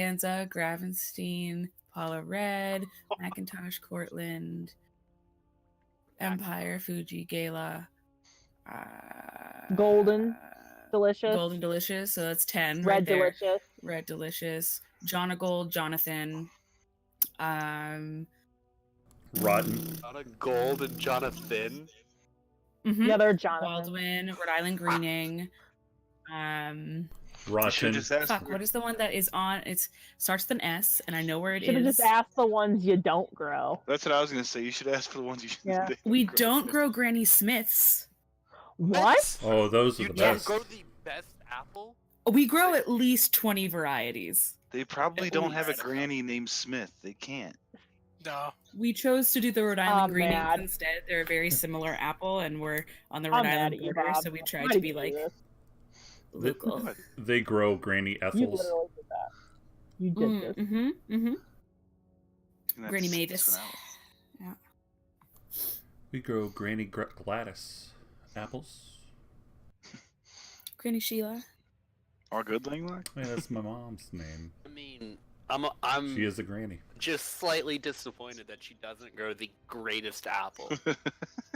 Anza, Gravenstein, Paula Red, Macintosh, Cortland, Empire, Fuji, Gala, Golden Delicious. Golden Delicious, so that's 10 Red right there. Delicious. Red Delicious. Jonagold, Jonathan. Rotten. Gold and Jonathan. Mm-hmm. The other Jonathan. Baldwin, Rhode Island Greening. Rotten. Fuck, what is the one that is on? It starts with an S, and I know where it is. Should have just asked the ones you don't grow. That's what I was gonna say. You should ask for the ones you should. Yeah. We don't grow Granny Smiths. What? Oh, those are You the don't best. grow the best apple? We grow at least 20 varieties. They probably don't have a granny named Smith. They can't. No. We chose to do the Rhode Island Greenings mad. instead. They're a very similar apple, and we're on the I'm Rhode mad Island at you, border, Bob. so we tried Why to did be you do like this? local. They grow Granny You Ethels. literally did that. You did this. Mm-hmm. Mm-hmm. That's- Granny that's Mavis. what I was- Yeah. We grow Granny Gladys apples. Granny Sheila. Or good Langlock? Yeah, that's my mom's name. I mean, I'm She is a granny. just slightly disappointed that she doesn't grow the greatest apple.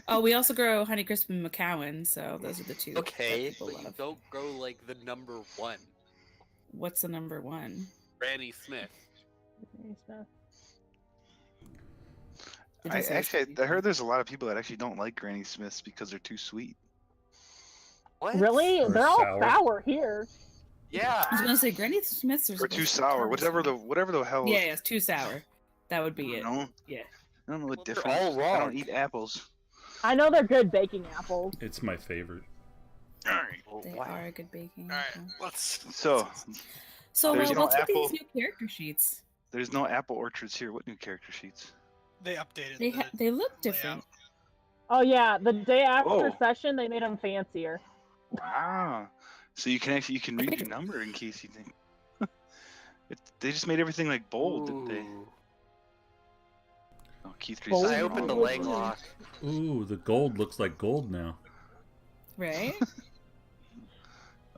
Oh, we also grow Honeycrisp and McCowan, so those are the two. Okay, that people but you love. don't grow like the number one, What's the number one? Granny Smith. Did you say I heard there's a lot of people that actually don't like Granny Smiths because they're too sweet. What? Really? Or They're all sour. sour here. Yeah. I was gonna say Granny Smiths are Or supposed too to sour. be Whatever the hell. Yeah, it's too sour. That would be it. No, Yeah. I don't know what Well, they're difference. all I wrong. don't eat apples. I know they're good baking apples. It's my favorite. All right. Well, They wow. are a good baking. All right. apple. Let's. So So There's no what's with apple. these new character sheets? there's no apple orchards here. What new character sheets? They updated. They look different. Oh yeah, the day after Whoa. session they made them fancier. Wow. So you can read your number in case you think. They just made everything like bold, didn't they? Ooh. Oh, Keith Bold. I opened the leg lock. Ooh, the gold looks like gold now. Right?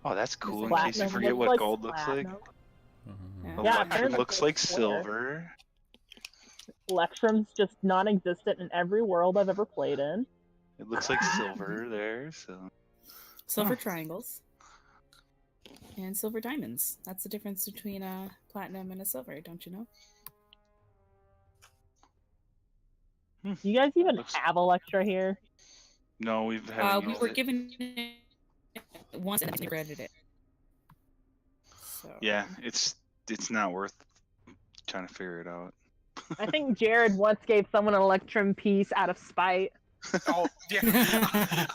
Oh, that's cool. In Platinum case you forget looks what like gold looks like. platinum. Yeah. The Yeah, Electrum apparently looks it's like square. silver. Electrum's just non-existent in every world I've ever played in. It looks like silver there. So Silver triangles. And silver diamonds. That's the difference between a platinum and a silver, don't you know? Do you guys even Looks- have Electra here? no, we've had. We were given it once and then we granted it. So Yeah, it's not worth trying to figure it out. I think Jared once gave someone an Electrum piece out of spite. Oh yeah.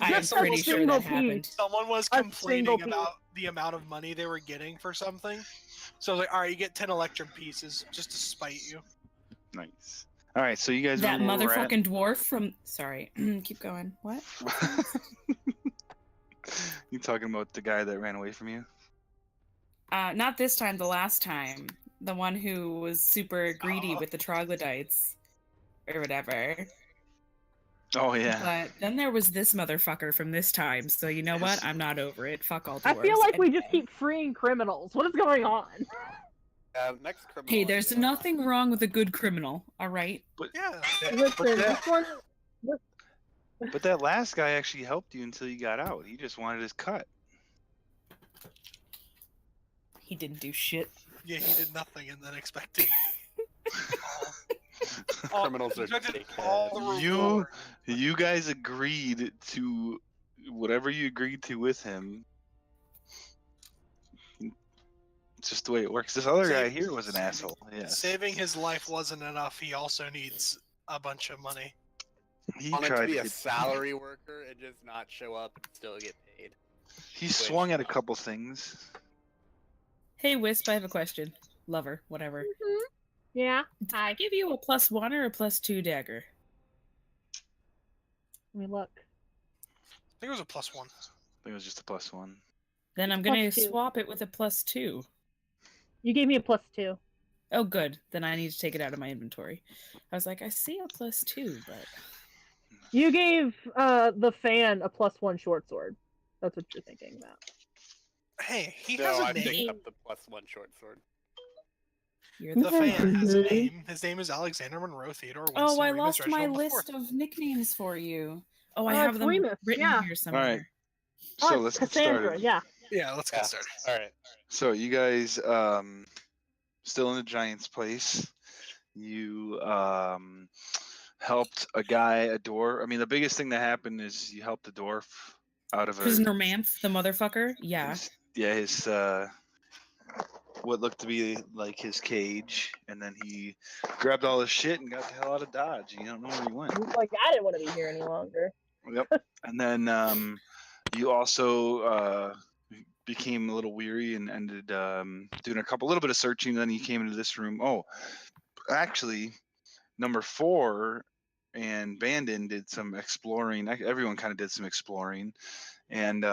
I am Just a pretty sure single that happened. piece. Someone was A complaining single piece. about the amount of money they were getting for something. So I was like, all right, you get 10 Electrum pieces just to spite you. Nice. All right, so you guys That remember where we're at? motherfucking dwarf from sorry, keep going. What? You talking about the guy that ran away from you? Not this time, the last time. The one who was super greedy Oh. with the troglodytes. Or whatever. Oh yeah. But then there was this motherfucker from this time, so you know what? I'm not over it. Fuck all I dwarves. feel like And- we just keep freeing criminals. What is going on? Next criminal. Hey, there's nothing wrong with a good criminal, alright? Yeah. Listen, this one, But that last guy actually helped you until you got out. He just wanted his cut. He didn't do shit. Yeah, he did nothing and then expected. Criminals are expected dickheads. all the You- reward. You guys agreed to whatever you agreed to with him. It's just the way it works. This other guy here was an asshole. Yes. Saving his life wasn't enough. He also needs a bunch of money. He wanted to tried be to a get, salary worker and just not show up and still get paid. he swung at a couple things. Hey, Wisp, I have a question. Lover, whatever. yeah. Did I give you a +1 or a +2 dagger? Let me look. I think it was a +1. I think it was just a +1. Then I'm gonna +2. swap it with a +2. You gave me a +2. Oh, good. Then I need to take it out of my inventory. I was like, I see a +2, but You gave the fan a +1 short sword. That's what you're thinking about. Hey, he No, has I a name. picked up the +1 short sword. You're The fan has a Mhm. name. His name is Alexander Monroe Theodore Winston Oh, I Remus lost my Reginald list IV. of nicknames for you. Oh, I Oh, have it's them Remus, written yeah. here All somewhere. right. Oh, So it's let's get Cassandra. started. Yeah. Yeah, let's get started. All right. So you guys, still in the Giant's place. You helped a door. I mean, the biggest thing that happened is you helped a dwarf out of Prisoner Manth, the motherfucker. Yeah. his what looked to be like his cage, and then he grabbed all his shit and got the hell out of Dodge. You don't know where he went. He's like, I didn't want to be here any longer. Yep. And then you also became a little weary and ended doing a little bit of searching. Then you came into this room. Oh, actually, number 4 and Bandon did some exploring. Everyone kind of did some exploring, and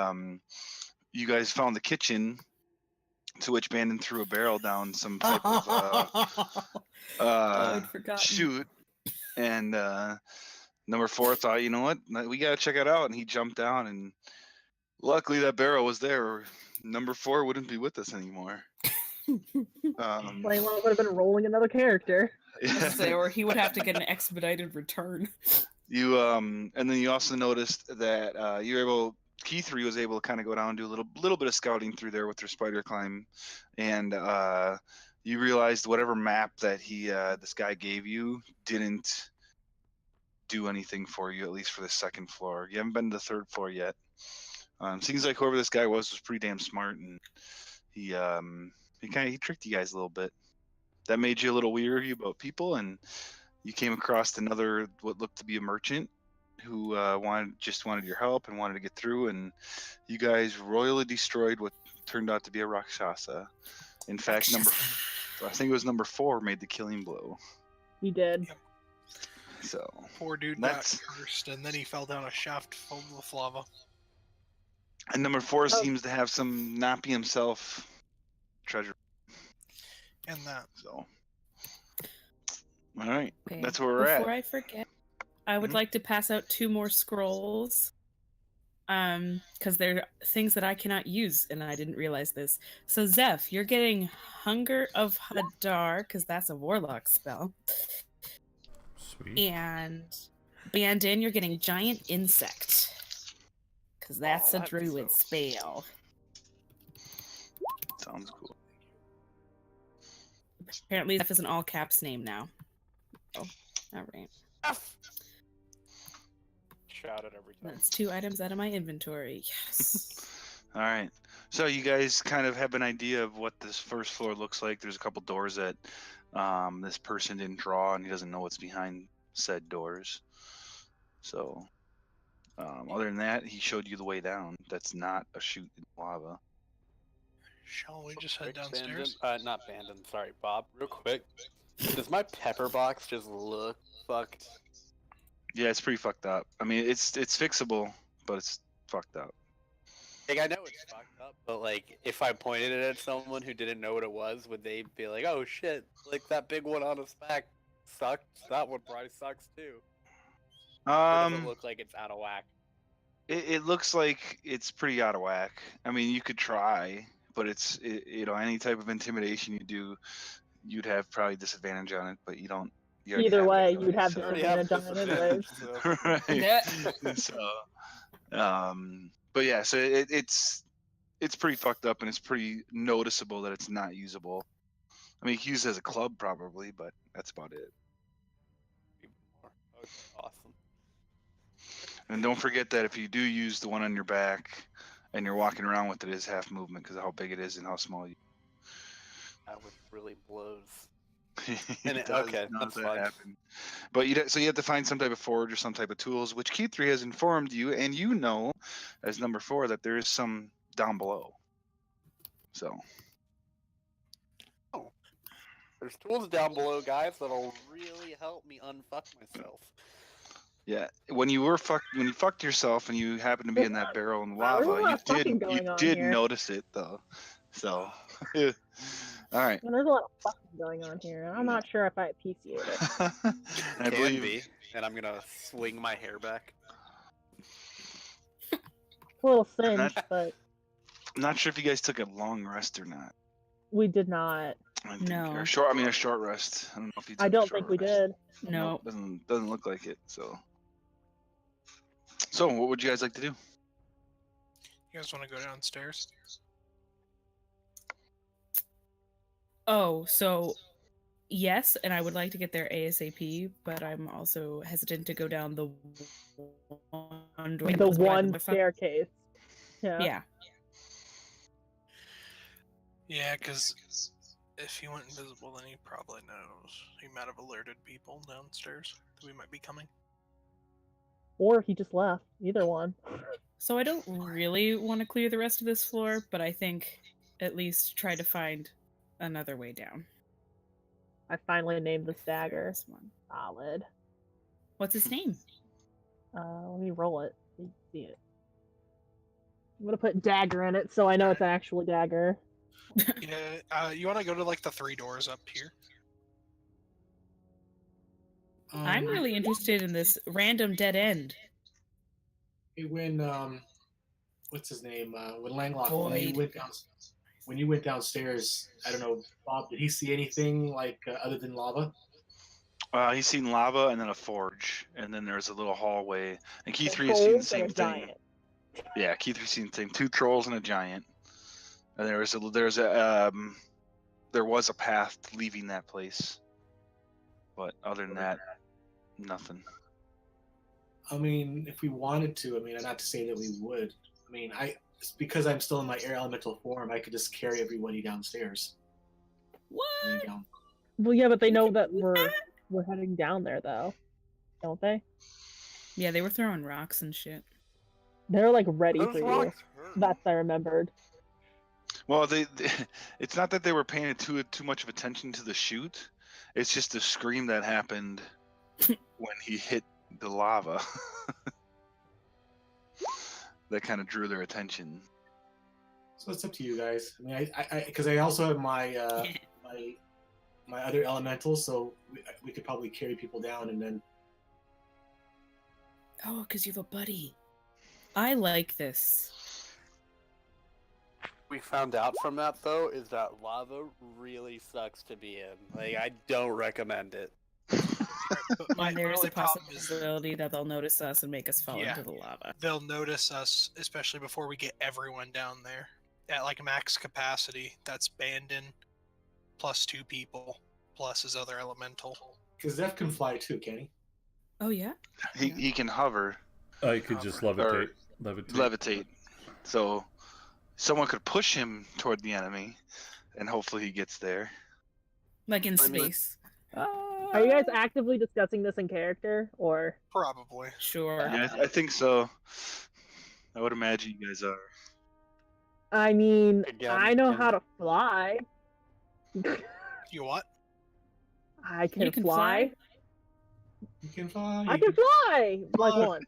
you guys found the kitchen. To which Bandon threw a barrel down some type of I'd forgotten. chute, and number 4 thought, you know what, we gotta check it out, and he jumped down, and luckily that barrel was there. Or number 4 wouldn't be with us anymore. Playing would have been rolling another character. Or he would have to get an expedited return. You and then you also noticed that you were able. Keith3 was able to kind of go down and do a little bit of scouting through there with their spider climb, and you realized whatever map that this guy gave you didn't do anything for you, at least for the second floor. You haven't been to the third floor yet. Seems like whoever this guy was pretty damn smart, and he tricked you guys a little bit. That made you a little weary about people, and you came across another what looked to be a merchant who wanted your help and wanted to get through, and you guys royally destroyed what turned out to be a Rakshasa. In fact, I think it was number 4 made the killing blow. He did. So Poor dude got cursed, and then he fell down a shaft filled with lava. And number 4 seems to have some not be himself treasure. And that. So, all right, Okay, that's where we're at. Before I forget, I would like to pass out 2 more scrolls. Because they're things that I cannot use, and I didn't realize this. So Zeph, you're getting Hunger of Hadar, because that's a warlock spell. Sweet. And Bandin, you're getting Giant Insect, because that's a druid spell. Sounds cool. Apparently Zeph is an all caps name now. Oh, all right. Shout it every time. That's 2 items out of my inventory. Yes. All right. So you guys kind of have an idea of what this first floor looks like. There's a couple doors that this person didn't draw, and he doesn't know what's behind said doors. So other than that, he showed you the way down. That's not a chute in lava. Shall we just head Quick, downstairs? Not Bandon, sorry, Bob. Real quick. Does my pepper box just look fucked? Yeah, it's pretty fucked up. I mean, it's fixable, but it's fucked up. Like, I know it's fucked up, but like, if I pointed it at someone who didn't know what it was, would they be like, "Oh shit! Like that big one on his back sucks. That one probably sucks too." Or does it look like it's out of whack? It looks like it's pretty out of whack. I mean, you could try, but any type of intimidation you do, you'd have probably disadvantage on it, but you don't. You already Either have it way, anyway, you'd have so- disadvantage on it anyways. So. Right. So, but yeah, so it's pretty fucked up, and it's pretty noticeable that it's not usable. I mean, you can use it as a club probably, but that's about it. Okay, awesome. And don't forget that if you do use the one on your back and you're walking around with it, is half movement because of how big it is and how small you. That would really blows. It does okay, that's fine. happen. But you have to find some type of forge or some type of tools, which Keith3 has informed you, and you know, as number 4, that there is some down below. So. Oh, there's tools down below, guys, that'll really help me unfuck myself. Yeah, when you fucked yourself and you happened to be in that barrel in Wow, there's a lava, lot of fucking you going on did here. notice it though. So, all right. And there's a lot of fucking going on here, and I'm not sure if I appreciate it. I Can believe. be, and I'm gonna swing my hair back. It's a little singed, Not- but I'm not sure if you guys took a long rest or not. we did not. I think, No. or short. I mean, a short rest. I don't know if you. Took I a don't short think we rest. did. No. Doesn't look like it. So what would you guys like to do? You guys want to go downstairs? Oh, so yes, and I would like to get there ASAP, but I'm also hesitant to go down the one door. The one motherfucker. staircase. Yeah. Yeah. Yeah, because if he went invisible, then he probably knows. He might have alerted people downstairs that we might be coming. Or he just left. Either one. So I don't really want to clear the rest of this floor, but I think at least try to find another way down. I finally named this dagger. This one. Solid. What's his name? Let me roll it. So you can see it. I'm gonna put dagger in it so I know it's an actual dagger. Yeah, you want to go to like the 3 doors up here? I'm really interested in this random dead end. When what's his name? When Langlock Void. when you went downstairs, I don't know, Bob, did he see anything like other than lava? He's seen lava and then a forge, and then there's a little hallway. And Key 3 has Trolls seen the and same a thing. giant. Yeah, Key 3's seen the same. 2 trolls and a giant. And there was a path leaving that place, but other than that, nothing. I mean, if we wanted to, I mean, not to say that we would. I mean, because I'm still in my air elemental form, I could just carry everybody downstairs. What? I mean, down. Well, yeah, but they know that we're heading down there, though, don't they? Yeah, they were throwing rocks and shit. They're like ready Those for you. rocks hurt. That's I remembered. Well, it's not that they were paying too much of attention to the shoot. It's just the scream that happened when he hit the lava that kind of drew their attention. So it's up to you guys. I mean, because I also have my my other elemental, so we could probably carry people down and then. Oh, because you have a buddy. I like this. We found out from that though is that lava really sucks to be in. Like I don't recommend it. But my And there's only a problem is possibility that they'll notice us and make us fall Yeah. into the lava. they'll notice us, especially before we get everyone down there at like max capacity. That's Bandon plus 2 people plus his other elemental. Because Zeph can fly too, can he? Oh, yeah? He can hover, I could just levitate. levitate. So someone could push him toward the enemy, and hopefully he gets there. Like in I mean- space. Are you guys actively discussing this in character, or? Probably. Sure. Yeah, I think so. I would imagine you guys are. I mean, Again, I know and- how to fly. You what? I can, You can fly. You can fly. I can fly like fly. one.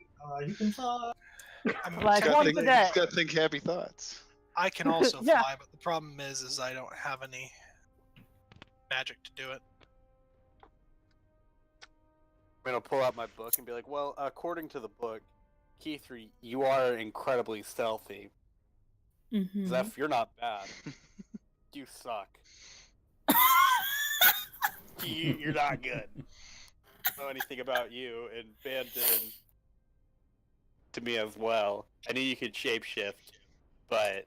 You can fly. I mean, Like He's once think, a day. he's got to think happy thoughts. I can also Yeah. fly, but the problem is I don't have any magic to do it. I'm gonna pull out my book and be like, well, according to the book, Key 3, you are incredibly stealthy. Mm-hmm. Zeph, you're not bad. You suck. You're not good. I don't know anything about you, and Bandon to me as well. I knew you could shapeshift, but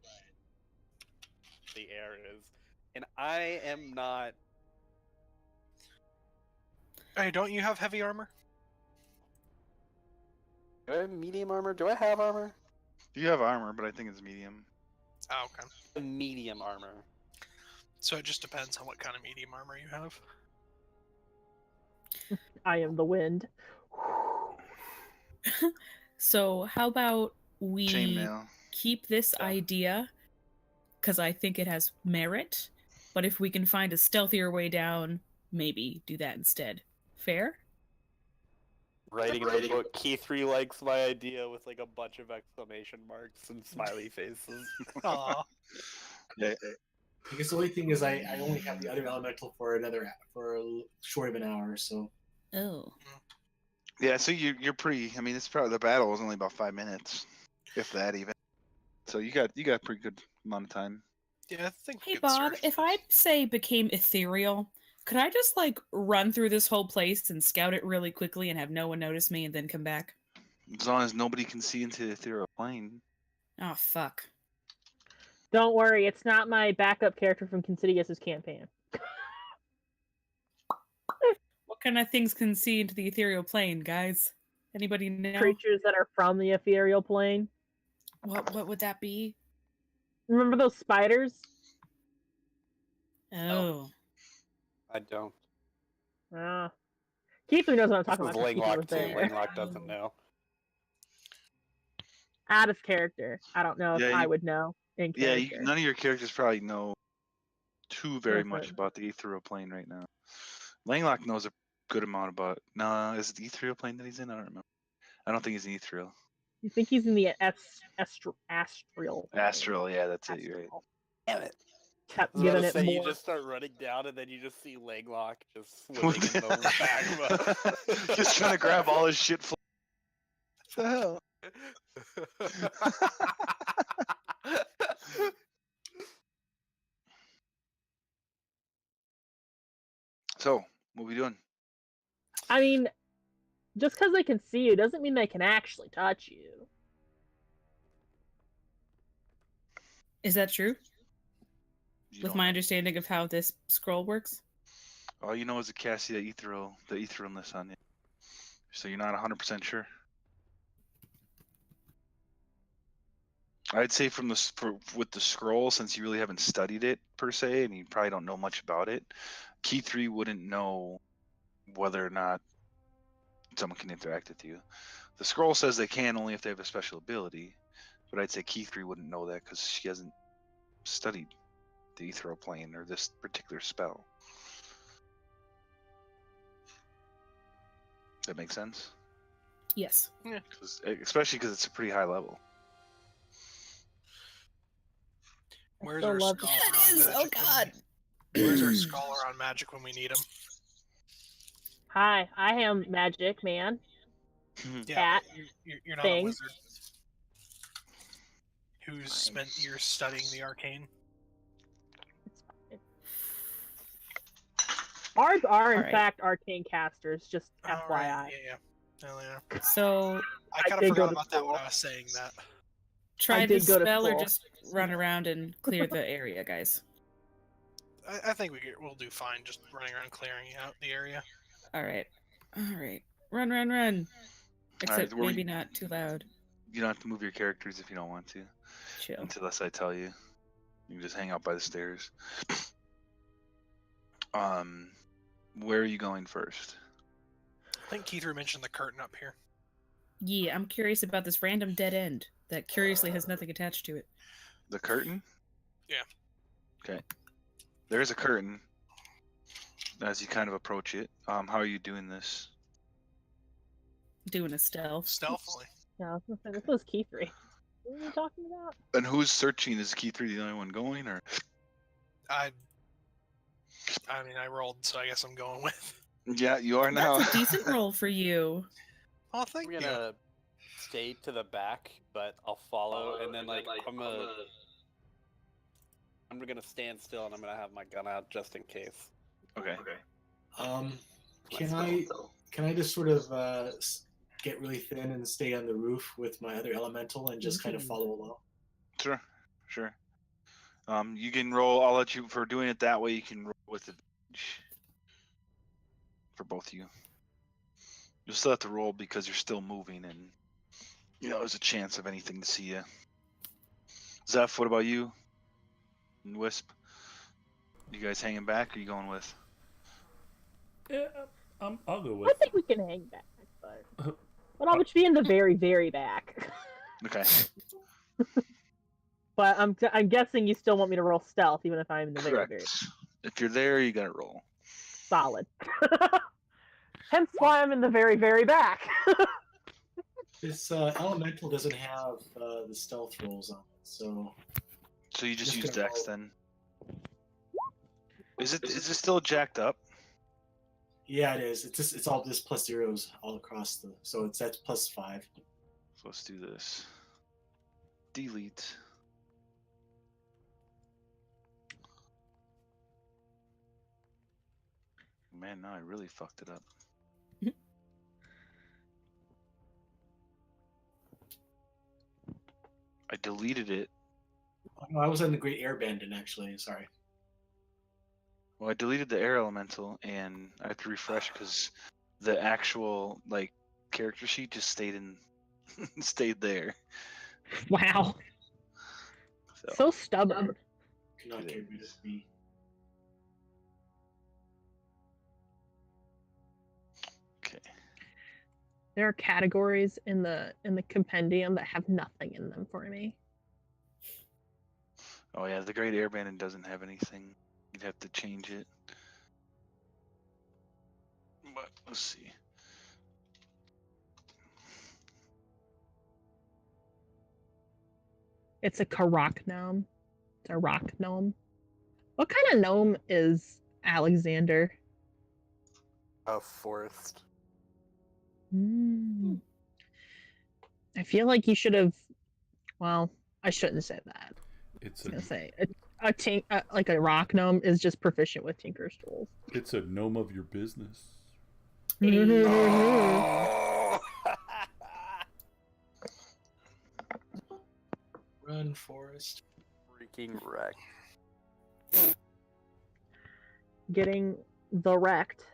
the air is. And I am not. Hey, don't you have heavy armor? Do I have medium armor? Do I have armor? You have armor, but I think it's medium. Oh, okay. Medium armor. So it just depends on what kind of medium armor you have. I am the wind. So how about we Chainmail. keep this Yeah. idea, because I think it has merit, but if we can find a stealthier way down, maybe do that instead. Fair? Writing in the book, Key 3 likes my idea with like a bunch of exclamation marks and smiley faces. Aw. Yeah, I guess the only thing is I only have the other elemental for a short of an hour, so Oh. yeah. So you're pretty. I mean, it's probably the battle was only about 5 minutes, if that even. So you got a pretty good amount of time. Yeah, I think. we Hey could Bob, search if I this. say became ethereal, could I just like run through this whole place and scout it really quickly and have no one notice me and then come back? As long as nobody can see into the ethereal plane. Oh fuck. Don't worry, it's not my backup character from Considious's campaign. What kind of things can see into the ethereal plane, guys? Anybody know? Creatures that are from the ethereal plane. What would that be? Remember those spiders? Oh. I don't. Ah. Keith knows what I'm This talking is about. 'Cause Keith Langlock was too. there. Langlock doesn't know. Out of character. I don't know if Yeah, I you- would know in Yeah, character. none of your characters probably know too very much Listen. about the ethereal plane right now. Langlock knows a good amount about. No, is it the ethereal plane that he's in? I don't remember. I don't think he's in ethereal. You think he's in the astral? Astral, yeah, that's it. You're right. Astral. Damn it. Kept I was about giving to it say, you more. just start running down, and then you just see Langlock just swimming in the magma. Just trying to grab all his shit. What the hell? So, what we doing? I mean, just because they can see you doesn't mean they can actually touch you. Is that true? You With don't my know. understanding of how this scroll works? All you know is it casts the etherealness on you. So you're not 100% sure. I'd say with the scroll, since you really haven't studied it per se, and you probably don't know much about it, Key 3 wouldn't know whether or not someone can interact with you. The scroll says they can only if they have a special ability, but I'd say Key 3 wouldn't know that because she hasn't studied the ethereal plane or this particular spell. That makes sense? Yes. Especially because it's a pretty high level. Where's still our love scholar Yeah, it on is! magic? Oh when god! Where's our scholar on magic when we need him? Hi, I am Magic Man. Yeah, Cat but you're not thing. a wizard. Who's spent years studying the arcane? Bards are, in Alright. fact, arcane casters, just Oh, FYI. right. Yeah. Hell yeah. So, I I kind of did go forgot to about that when school. I was saying that. try did this go to spell or school. just run around and clear the area, guys. I think we'll do fine just running around clearing out the area. Alright. Alright. Run, run, run! Except where maybe we- not too loud. You don't have to move your characters if you don't want to, Chill. unless I tell you. You can just hang out by the stairs. Where are you going first? I think Keith mentioned the curtain up here. Yeah, I'm curious about this random dead end that curiously has nothing attached to it. The curtain? Yeah. Okay. There's a curtain as you kind of approach it. How are you doing this? Doing a stealth. Stealthily. Yeah, I was gonna say, this was Key 3. What are you talking about? And who's searching? Is Key 3 the only one going, or? I mean, I rolled, so I guess I'm going with. Yeah, you are now. That's a decent roll for you. Oh, thank I'm you. gonna stay to the back, but I'll follow, and then I'm gonna stand still, and I'm gonna have my gun out just in case. Okay. Can I just sort of get really thin and stay on the roof with my other elemental and just kind of follow along? Sure. You can roll. I'll let you for doing it that way. You can roll with advantage for both of you. You'll still have to roll because you're still moving, and there's a chance of anything to see you. Zeph, what about you? And Wisp, you guys hanging back? Or are you going with? Yeah, I'll go I with. think we can hang back, but I'll be in the very, very back. Okay. But I'm guessing you still want me to roll stealth, even if I'm in the very, Correct. very If you're there, you gotta roll. solid. Hence why I'm in the very, very back. This elemental doesn't have the stealth rolls on it, so So you just Just use gonna Dex roll. then. Is it still jacked up? yeah, it is. It's all just plus zeros all across so that's plus 5. So let's do this. Delete. man, now I really fucked it up. I deleted it. Oh, no, I was in the Great Airbending actually. Sorry. Well, I deleted the air elemental, and I have to refresh because the actual like character sheet just stayed in, stayed there. Wow. So stubborn. Cannot get rid of me. Okay. There are categories in the compendium that have nothing in them for me. Oh yeah, the Great Airbending doesn't have anything. You'd have to change it. But let's see. It's a Karak gnome. It's a rock gnome. What kind of gnome is Alexander? A forest. I feel like you should have. Well, I shouldn't say that. It's I was a gonna say like a rock gnome is just proficient with Tinker's tools. it's a gnome of your business. Oh! Run, Forest. Freaking wreck. Getting the wrecked.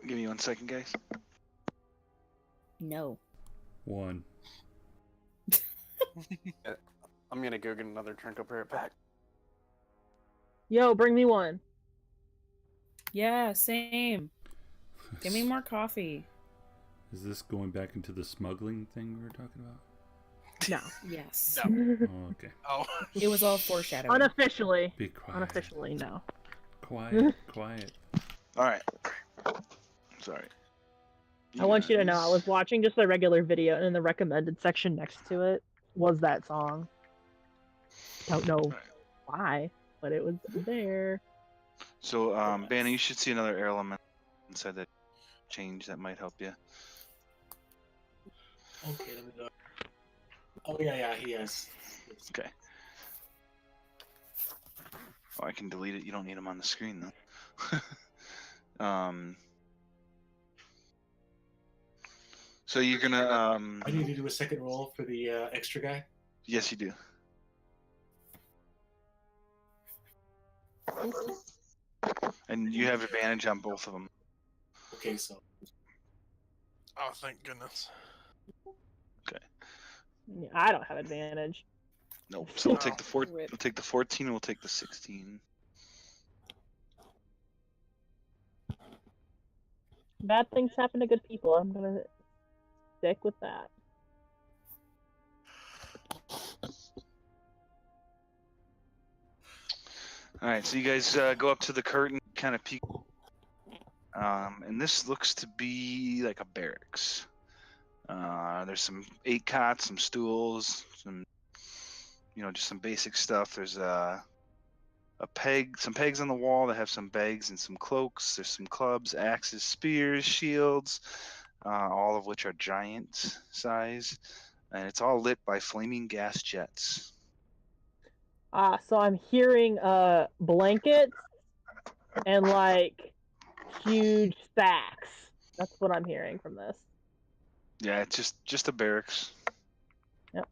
Give me 1 second, guys. No. 1. I'm gonna go get another Trinco Parrot pack. Yo, bring me one. Yeah, same. Give me more coffee. Is this going back into the smuggling thing we were talking about? No. Yes. No. Oh, okay. Oh. It was all foreshadowing. Unofficially. Be quiet. Unofficially, no. Quiet. Quiet. All right. Sorry. I want you to know, I guys- was watching just a regular video, and in the recommended section next to it was that song. Don't know Alright. why, but it was there. So, Banny, you should see another air element inside that change that might help you. Okay, let me go. Oh yeah, he has. Okay. Oh, I can delete it. You don't need them on the screen though. So you're gonna I need to do a second roll for the extra guy. yes, you do. And you have advantage on both of them. Okay, so Oh, thank goodness. Yeah, I don't have advantage. Nope. So we'll take Oh, the 4. rip. We'll take the 14. And we'll take the 16. Bad things happen to good people. I'm gonna stick with that. All right. So you guys go up to the curtain, kind of peek. And this looks to be like a barracks. There's some 8 cots, some stools, some, just some basic stuff. There's some pegs on the wall that have some bags and some cloaks. There's some clubs, axes, spears, shields, all of which are giant size, and it's all lit by flaming gas jets. So I'm hearing blankets and like huge sacks. That's what I'm hearing from this. Yeah, it's just a barracks. Yep.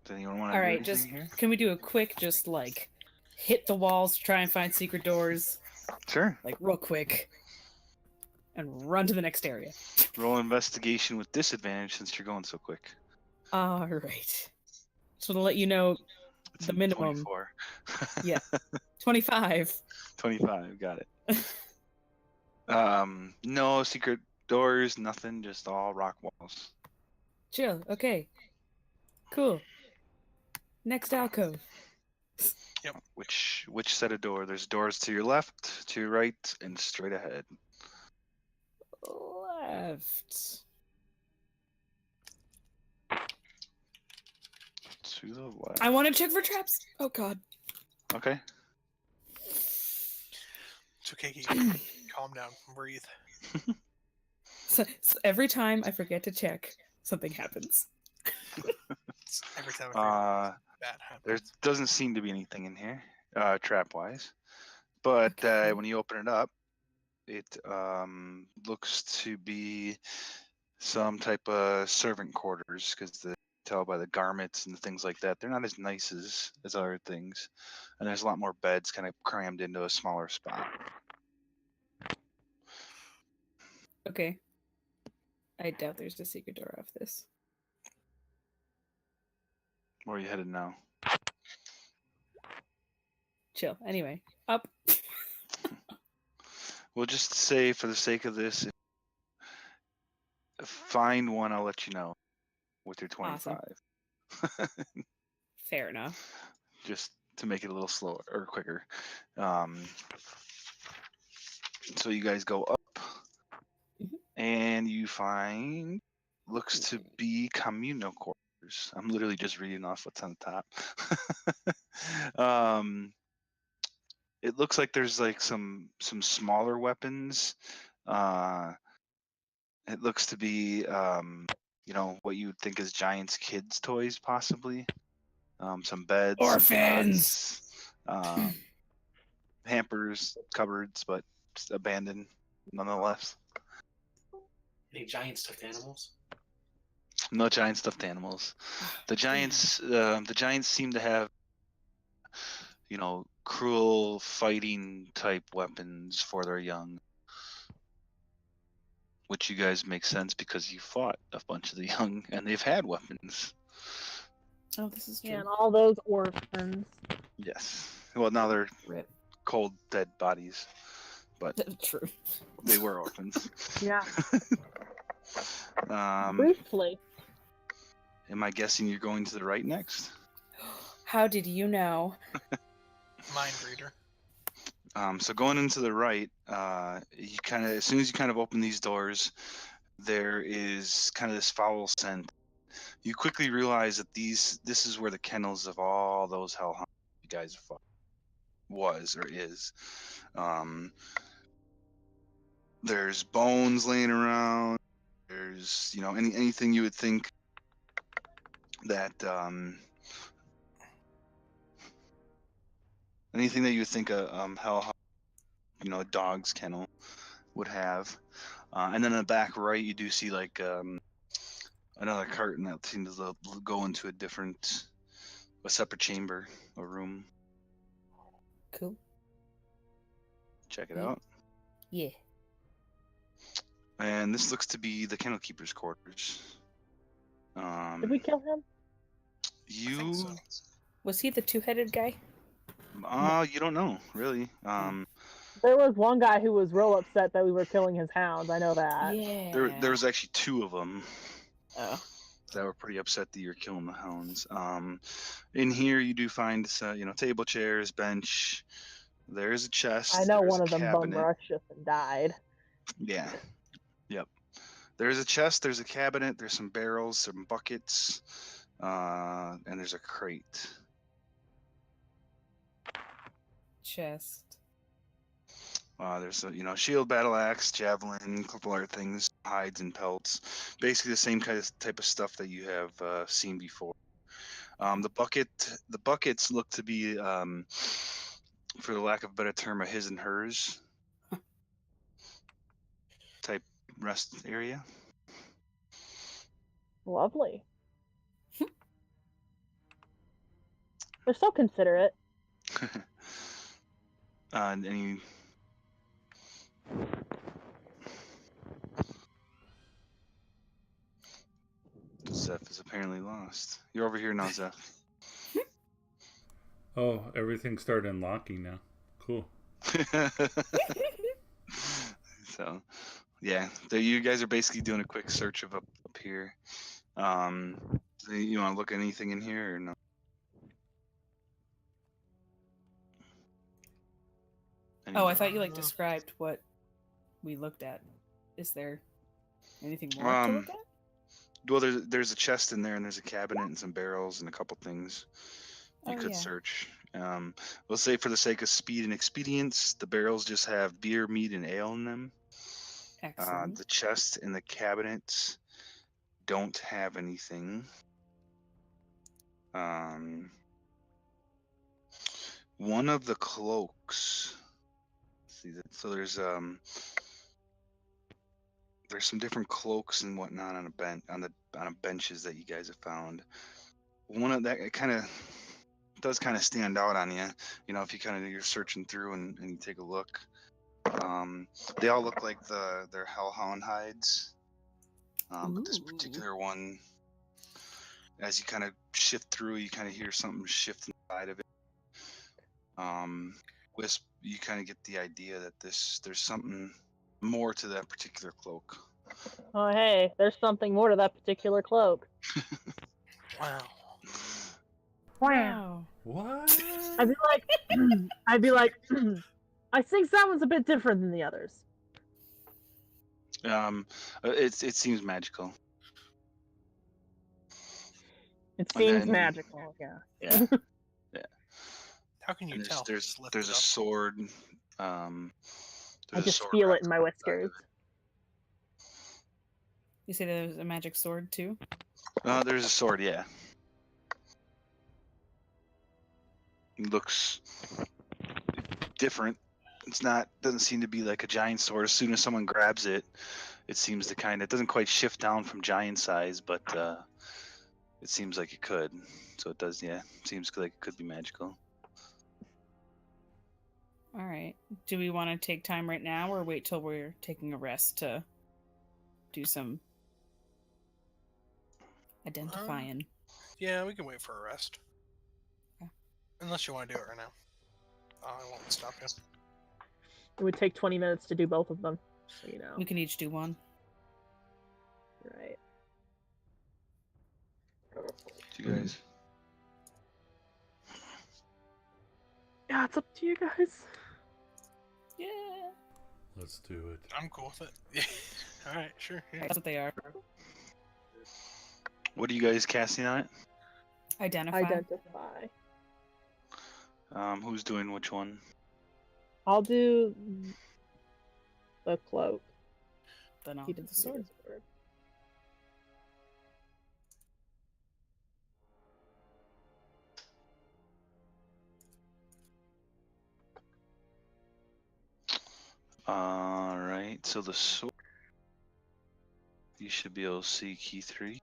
Does anyone want to All do right, anything just here? can we do a quick, just like hit the walls, try and find secret doors, Sure. like real quick, and run to the next area. Roll investigation with disadvantage since you're going so quick. All right. So to let you know, It's the a minimum. 24. Yeah. 25. 25. Got it. No secret doors, nothing. Just all rock walls. Chill. Okay. Cool. Next alcove. Which set of door? There's doors to your left, to your right, and straight ahead. Left. To the left. I want to check for traps. Oh God. Okay. It's okay, Kiki. Calm down. Breathe. So every time I forget to check, something happens. Every time I bad There happens. doesn't seem to be anything in here, trap-wise. But Okay. when you open it up, it looks to be some type of servant quarters, because tell by the garments and things like that, they're not as nice as other things. And there's a lot more beds kind of crammed into a smaller spot. Okay. I doubt there's a secret door off this. Where are you headed now? Chill. Anyway, up. We'll just say, for the sake of this, find one, I'll let you know with your 25. Awesome. Fair enough. Just to make it a little slower or quicker. So you guys go up, and you find, looks to be communal quarters. I'm literally just reading off what's on the top. It looks like there's like some smaller weapons. It looks to be what you would think is Giants kids toys, possibly. Some beds, Orphans. some cots, hampers, cupboards, but abandoned nonetheless. Any giant stuffed animals? No giant stuffed animals. The Giants seem to have, cruel fighting type weapons for their young. Which you guys make sense because you fought a bunch of the young and they've had weapons. Oh, this is true. Yeah, and all those orphans. Yes. Well, now they're Rip. cold, dead bodies, but True. they were orphans. Yeah. Um, Briefly. am I guessing you're going to the right next? How did you know? Mind reader. So going into the right, you kind of, as soon as you kind of open these doors, there is kind of this foul scent. You quickly realize that this is where the kennels of all those hellhounds you guys fought was or is. There's bones laying around. There's anything you would think that anything that you would think a hellhound, a dog's kennel would have. And then in the back right, you do see like another curtain that seems to go into a separate chamber, a room. Cool. Check it Yeah. out. Yeah. And this looks to be the kennel keeper's quarters. Did we kill him? I think so. Was he the two-headed guy? You don't know really. There was one guy who was real upset that we were killing his hounds. I know that. Yeah. There was actually two of them. Oh. That were pretty upset that you're killing the hounds. In here you do find table, chairs, bench. There is a chest. I know there's one a of them bum cabinet. rushed us and died. Yeah. Yep. There's a chest. There's a cabinet. There's some barrels, some buckets, and there's a crate. Chest. There's a shield, battle axe, javelin, a couple other things, hides and pelts. Basically the same type of stuff that you have seen before. The buckets look to be, for the lack of a better term, a his and hers type rest area. Lovely. They're so considerate. Any Zeph is apparently lost. You're over here now, Zeph. Oh, everything started unlocking now. Cool. So, yeah, you guys are basically doing a quick search of up here. You want to look at anything in here or no? Oh, I thought you described what we looked at. Is there anything more to look at? Well, there's a chest in there, and there's a cabinet and some barrels and a couple things you could search. We'll say for the sake of speed and expedience, the barrels just have beer, meat, and ale in them. Excellent. The chest and the cabinets don't have anything. One of the cloaks. Let's see that. So there's some different cloaks and whatnot on a benches that you guys have found. One of that kind of does kind of stand out on you. You know, if you you're searching through and you take a look. They all look like they're hellhound hides. But this particular one, as you kind of shift through, you kind of hear something shift inside of it. Wisp, you kind of get the idea that there's something more to that particular cloak. Oh, hey, there's something more to that particular cloak. Wow. Wow. What? I'd be like, I think that one's a bit different than the others. It seems magical. It And seems then- magical, yeah. Yeah. How can you And tell? there's Just lift there's it a up. sword. I There's a just sword feel it wrapped in my around the side whiskers. You say there's a magic sword too? of it. There's a sword, yeah. It looks different. Doesn't seem to be like a giant sword. As soon as someone grabs it, it seems to it doesn't quite shift down from giant size, but it seems like it could. So it does, yeah. Seems like it could be magical. All right. Do we want to take time right now or wait till we're taking a rest to do some identifying? Yeah, we can wait for a rest. Okay. Unless you want to do it right now. I won't stop you. It would take 20 minutes to do both of them, so you know. We can each do one. Right. You guys. Yeah, it's up to you guys. Yeah. Let's do it. I'm cool with it. Alright, sure. Yeah. That's what they are. What are you guys casting on it? Identify. Identify. Who's doing which one? I'll do the cloak. Then I'll He do did the sword. Alright, so the sword. You should be able to see key 3.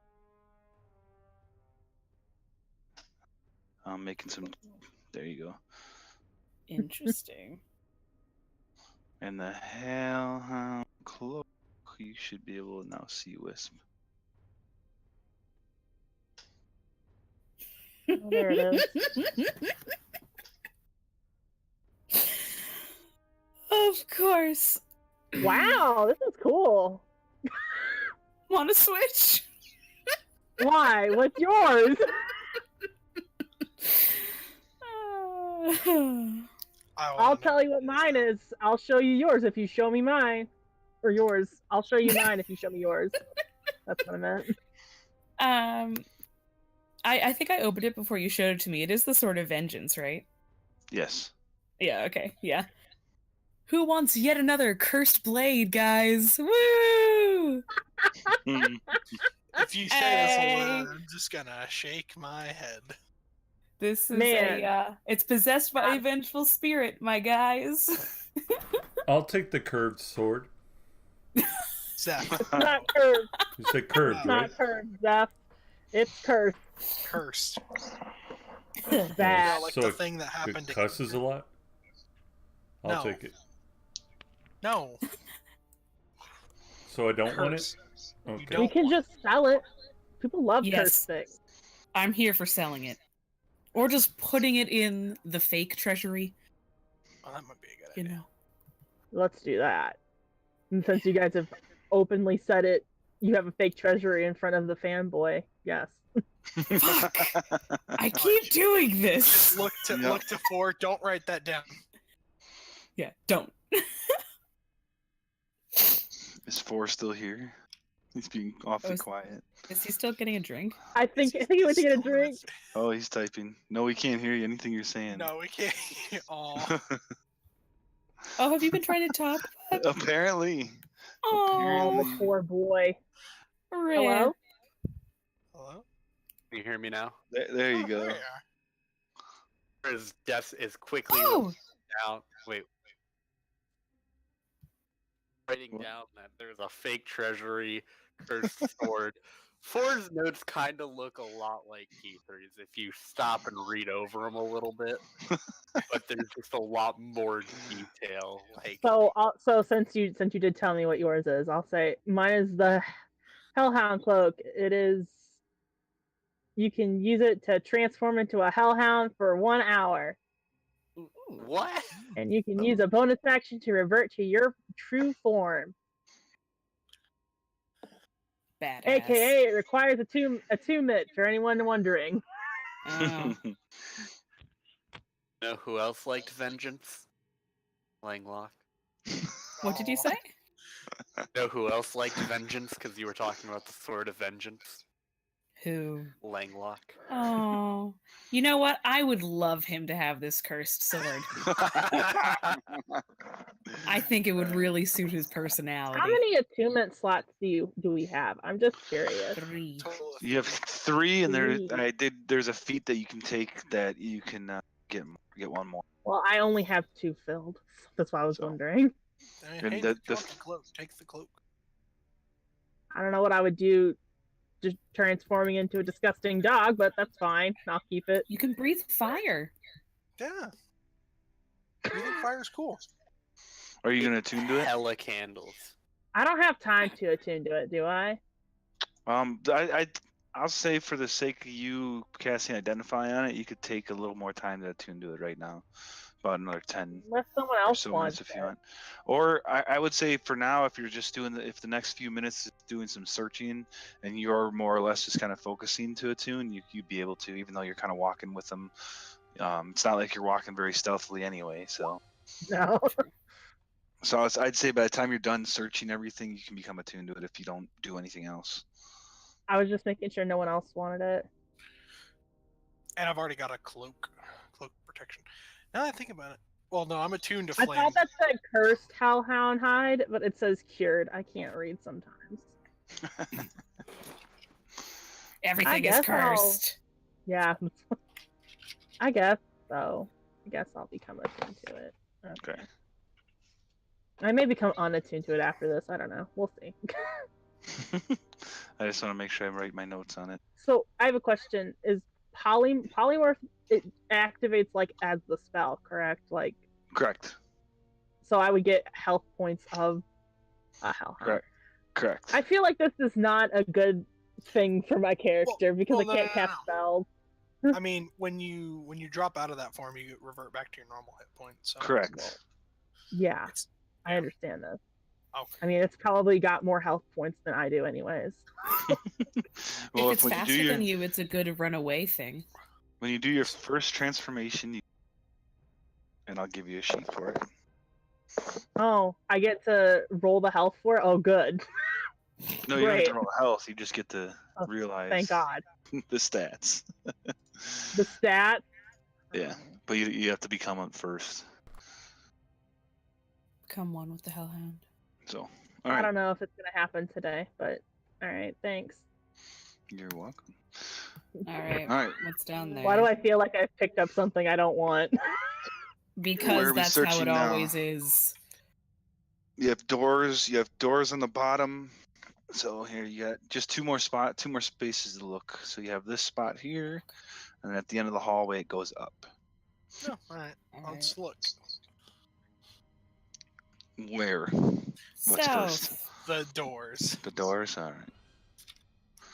I'm making some. There you go. Interesting. And the Hellhound Cloak, you should be able to now see Wisp. Oh, there it is. Of course. Wow, this is cool. Want to switch? Why? What's yours? I'll tell you what mine is. I'll show you yours if you show me mine. Or yours. I'll show you mine if you show me yours. That's what I meant. I think I opened it before you showed it to me. It is the Sword of Vengeance, right? Yes. Yeah, okay, yeah. Who wants yet another cursed blade, guys? Woo! If you say this a word, I'm just gonna shake my head. This is Man. it's possessed by a vengeful spirit, my guys. I'll take the curved sword. Zeph, Not curved. You said curved, right? Not curved, Zeph. It's cursed. cursed. That. Like So the it- thing that happened It to cusses a lot? I'll No. take it. No. So I don't want Curse. it? You Okay. don't We can want just sell it. People love Yes. cursed things. I'm here for selling it. Or just putting it in the fake treasury, Oh, that might be a good you idea. know. Let's do that. And since you guys have openly said it, you have a fake treasury in front of the fanboy. Yes. I keep doing this. Just look to 4. Don't write that down. Yeah, don't. Is 4 still here? He's being awfully is- quiet. Is he still getting a drink? I think he went to get a drink. Oh, he's typing. No, we can't hear you. Anything you're saying. No, we can't. Aw. Oh, have you been trying to talk? Apparently. Oh, the poor boy. Rip. Hello? Hello? Can you hear me now? There you go. There you are. His death is quickly down. Wait. Writing down that there's a fake treasury, cursed sword. Four's notes kind of look a lot like Keither's if you stop and read over them a little bit, but there's just a lot more detail. Like, So since you did tell me what yours is, I'll say mine is the Hellhound cloak. It is. You can use it to transform into a Hellhound for 1 hour. what? And you can use a bonus action to revert to your true form. Badass. AKA, it requires attunement for anyone wondering. Oh. Know who else liked vengeance? Langlock. What did you say? Know who else liked vengeance? Because you were talking about the sword of vengeance. Who? Langlock. Oh. You know what? I would love him to have this cursed sword. I think it would really suit his personality. How many attunement slots do we have? I'm just curious. 3. You have 3, and Three. there's a feat that you can take that you can get 1 more. Well, I only have 2 filled. That's why I was So. wondering. I mean, And hey, the- if you the want the cloak, take the cloak. I don't know what I would do just transforming into a disgusting dog, but that's fine. I'll keep it. You can breathe fire. Yeah. Breathing fire's cool. Are you gonna attune to it? Hella candles. I don't have time to attune to it, do I? I'll say for the sake of you casting Identify on it, you could take a little more time to attune to it right now. About another 10 Unless someone or else so wants minutes if it. you want. Or I would say for now, if you're just doing if the next few minutes is doing some searching and you're more or less just kind of focusing to attune, you'd be able to, even though you're kind of walking with them. It's not like you're walking very stealthily anyway, so. No. So I'd say by the time you're done searching everything, you can become attuned to it if you don't do anything else. I was just making sure no one else wanted it. And I've already got a cloak protection. Now that I think about it, well, no, I'm attuned to I flame. thought that said cursed hellhound hide, but it says cured. I can't read sometimes. Everything is cursed. Yeah. I guess so. I guess I'll become attuned to it. Okay. I may become unattuned to it after this. I don't know. We'll see. I just want to make sure I write my notes on it. So I have a question. Is polymorph, it activates like as the spell, correct? Like, Correct. so I would get health points of a hellhound. Correct. I feel like this is not a good thing for my character because I can't cast spells. I mean, when you drop out of that form, you revert back to your normal hit points. So. Correct. Yeah, I understand this. Okay. I mean, it's probably got more health points than I do, anyways. Well, if it's faster than you, it's a good runaway thing. When you do your first transformation, and I'll give you a sheet for it. Oh, I get to roll the health for it? Oh, good. No, you don't get to roll health. You just get to realize. Thank God. The stats. The stat? Yeah, but you have to become it first. Become one with the hellhound. So, all right. I don't know if it's going to happen today, but all right, thanks. You're welcome. All right. All right. What's down there? Why do I feel like I've picked up something I don't want? Because that's how it always is. You have doors. You have doors on the bottom. So here you got just two more spaces to look. So you have this spot here, and then at the end of the hallway it goes up. No, all right. Let's look. Where? What's South. first? The doors. The doors. All right.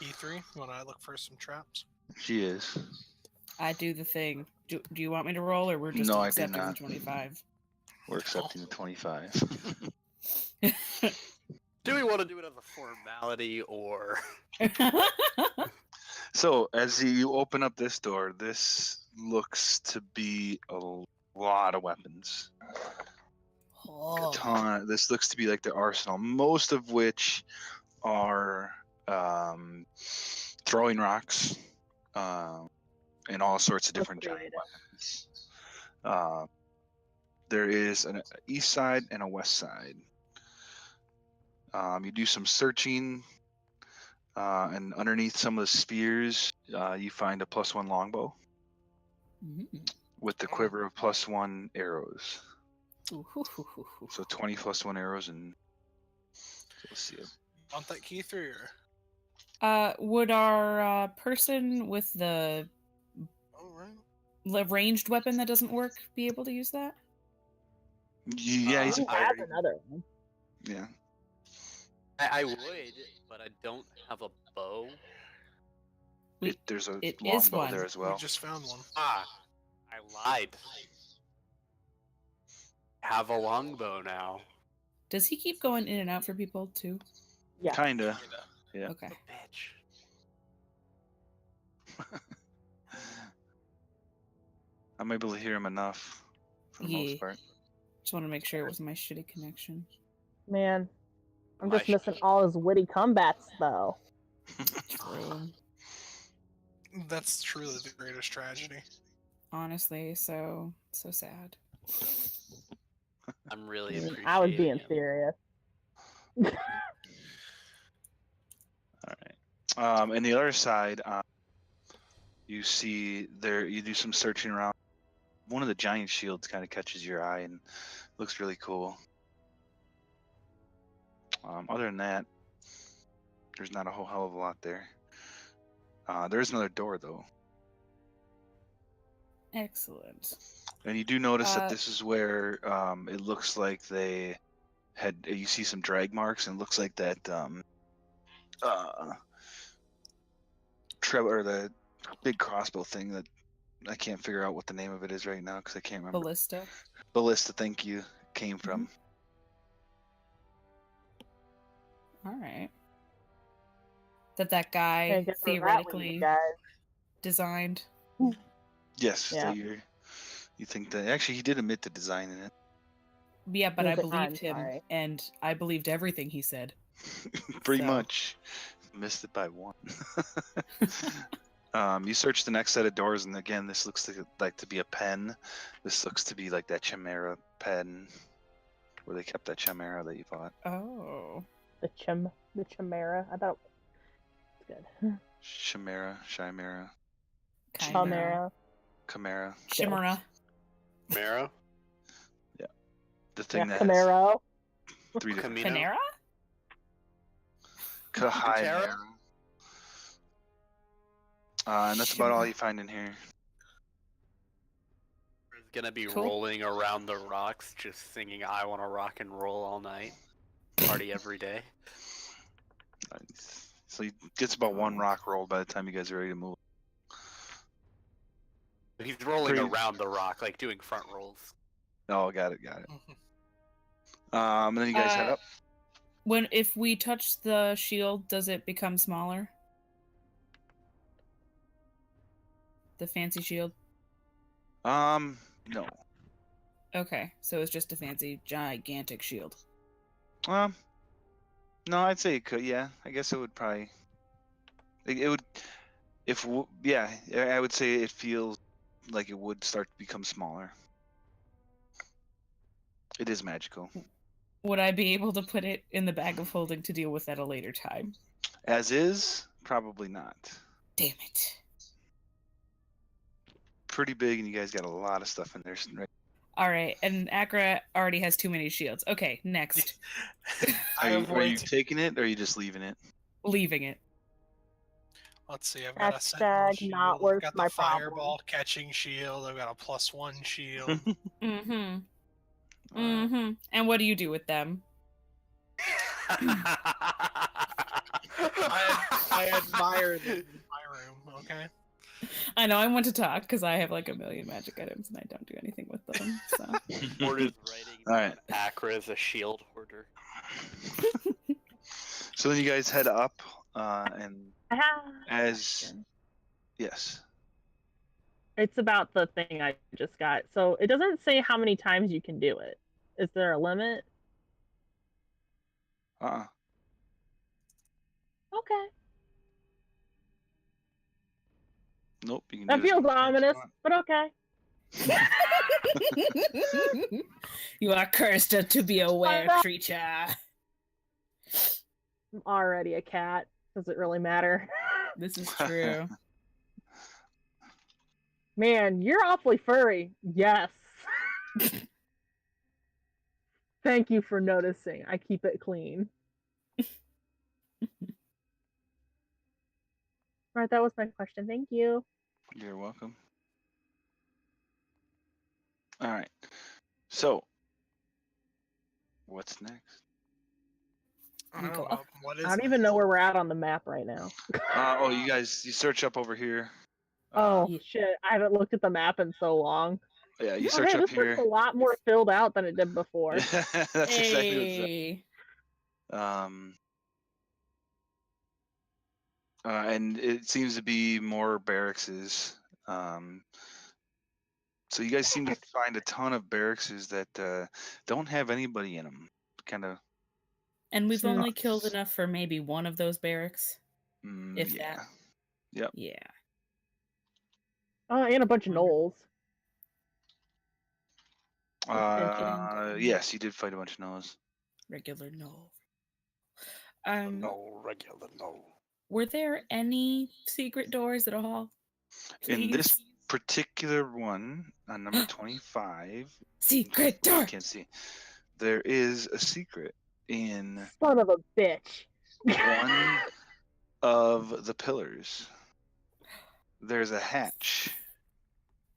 E3. You want to look for some traps? She is. I do the thing. Do you want me to roll, or we're just No, I do accepting the not. 25? We're accepting the 25. Do we want to do it as a formality or? So as you open up this door, this looks to be a lot of weapons. Oh. A ton. This looks to be like their arsenal, most of which are throwing rocks and all sorts of different giant weapons. There is an east side and a west side. You do some searching, and underneath some of the spears, you find a +1 longbow with the quiver of +1 arrows. So 20 +1 arrows, and let's see. Want that key through? Or... Would our person with the ranged weapon that doesn't work be able to use that? Yeah, he's a He has fighter. another one. Yeah. I would, but I don't have a bow. There's a it is longbow one. there as well. We just found one. Ah, I lied. Have a longbow now. Does he keep going in and out for people too? Yeah. Kinda. Yeah. Okay. Bitch. I'm able to hear him enough for the Yeah. most part. Just want to make sure it wasn't my shitty connection. Man, I'm My just missing all his witty combats, though. True. That's truly the greatest tragedy. Honestly, so sad. I'm really I mean, appreciating I was being it. serious. All right. And the other side, you see there. You do some searching around. One of the giant shields kind of catches your eye and looks really cool. Other than that, there's not a whole hell of a lot there. There's another door though, Excellent. and you do notice that this is where it looks like they had. You see some drag marks, and it looks like that or the big crossbow thing that I can't figure out what the name of it is right now because I can't remember. Ballista. Ballista, thank you, came from. All right. That guy Can't get through that with theoretically you guys. designed. Yes, Yeah. you think that actually he did admit to designing it. Yeah, but I I'm believed him, sorry. and I believed everything he said. Pretty So. much. Missed it by one. You search the next set of doors, and again, this looks like to be a pen. This looks to be like that Chimera pen, where they kept that Chimera that you bought. Oh. The Chimera. I thought it's good. Chimera. Chimera. Chimera. Chimera. Camaro? The thing Yeah, that Camaro. has 3 different. Camino? Panera? Chimera. And that's about all you find in here. Is gonna be Cool. rolling around the rocks, just singing "I Want to Rock and Roll All Night." Party every day. Nice. So he gets about 1 rock rolled by the time you guys are ready to move. He's rolling Pretty- around the rock, like doing front rolls. Oh, got it. And then you guys head up. If we touch the shield, does it become smaller? The fancy shield? No. Okay, so it's just a fancy, gigantic shield. No, I'd say it could. Yeah, I guess it would probably. It would, I would say it feels like it would start to become smaller. It is magical. Would I be able to put it in the bag of holding to deal with at a later time? As is, probably not. Damn it. Pretty big, and you guys got a lot of stuff in there. Right? Alright, and Akra already has too many shields. Okay, next. Are you taking it, or are you just leaving it? Leaving it. Let's see, I've got a sentinel Hashtag shield. not I've worth got my the problem. fireball catching shield. I've got a +1 shield. Mm-hmm. Mm-hmm. And what do you do with them? I admire them in my room, okay? I know I want to talk because I have like a million magic items and I don't do anything with them. So Or is writing All right. Akra as a shield hoarder. So then you guys head up, and As yes. it's about the thing I just got. So it doesn't say how many times you can do it. Is there a limit? Okay. Nope. You can That do it as feels many times as ominous, you want. but okay. you are cursed to be a were Bye. creature. I'm already a cat. Does it really matter? This is true. Man, you're awfully furry. Yes. Thank you for noticing. I keep it clean. Right, that was my question. Thank you. You're welcome. All right. So, what's next? I don't Cool. know. What is I don't next? even know where we're at on the map right now. You guys, you search up over here. Oh Yeah. shit! I haven't looked at the map in so long. Yeah, you search Okay, up this here. looks a lot more filled out than it did before. That's exactly what's Hey. and it seems to be more barracks. So you guys seem to find a ton of barracks that don't have anybody in them. Kind of. And we've Hmm. only killed enough for maybe one of those barracks. If yeah. that. Yep. Yeah. Oh, and a bunch of gnolls. Yes, you did fight a bunch of no's. Regular no. No, regular no. Were there any secret doors at all? In this Please? particular one, on number 25, Secret you door. can't see. There is a secret in Son of a bitch. one of the pillars. There's a hatch.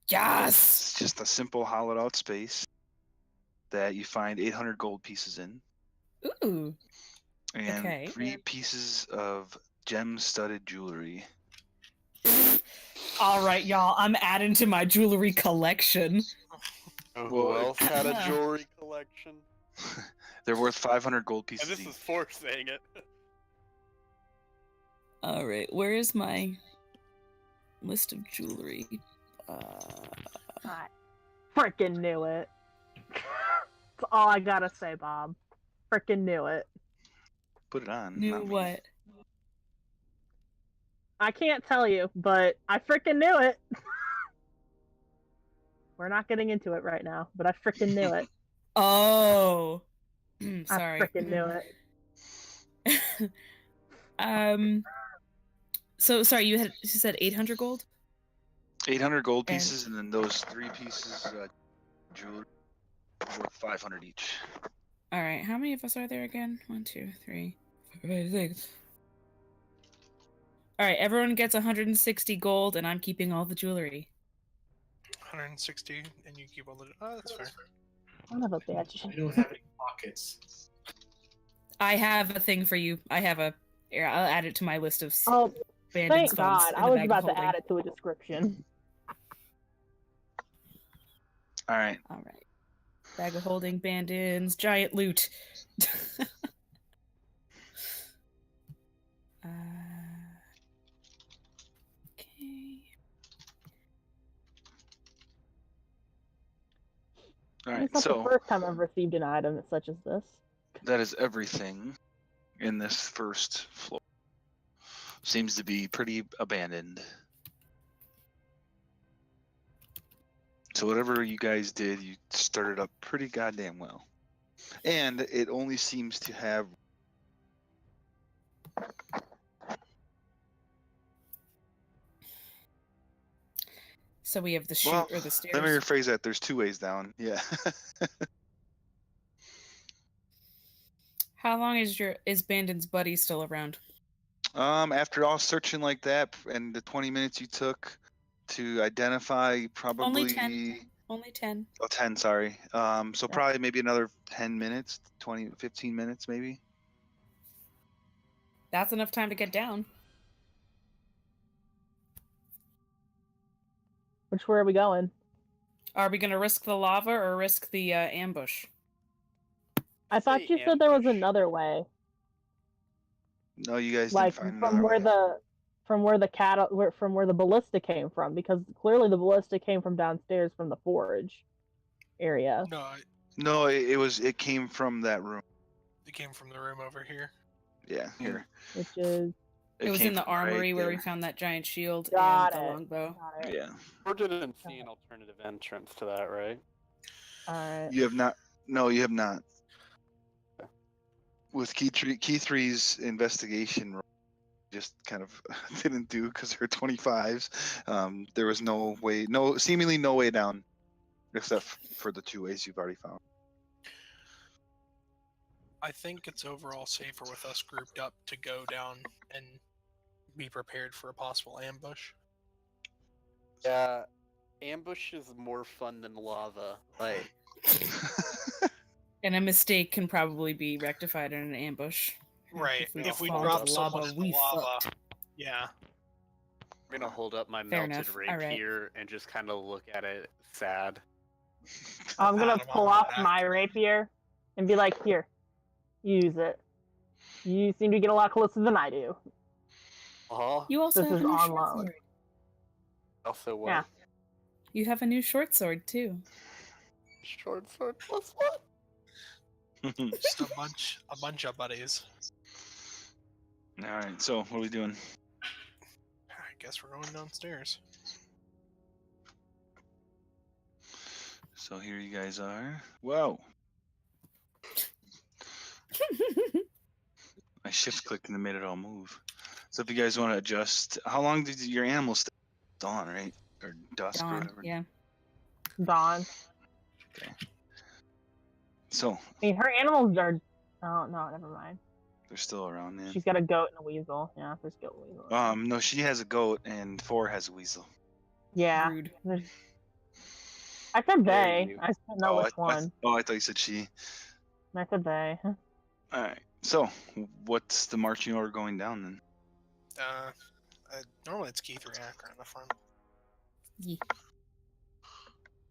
Yes. It's just a simple hollowed out space that you find 800 gold pieces in Ooh. and Okay. 3 pieces of gem-studded jewelry. All right, y'all. I'm adding to my jewelry collection. Who Well, else had a jewelry collection? They're worth 500 gold And pieces this each. is for saying it. All right. Where is my list of jewelry? I freaking knew it. That's all I gotta say, Bob. Freaking knew it. Put it on. Knew not me. what? I can't tell you, but I freaking knew it. We're not getting into it right now, but I freaking knew it. Oh. I Sorry. freaking knew it. So sorry, you said 800 gold? 800 gold And- pieces, and then those 3 pieces jewelry worth 500 each. All right. How many of us are there again? 1, 2, 3, 4, 5, 6. All right. Everyone gets 160 gold, and I'm keeping all the jewelry. 160, and you keep all the. Oh, that's fair. Son of a bitch. I don't have any pockets. I have a thing for you. Here, I'll add it to my list of Oh, bandits thank funds God. in I the was bag of about to holding. add it to a description. All right. All right. Bag of holding, bandits, giant loot. Okay. All It's right. not the So first time I've received an item such as this. that is everything in this first floor. Seems to be pretty abandoned. So whatever you guys did, you started up pretty goddamn well. And it only seems to have So we have the chute well, or the stairs. let me rephrase that. There's 2 ways down. Yeah. How long is Bandon's buddy still around? After all searching like that and the 20 minutes you took to identify, probably Only 10. Only 10. Oh, 10, sorry. So probably maybe another 10 minutes, 20, 15 minutes maybe. That's enough time to get down. Which way are we going? Are we going to risk the lava or risk the ambush? I thought Say you said there was ambush. another way. No, you guys Like didn't find from another where way. from where the ballista came from, because clearly the ballista came from downstairs from the forge area. No, No, it came from that room. it came from the room over here. Yeah, here. Which is It was came in the from right armory where we there. found that giant shield got and the it. longbow. Got it. Yeah. Or didn't see an alternative entrance to that, right? Alright. You have not. No, you have not. with Key three's investigation just kind of didn't do because they're 25s. There was seemingly no way down, except for the two ways you've already found. I think it's overall safer with us grouped up to go down and be prepared for a possible ambush. Yeah, ambush is more fun than lava. Like, And a mistake can probably be rectified in an ambush. Right. If If we fall drop into someone lava, in the we lava, fucked. yeah. I'm gonna hold up my Fair melted enough. All right. rapier and just kind of look at it sad. I'm gonna Pat him pull on the off back. my rapier and be like, "Here, use it. You seem to get a lot closer than I do. Uh-huh. You also This have is a new on short loan." sword. Also, what? Yeah. You have a new short sword too. Short sword plus what? Just a bunch of buddies. All right, so what are we doing? I guess we're going downstairs. So here you guys are. Whoa! I shift clicked and it made it all move. So if you guys want to adjust, how long did your animals stay? Dawn, right? Or dusk or Dawn, whatever. yeah. Dawn. Okay. So I mean, her animals are. Oh no, never mind. they're still around, man. She's got a goat and a weasel. Yeah, there's goat and weasel. No, she has a goat and 4 has a weasel. Yeah. Rude. I said Dare they. you. I just didn't know which one. I thought you said she. I said they. All right. So what's the marching order going down then? Normally it's Keith Reactor in the front. Yeah.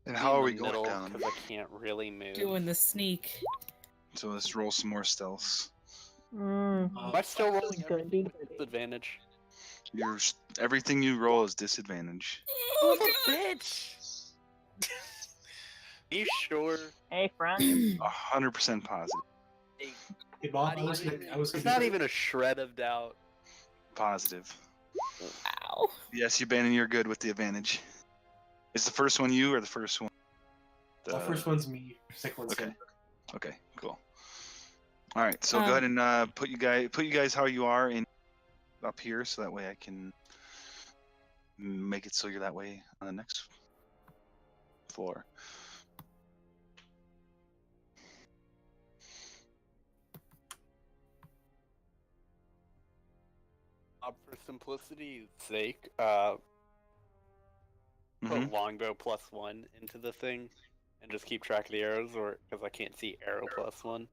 And Be how in are the we going middle, down? 'cause I can't really move. Doing the sneak. So let's roll some more stealths. Am I still rolling Goody, everything with goody. disadvantage? Everything you roll is disadvantage. Oh, the bitch! You sure? Hey, friend. 100% positive. Hey, Bob, Not I was There's gonna not even a shred of doubt. Positive. Wow. Yes, you Bannon, you're good with the advantage. Is the first one you or the first one? The first one's me. Second one's Okay. him. Okay, cool. All right, so go Um, ahead and put you guys how you are in up here, so that way I can make it so you're that way on the next floor. For simplicity's sake, Mhm. put longbow +1 into the thing, and just keep track of the arrows, or because I can't see arrow +1.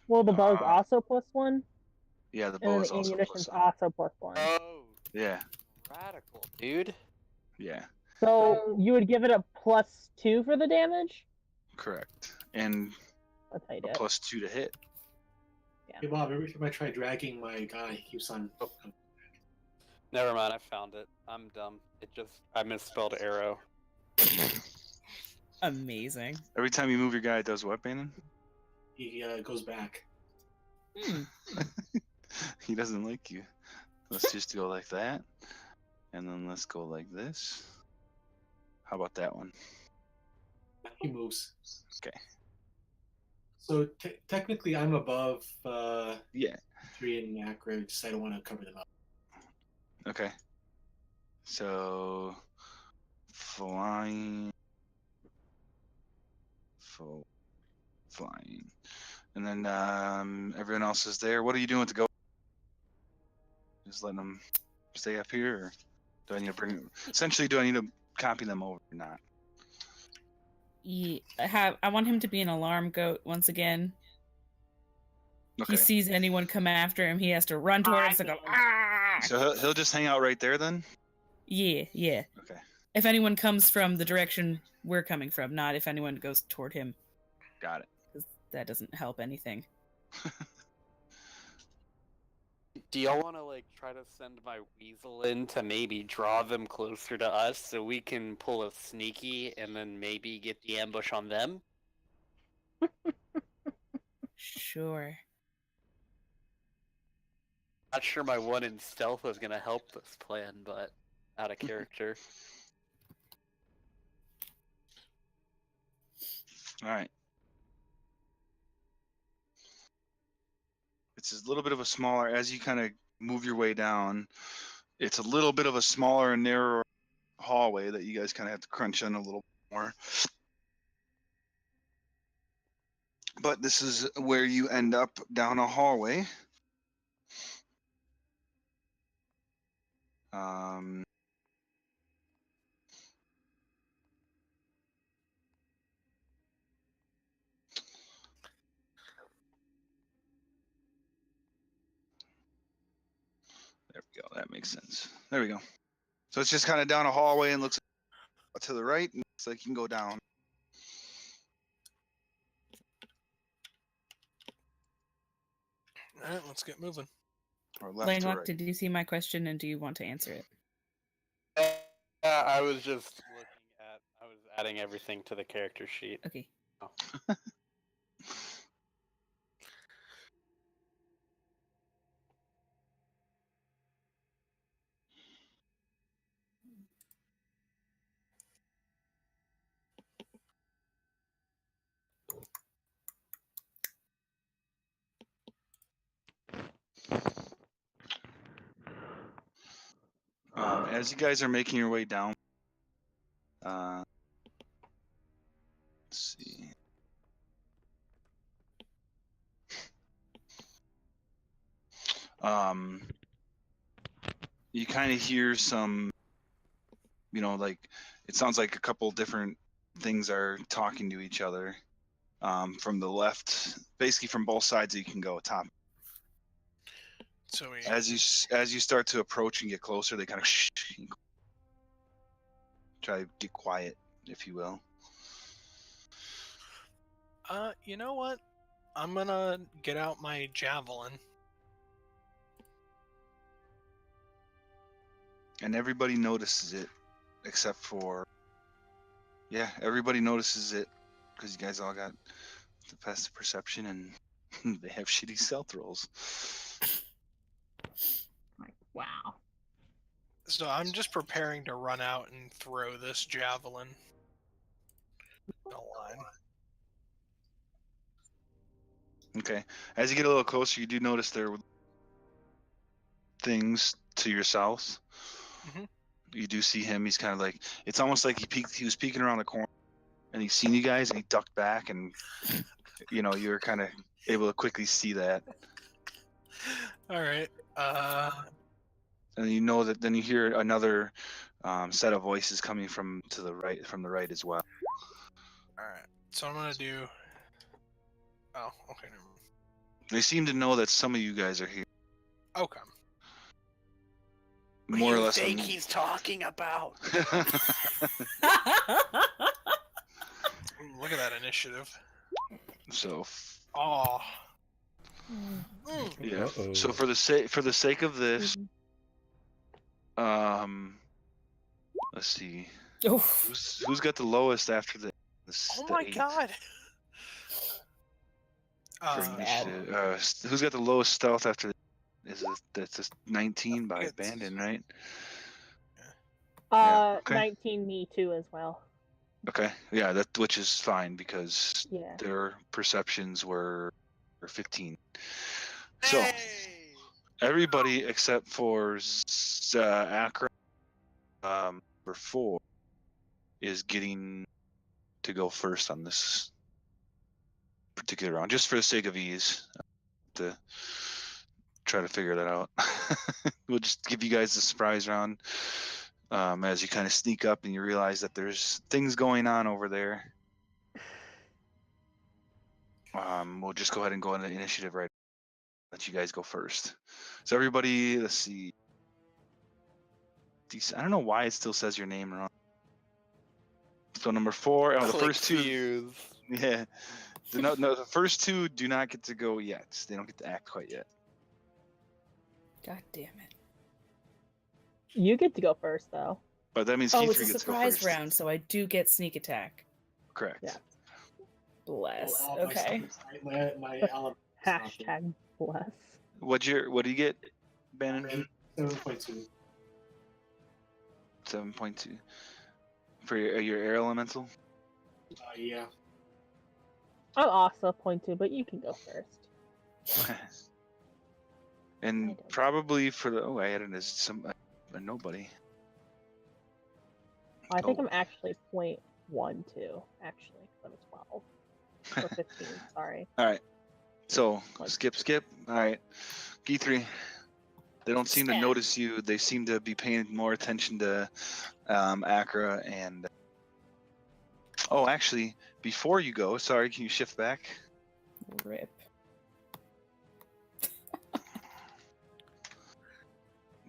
Well, the bow's Uh, also +1, Yeah, the and bow then is the also ammunition's +1. also +1. Oh, Yeah, radical, dude. yeah, So you would give it a +2 for the damage? correct. And That's how you a do it. +2 to hit. Hey, Bob, every time I try dragging my guy, he keeps on. Oh. Never mind, I found it. I'm dumb. I misspelled arrow. Amazing. Every time you move your guy, it does what, Bannon? He goes back. Hmm. He doesn't like you. Let's just go like that. And then let's go like this. How about that one? He moves. Okay. So technically, I'm above Yeah. 3 in macro. Just I don't want to cover them up. Okay. So flying. Flying. And then everyone else is there. What are you doing to go? Just letting them stay up here, or do I need to bring? Essentially, do I need to copy them over or not? I want him to be an alarm goat once again. Okay. He sees anyone come after him, he has to run towards and go, ah! So he'll just hang out right there then. Yeah. Okay. If anyone comes from the direction we're coming from, not if anyone goes toward him. Got it. Because that doesn't help anything. Do y'all want to try to send my weasel in to maybe draw them closer to us so we can pull a sneaky and then maybe get the ambush on them? Sure. Not sure my 1 in stealth was gonna help this plan, but out of character. All right. It's a little bit of a smaller, as you kind of move your way down, it's a little bit of a smaller and narrower hallway that you guys kind of have to crunch in a little more. But this is where you end up down a hallway. There we go. That makes sense. There we go. So it's just kind of down a hallway and looks to the right. And looks like you can go down. All right, let's get moving. Or left to Langlock, right. did you see my question and do you want to answer it? I was just I was adding everything to the character sheet. Okay. Oh. As you guys are making your way down, let's see. You kind of hear some, like it sounds like a couple different things are talking to each other from the left, basically from both sides that you can go top. So we As you start to approach and get closer, they kind of try to get quiet, if you will. you know what? I'm gonna get out my javelin. And everybody notices it, except for, everybody notices it because you guys all got the passive perception and they have shitty stealth rolls. Wow. So I'm just preparing to run out and throw this javelin. No line. Okay. As you get a little closer, you do notice there were things to your south. Mhm. You do see him. He's kind of like, it's almost like he was peeking around the corner and he's seen you guys and he ducked back and, you were kind of able to quickly see that. All right. And then you hear another set of voices coming from the right as well. All right. So I'm gonna do. Oh, okay. Never mind. They seem to know that some of you guys are here. Okay. More or less. What do you think he's talking about? Look at that initiative. So. Oh. Yeah. Uh-oh. So for the sake of this, let's see. Who's got the lowest after the Oh my 8 god. for initiative? Who's got the lowest stealth after? That's a 19 by it's- Bandon, right? Okay. 19 me too as well. Okay. Yeah, which is fine because their perceptions were 15. So everybody except for Akron, number 4, is getting to go first on this particular round, just for the sake of ease. To try to figure that out. We'll just give you guys the surprise round as you kind of sneak up and you realize that there's things going on over there. We'll just go ahead and go into initiative right. Let you guys go first. So everybody, let's see. I don't know why it still says your name wrong. So number 4, the first 2. Yeah. No, the first 2 do not get to go yet. They don't get to act quite yet. God damn it. You get to go first, though. But that means Oh, Keith it's a gets to go surprise first. round, so I do get sneak attack. Correct. Yeah. Bless. Oh, Okay. My element. Hashtag bless. What do you get, Bannon? 7.2. 7.2 for your air elemental. Yeah. I'm also 0.2, but you can go first. And don't. probably for the I added a nobody. I think Oh. I'm actually 0.12, actually, 'cause I'm a 12. Or 15, sorry. All right. So Like- skip. All right. G3. They don't seem to Stab. notice you. They seem to be paying more attention to Acra and. Oh, actually, before you go, sorry, can you shift back? Rip.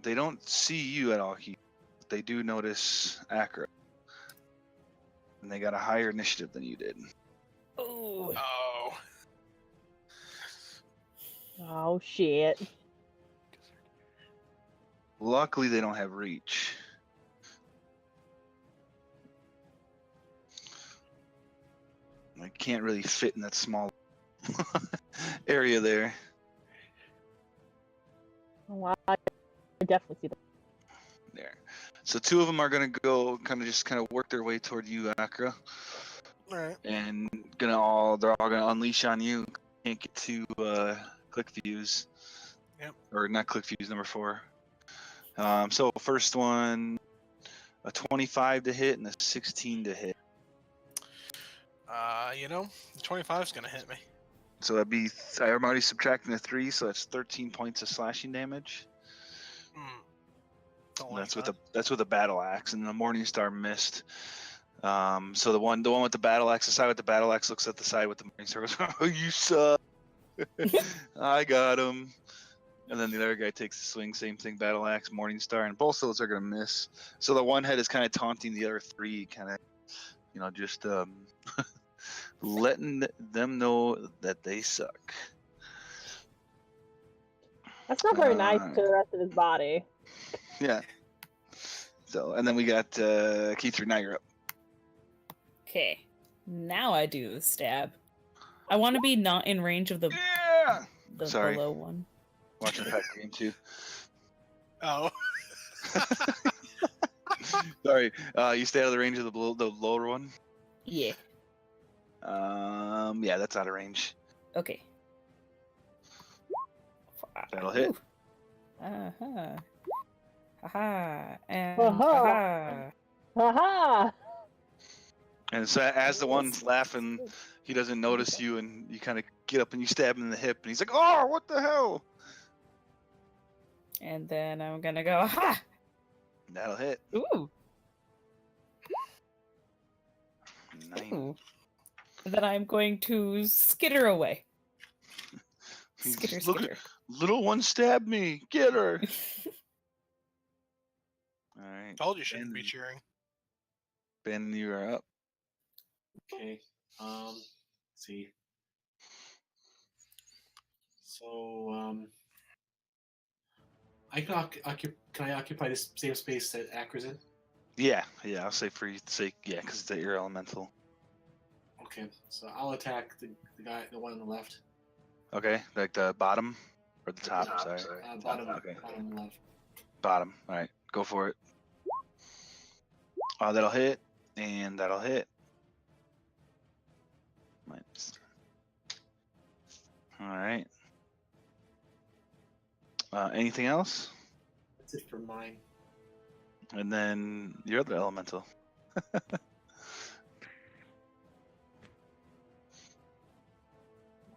They don't see you at all, Keith. They do notice Acra. And they got a higher initiative than you did. Oh. Oh. Oh, shit. Luckily, they don't have reach. I can't really fit in that small area there. Well, I definitely see that. There. So two of them are gonna go kind of work their way toward you, Acra, All right. and they're all gonna unleash on you. Can't get to click views. Yep. Or not click views number 4. So first one, a 25 to hit and a 16 to hit. The 25 is gonna hit me. So that'd be I'm already subtracting the 3, so that's 13 points of slashing damage. Don't And like that's with a battle axe, and the Morningstar missed. So the one with the battle axe, the side with the battle axe looks at the side with the Morningstar. Goes, "Oh, you suck! I got him." And then the other guy takes the swing, same thing, battle axe, Morningstar, and both of those are gonna miss. So the one head is kind of taunting the other 3, kind of, just letting them know that they suck. That's not very nice to the rest of his body. Yeah. So, and then we got Keith, now you're up. Okay. Now I do the stab. I want to be not in range of the Yeah. Sorry. below one. Watching Pack Game 2. Oh. Sorry. You stay out of the range of the lower one? Yeah. Yeah, that's out of range. Okay. That'll hit. Uh-huh. Haha. And Uh-huh. haha. Haha! And so as the one's laughing, he doesn't notice you, and you kind of get up and you stab him in the hip, and he's like, "Oh, what the hell?" And then I'm gonna go, ha! That'll hit. Ooh. 9. Ooh. And then I'm going to skitter away. He's Skitter, just, "Look, skitter. little one stabbed me. Get her." All right. Told you shouldn't be Ben- cheering. Ben, you are up. Okay. Let's see. So I can can I occupy this same space that Acra's in? Yeah. I'll say for your sake, yeah, because it's your elemental. Okay. So I'll attack the one on the left. Okay, like the bottom or the top. Sorry. Bottom. Okay. Bottom left. Bottom. All right, go for it. That'll hit, and that'll hit. All right. Anything else? That's it for mine. And then your other elemental.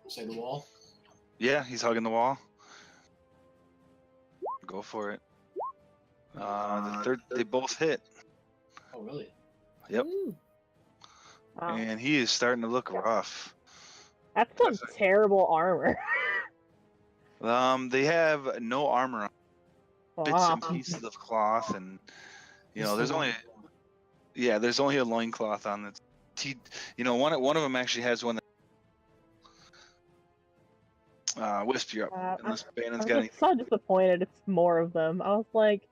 Say the wall. Yeah, he's hugging the wall. Go for it. The third, they both hit. Oh, really? Yep. Ooh. Wow. And he is starting to look rough. That's some terrible armor. They have no armor on. Bits and Wow. pieces of cloth, and there's only a loincloth on it. One of them actually has one that wisp you up. Unless Bannon's got I'm anything. so disappointed it's more of them. I was like,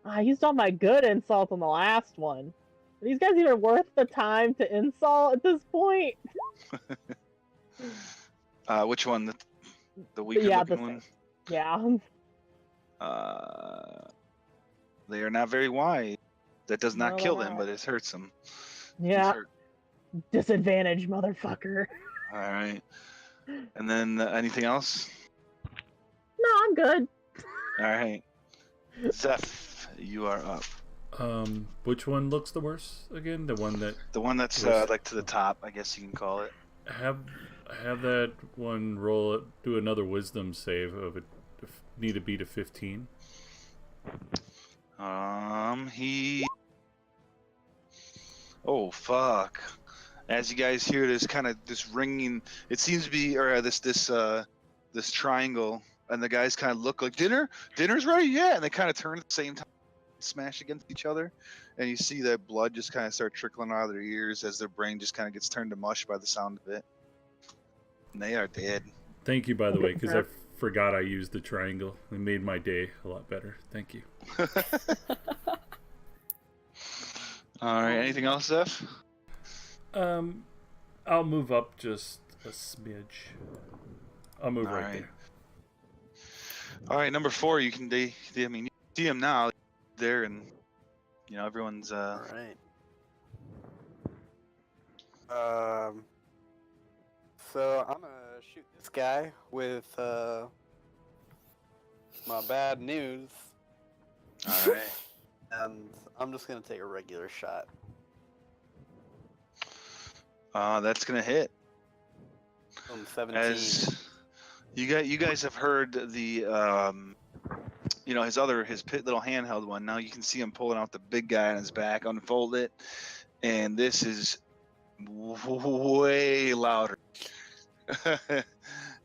I used all my good insults on the last one. Are these guys even worth the time to insult at this point? Which one? The weaker looking one? Yeah. They are not very wide. That does not No, kill they're them, not. but it hurts them. Yeah. Disadvantage, motherfucker. All right. And then anything else? No, I'm good. All right. Zeph, you are up. Which one looks the worst again? The one that The one that's Was- like to the top, I guess you can call it. have that one roll it, do another wisdom save of it. Need to beat a 15. He. Oh fuck! As you guys hear this kind of this ringing, it seems to be or this triangle, and the guys kind of look like dinner's ready, yeah, and they kind of turn at the same time, smash against each other, and you see that blood just kind of start trickling out of their ears as their brain just kind of gets turned to mush by the sound of it, and they are dead. Thank you, by the way, because I forgot I used the triangle. It made my day a lot better. Thank you. All right. Anything else, Zeph? I'll move up just a smidge. I'll move All right right. there. All right, number 4. I mean, you see him now there, and everyone's. All right. So I'm gonna shoot this guy with my bad news, All right. and I'm just gonna take a regular shot. That's gonna hit. 17. As you guys have heard the his little handheld one. Now you can see him pulling out the big guy on his back, unfold it, and this is way louder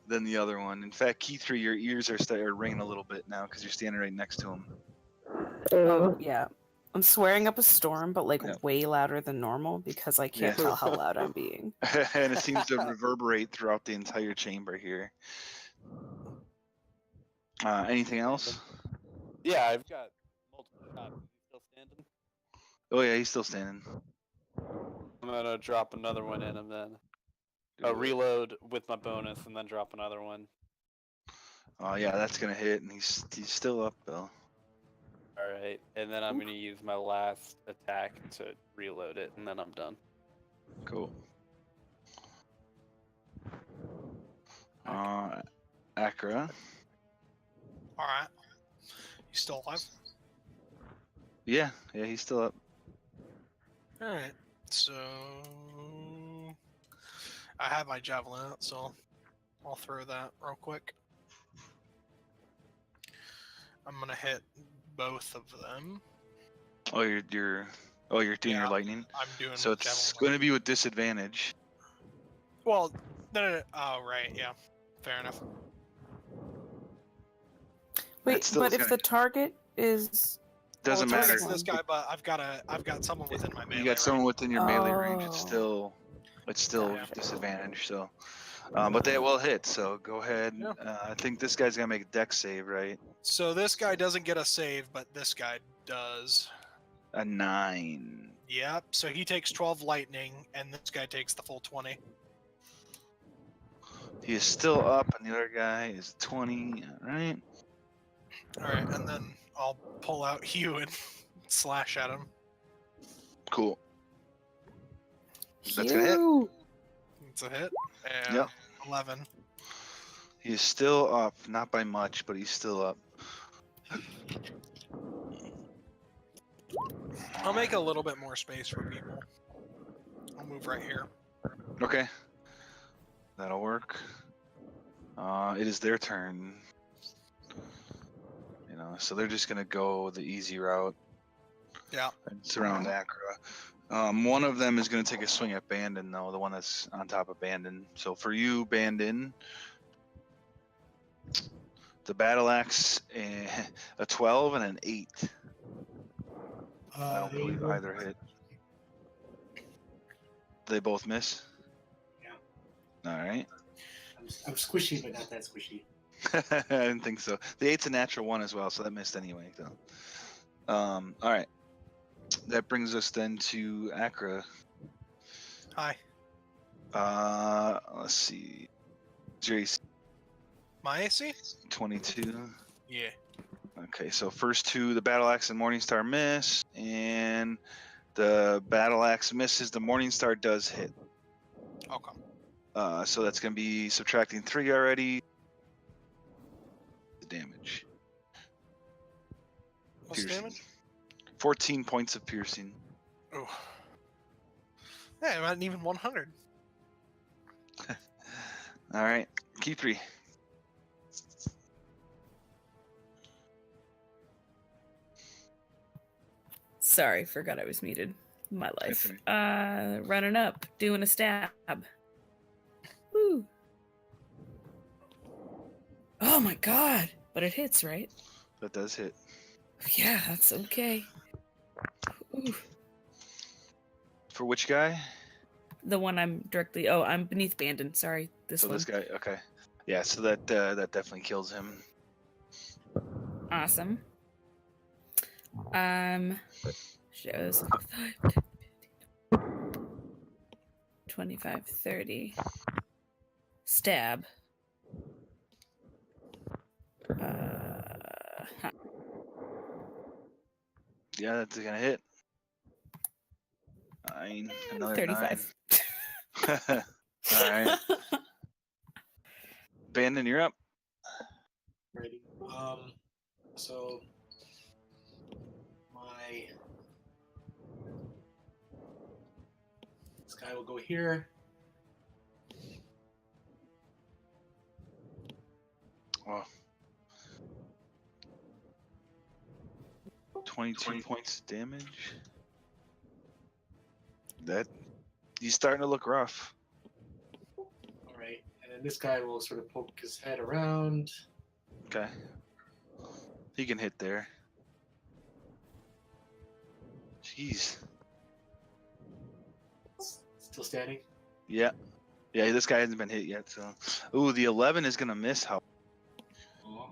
than the other one. In fact, Key3, your ears are ringing a little bit now because you're standing right next to him. Oh, yeah. I'm swearing up a storm, but like Yeah. way louder than normal because I can't Yeah. tell how loud I'm being. And it seems to reverberate throughout the entire chamber here. Anything else? Yeah, I've got multiple shots. Is he still standing? Oh yeah, he's still standing. I'm gonna drop another one in him then. Do it. Reload with my bonus and then drop another one. Oh yeah, that's gonna hit, and he's still up though. All right, and then I'm gonna use my last attack to reload it, and then I'm done. Cool. Akra. All right. You still alive? Yeah, he's still up. All right. So I have my javelin out, so I'll throw that real quick. I'm gonna hit both of them. Oh, you're doing Yeah, your lightning. I'm doing. So it's javelin. going to be with disadvantage. Well, no. Oh, right. Yeah. Fair enough. Wait, still but is if gonna- the target is Doesn't Well, matter. it's this guy, but I've got someone within my melee. You got someone within your melee range. It's Oh. still Gotcha. disadvantage. So, but they will hit. So go ahead. Yeah. I think this guy's gonna make a dex save, right? So this guy doesn't get a save, but this guy does. A 9. Yep. So he takes 12 lightning, and this guy takes the full 20. He is still up, and the other guy is 20. All right. All right, and then I'll pull out Hugh and slash at him. Cool. That's gonna hit. Hugh! It's a hit. And Yep. 11. He is still up, not by much, but he's still up. I'll make a little bit more space for people. I'll move right here. Okay. That'll work. It is their turn. So they're just gonna go the easy route Yeah. and surround Akra. One of them is gonna take a swing at Bandon, though, the one that's on top of Bandon. So for you, Bandon, the battle axe, a 12 and an 8. I don't believe either hit. They both miss? Yeah. All right. I'm squishy, but not that squishy. I didn't think so. The 8's a natural 1 as well, so that missed anyway. So, all right. That brings us then to Akra. Hi. Let's see. JC My AC? 22. Yeah. Okay, so first two, the battle axe and Morningstar miss, and the battle axe misses. The Morningstar does hit. Okay. So that's going to be subtracting 3 already. The damage. What's the piercing. damage? 14 points of piercing. Oh. Yeah, not even 100. All right, key 3. Sorry, forgot I was muted. My life. Okay. Running up, doing a stab. Woo. Oh my god! But it hits, right? That does hit. Yeah, that's okay. Ooh. For which guy? The one I'm directly. Oh, I'm beneath Bandon. Sorry, this So one. this guy. Okay. Yeah. So that definitely kills him. Awesome. Shows 25, 30. Stab. Yeah, that's gonna hit. 9. Another 35. 9. All right. Bandon, you're up. Ready. So this guy will go here. Oh. 22 points of damage. That he's starting to look rough. All right, and then this guy will sort of poke his head around. Okay. He can hit there. Jeez. Still standing. Yeah. Yeah, this guy hasn't been hit yet, so. Ooh, the 11 is gonna miss. How? Oh.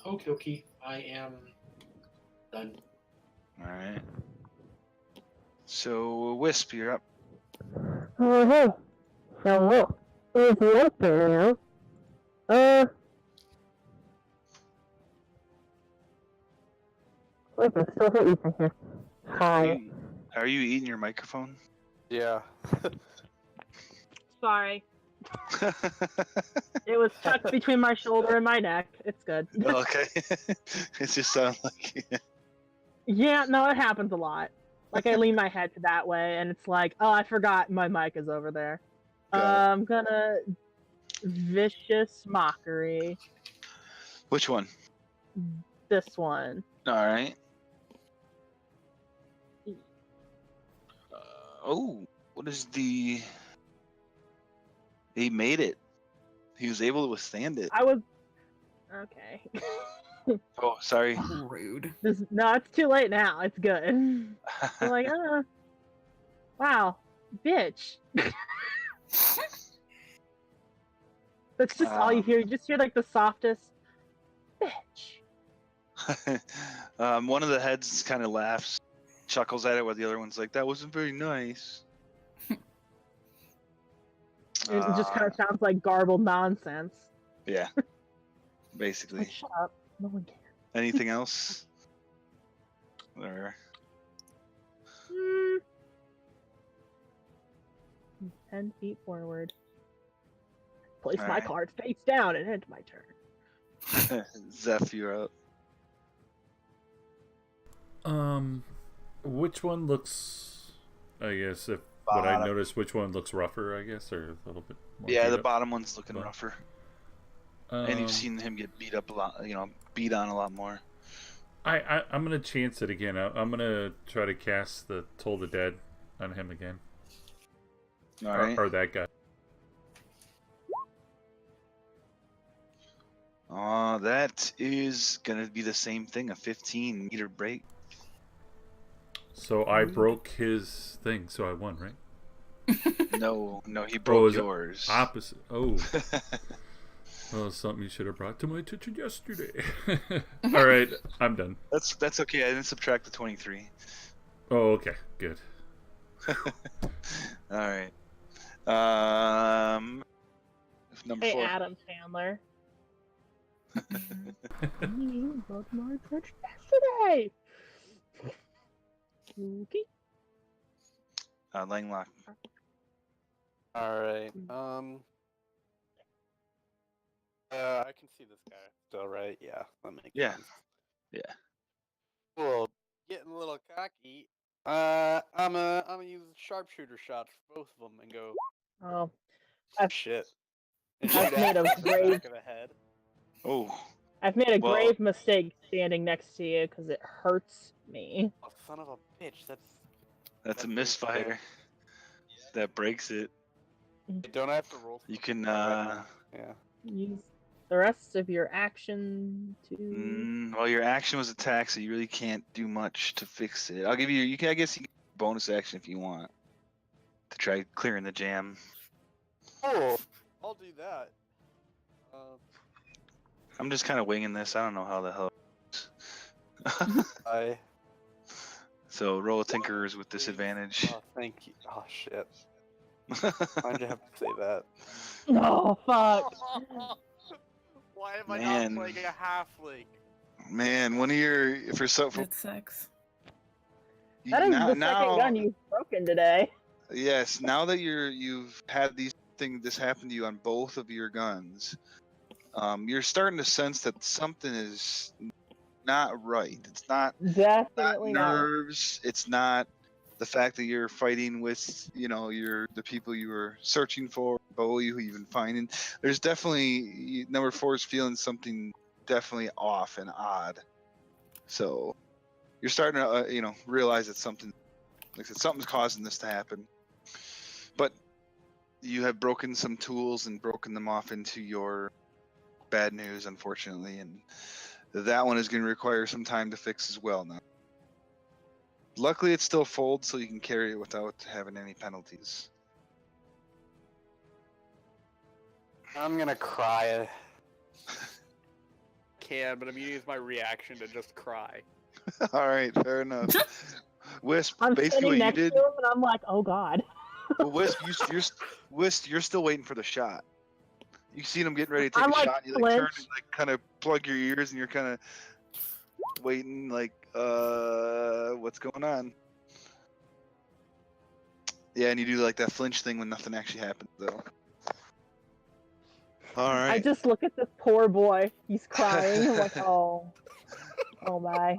Okay, okay. I am done. All right. So Wisp, you're up. Oh, hey. Hello. It's your turn now. Wait, I still hit you from here. Hi. Are you eating your microphone? Yeah. Sorry. It was tucked between my shoulder and my neck. It's good. Okay. It just sounds like. Yeah, no, it happens a lot. Like, I lean my head to that way, and it's like, oh, I forgot my mic is over there. I'm gonna Vicious Mockery. Which one? This one. All right. Oh, what is the? He made it. He was able to withstand it. I was okay. Oh, sorry. Rude. No, it's too late now. It's good. I'm like, wow, bitch. That's just all you hear. You just hear like the softest bitch. One of the heads kind of laughs, chuckles at it, while the other one's like, "That wasn't very nice." It just kind of sounds like garbled nonsense. Yeah, basically. Like, shut up. No one cares. Anything else? Or 10 feet forward. Place my Alright. card face down and end my turn. Zeph, you're up. Which one looks? I guess if what I noticed, which one looks rougher? I guess, or a little bit more. Yeah, beat the up? bottom one's looking But- rougher, and you've seen him get beat up a lot. Beat on a lot more. I'm gonna chance it again. I'm gonna try to cast the Toll the Dead on him again. All right. Or that guy. That is gonna be the same thing. A 15-meter break. So I broke his thing, so I won, right? No, he broke is it yours. Opposite. Oh. Well, something you should have brought to my attention yesterday. All right, I'm done. That's okay. I didn't subtract the 23. Oh, okay, good. All right. Number Hey, 4. Adam Sandler. You broke my attention yesterday. Okay. Langlock. All right. I can see this guy still, right? Yeah, that makes Yeah. sense. Yeah. Cool. Getting a little cocky. I'm gonna use sharpshooter shots for both of them and go Oh, shit. And I've shoot made a at the grave. back of the head. Oh, I've made a Well- grave mistake standing next to you because it hurts me. Oh, son of a bitch! that's a That's misfire. That breaks it. Don't I have to roll? You can, Yeah. Use the rest of your action to. well, your action was attack, so you really can't do much to fix it. I'll give you. You can. I guess you can bonus action if you want to try clearing the jam. Cool. I'll do that. I'm just kind of winging this. I don't know how the hell. I. So roll a tinkerers with disadvantage. Oh, thank you. Oh shit. Why'd you have to say that? Oh fuck! Why am I Man. not playing a halfling? Man, one of your for That sucks. That is the now, second gun you've broken today. Yes, now that you've had this happen to you on both of your guns, you're starting to sense that something is not right. It's not Definitely not. nerves. It's not the fact that you're fighting with the people you were searching for, Bowie, who you've been finding. There's definitely number 4 is feeling something definitely off and odd. So you're starting to realize that something, like I said, something's causing this to happen. But you have broken some tools and broken them off into your bad news, unfortunately, and that one is going to require some time to fix as well now. Luckily, it still folds, so you can carry it without having any penalties. I'm gonna cry. But I'm gonna use my reaction to just cry. All right, fair enough. Wisp, I'm basically sitting what you next did. to him and I'm like, oh god. Well, Wisp, you're still waiting for the shot. You seen him getting ready to take I'm a like, shot. You like turn flinch. and like kind of plug your ears, and you're kind of waiting, like, what's going on? Yeah, and you do like that flinch thing when nothing actually happens, though. All I right. just look at this poor boy. He's crying. I'm like, oh my.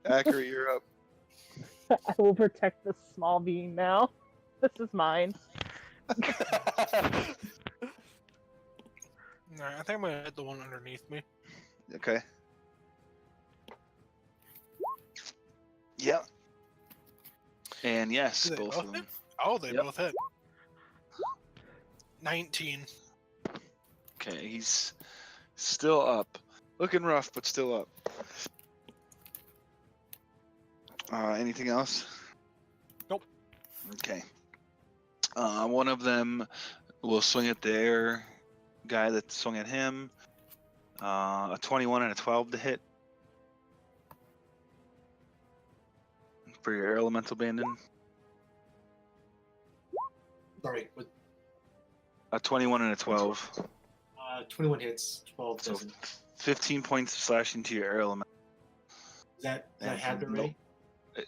Accurate, you're up. I will protect this small being now. This is mine. Alright, I think I'm gonna hit the one underneath me. Okay. Yep. And yes, Do they both both of them. hit? Oh, they Yep. both hit. 19. Okay, he's still up. Looking rough, but still up. Anything else? Nope. Okay. One of them will swing at the air guy that swung at him. A 21 and a 12 to hit. For your air elemental bandit. Sorry, with A 21 and a 12. 21 hits, 12 So doesn't. 15 points of slashing to your air element. Is that halved already?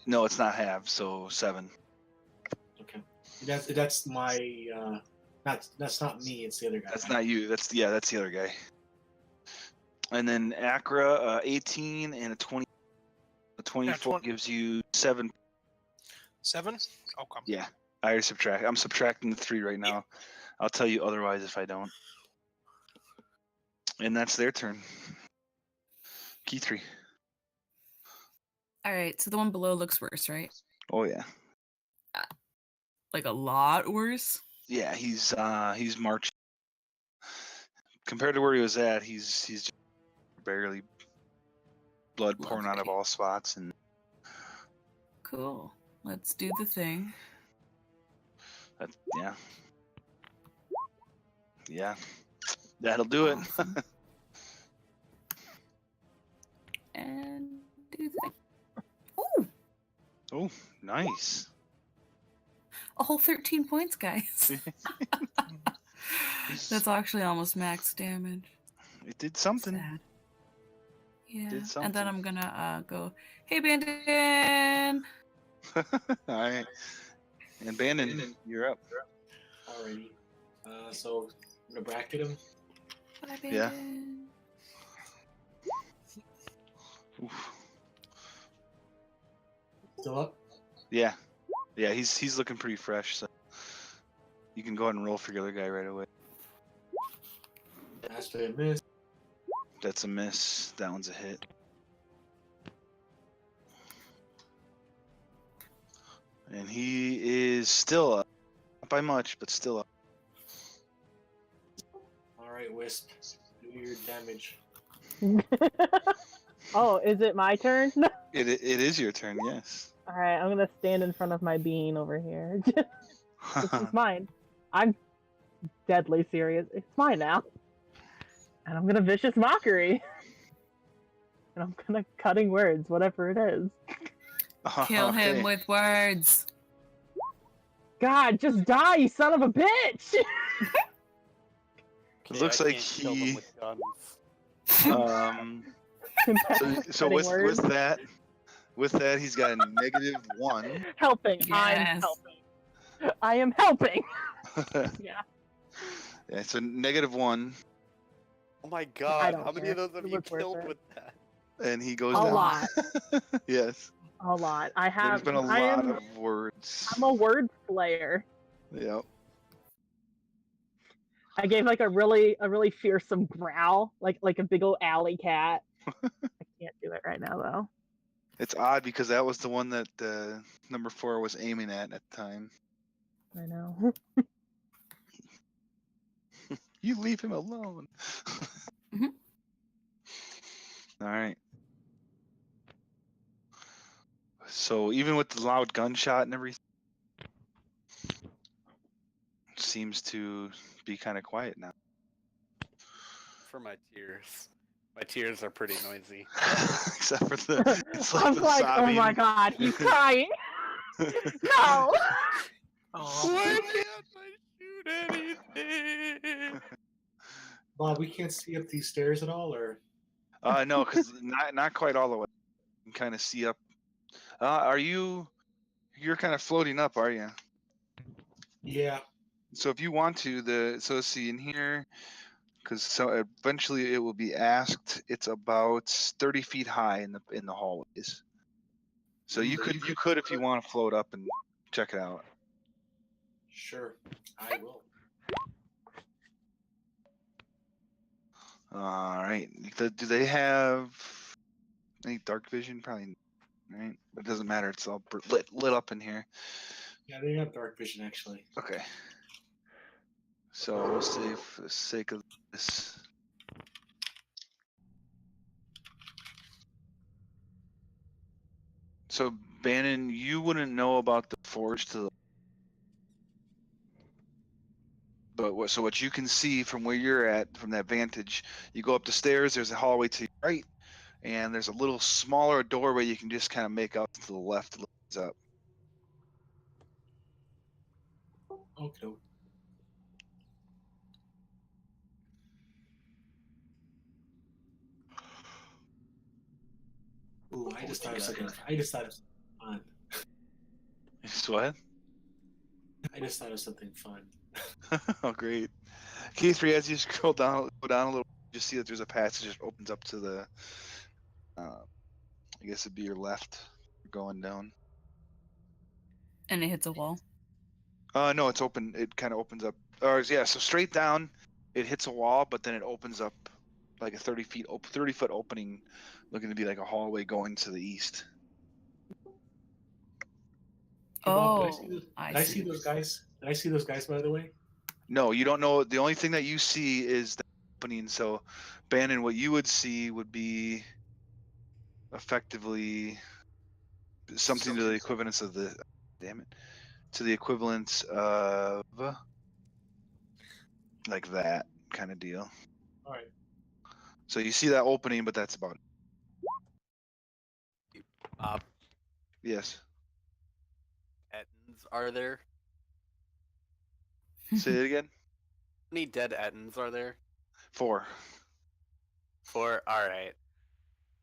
No, it's not half, so 7. Okay. That's my that's not me. It's the other guy. That's not you. That's the other guy. And then Acra, 18 and a 20. A 24 gives you 7. 7? Oh, come. Yeah, I already subtract. I'm subtracting the 3 right now. I'll tell you otherwise if I don't. And that's their turn. Key 3. All right, so the one below looks worse, right? Oh yeah, Like a lot worse. yeah. He's marching. Compared to where he was at, he's just barely blood pouring out of Lovely. all spots, and Cool. Let's do the thing. yeah, yeah. That'll do it. Awesome. And do the thing. Ooh, Oh, nice. a whole 13 points, guys. That's actually almost max damage. It did something. Sad. Yeah. Did And something. then I'm gonna go, hey, Bandit! All right. And Bandon, you're up. Alrighty. So I'm gonna bracket him. Bye, Yeah. Bandon. Oof. Still up? Yeah. Yeah, he's looking pretty fresh, so you can go ahead and roll for your other guy right away. That's a miss. That's a miss. That one's a hit. And he is still up. Not by much, but still up. All right, Wisp. Do your damage. Oh, is it my turn? It is your turn, yes. All right, I'm gonna stand in front of my bean over here. This is mine. I'm deadly serious. It's mine now. And I'm gonna vicious mockery. And I'm gonna cutting words, whatever it is. Kill him Okay. with words. God, just die, you son of a bitch! It looks I like can't kill them he with guns. so Cutting words. with that he's got a -1. Helping. I'm Yes. helping. I am helping. Yeah. Yeah, so -1, Oh my god, don't how many care. of those have It you was worth killed it. with that? and he goes A down. lot. Yes. A lot. I There's have. been a I lot am. of words. I'm a word slayer. Yep. I gave like a really fearsome growl, like a big old alley cat. I can't do it right now though. It's odd because that was the one that number 4 was aiming at the time. I know. You leave him alone. Mhm. All right. So even with the loud gunshot and everything, seems to be kind of quiet now. For my tears. My tears are pretty noisy. Except for the, it's like I'm the like, oh my sobbing. god, he's crying. No. Oh, Why can't I shoot anything? Bob, we can't see up these stairs at all, or No, because not quite all the way. You can kind of see up. Are you? You're kind of floating up, are you? yeah. So if you want to, so let's see in here, because so eventually it will be asked. It's about 30 feet high in the hallways. So you could if you want to float up and check it out. Sure, I will. All right. Do they have any dark vision? Probably, right? But it doesn't matter. It's all lit up in here. Yeah, they have dark vision actually. Okay. So we'll say for the sake of this. So Bannon, you wouldn't know about the forge to the, but what you can see from where you're at, from that vantage, you go up the stairs, there's a hallway to your right, and there's a little smaller doorway you can just kind of make out to the left, leads up. Okay. Ooh, I just thought of something. I just thought of something fun. Just what? I just thought of something fun. Oh, great. K3, as you scroll down, go down a little, you just see that there's a passage that opens up to the, I guess it'd be your left, going down. And it hits a wall. No, it's open. It kind of opens up. Or yeah, so straight down, it hits a wall, but then it opens up like a 30-foot opening, looking to be like a hallway going to the east. Hey, Bob, Oh, did I I see see. those guys? Did I see those guys, by the way? No, you don't know. The only thing that you see is the opening. So, Bannon, what you would see would be effectively something to the equivalence of the. Damn it. To the equivalence of like that kind of deal. All right. So you see that opening, but that's about it. Yes. Ettins are there? Say it again. How many dead Ettins are there? 4. 4? Alright.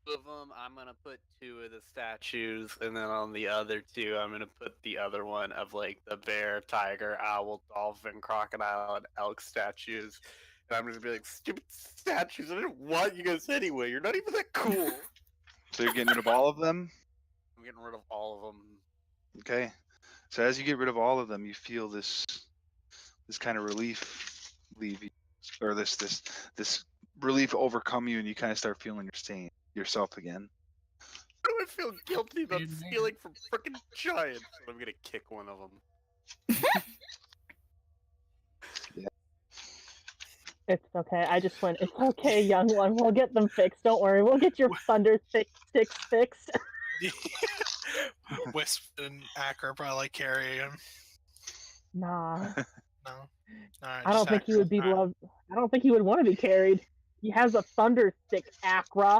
2 of them, I'm gonna put 2 of the statues, and then on the other 2, I'm gonna put the other one of like the bear, tiger, owl, dolphin, crocodile, and elk statues. And I'm just gonna be like, stupid statues. I didn't want you guys anyway. You're not even that cool. So you're getting rid of all of them? I'm getting rid of all of them. Okay. So as you get rid of all of them, you feel this kind of relief leave you, or this relief overcome you, and you kind of start feeling yourself again. Why do I feel guilty about stealing from frickin' giants? But I'm gonna kick one of them. It's okay. I just went, it's okay, young one. We'll get them fixed. Don't worry. We'll get your thunder sticks fixed. Wisp and Acker probably carry him. Nah. No. Alright, I don't think he would be loved. I don't think he would want to be carried. He has a thunder stick, Acra.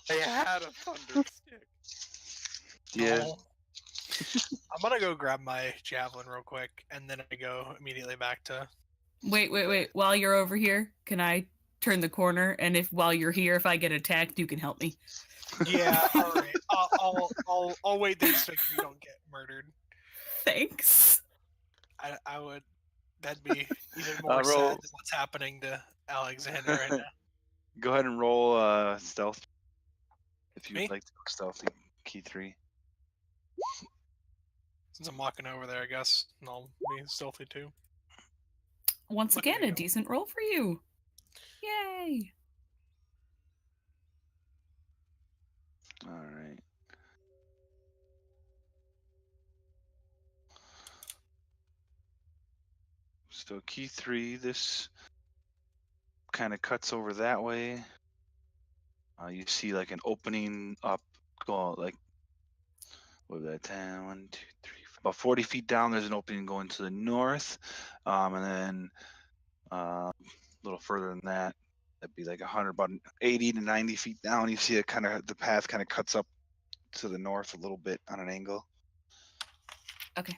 I had a thunder stick. Yeah. No. I'm gonna go grab my javelin real quick, and then I go immediately back to. Wait. While you're over here, can I turn the corner? And while you're here, if I get attacked, you can help me. Yeah, all right. I'll wait there so you don't get murdered. Thanks. I would. That'd be even more sad than what's happening to Alexander right now. Go ahead and roll stealth. If you Me? would like to go stealthy, key 3. Since I'm walking over there, I guess, and I'll be stealthy too. Once Look at again, me a go. decent roll for you. Yay. All right. So key 3, this kind of cuts over that way. You see like an opening up, go like, what was that, 10, 1, 2, 3, about 40 feet down, there's an opening going to the north. And then a little further than that, that'd be like 100, about 80 to 90 feet down. You see it kind of, the path kind of cuts up to the north a little bit on an angle. Okay.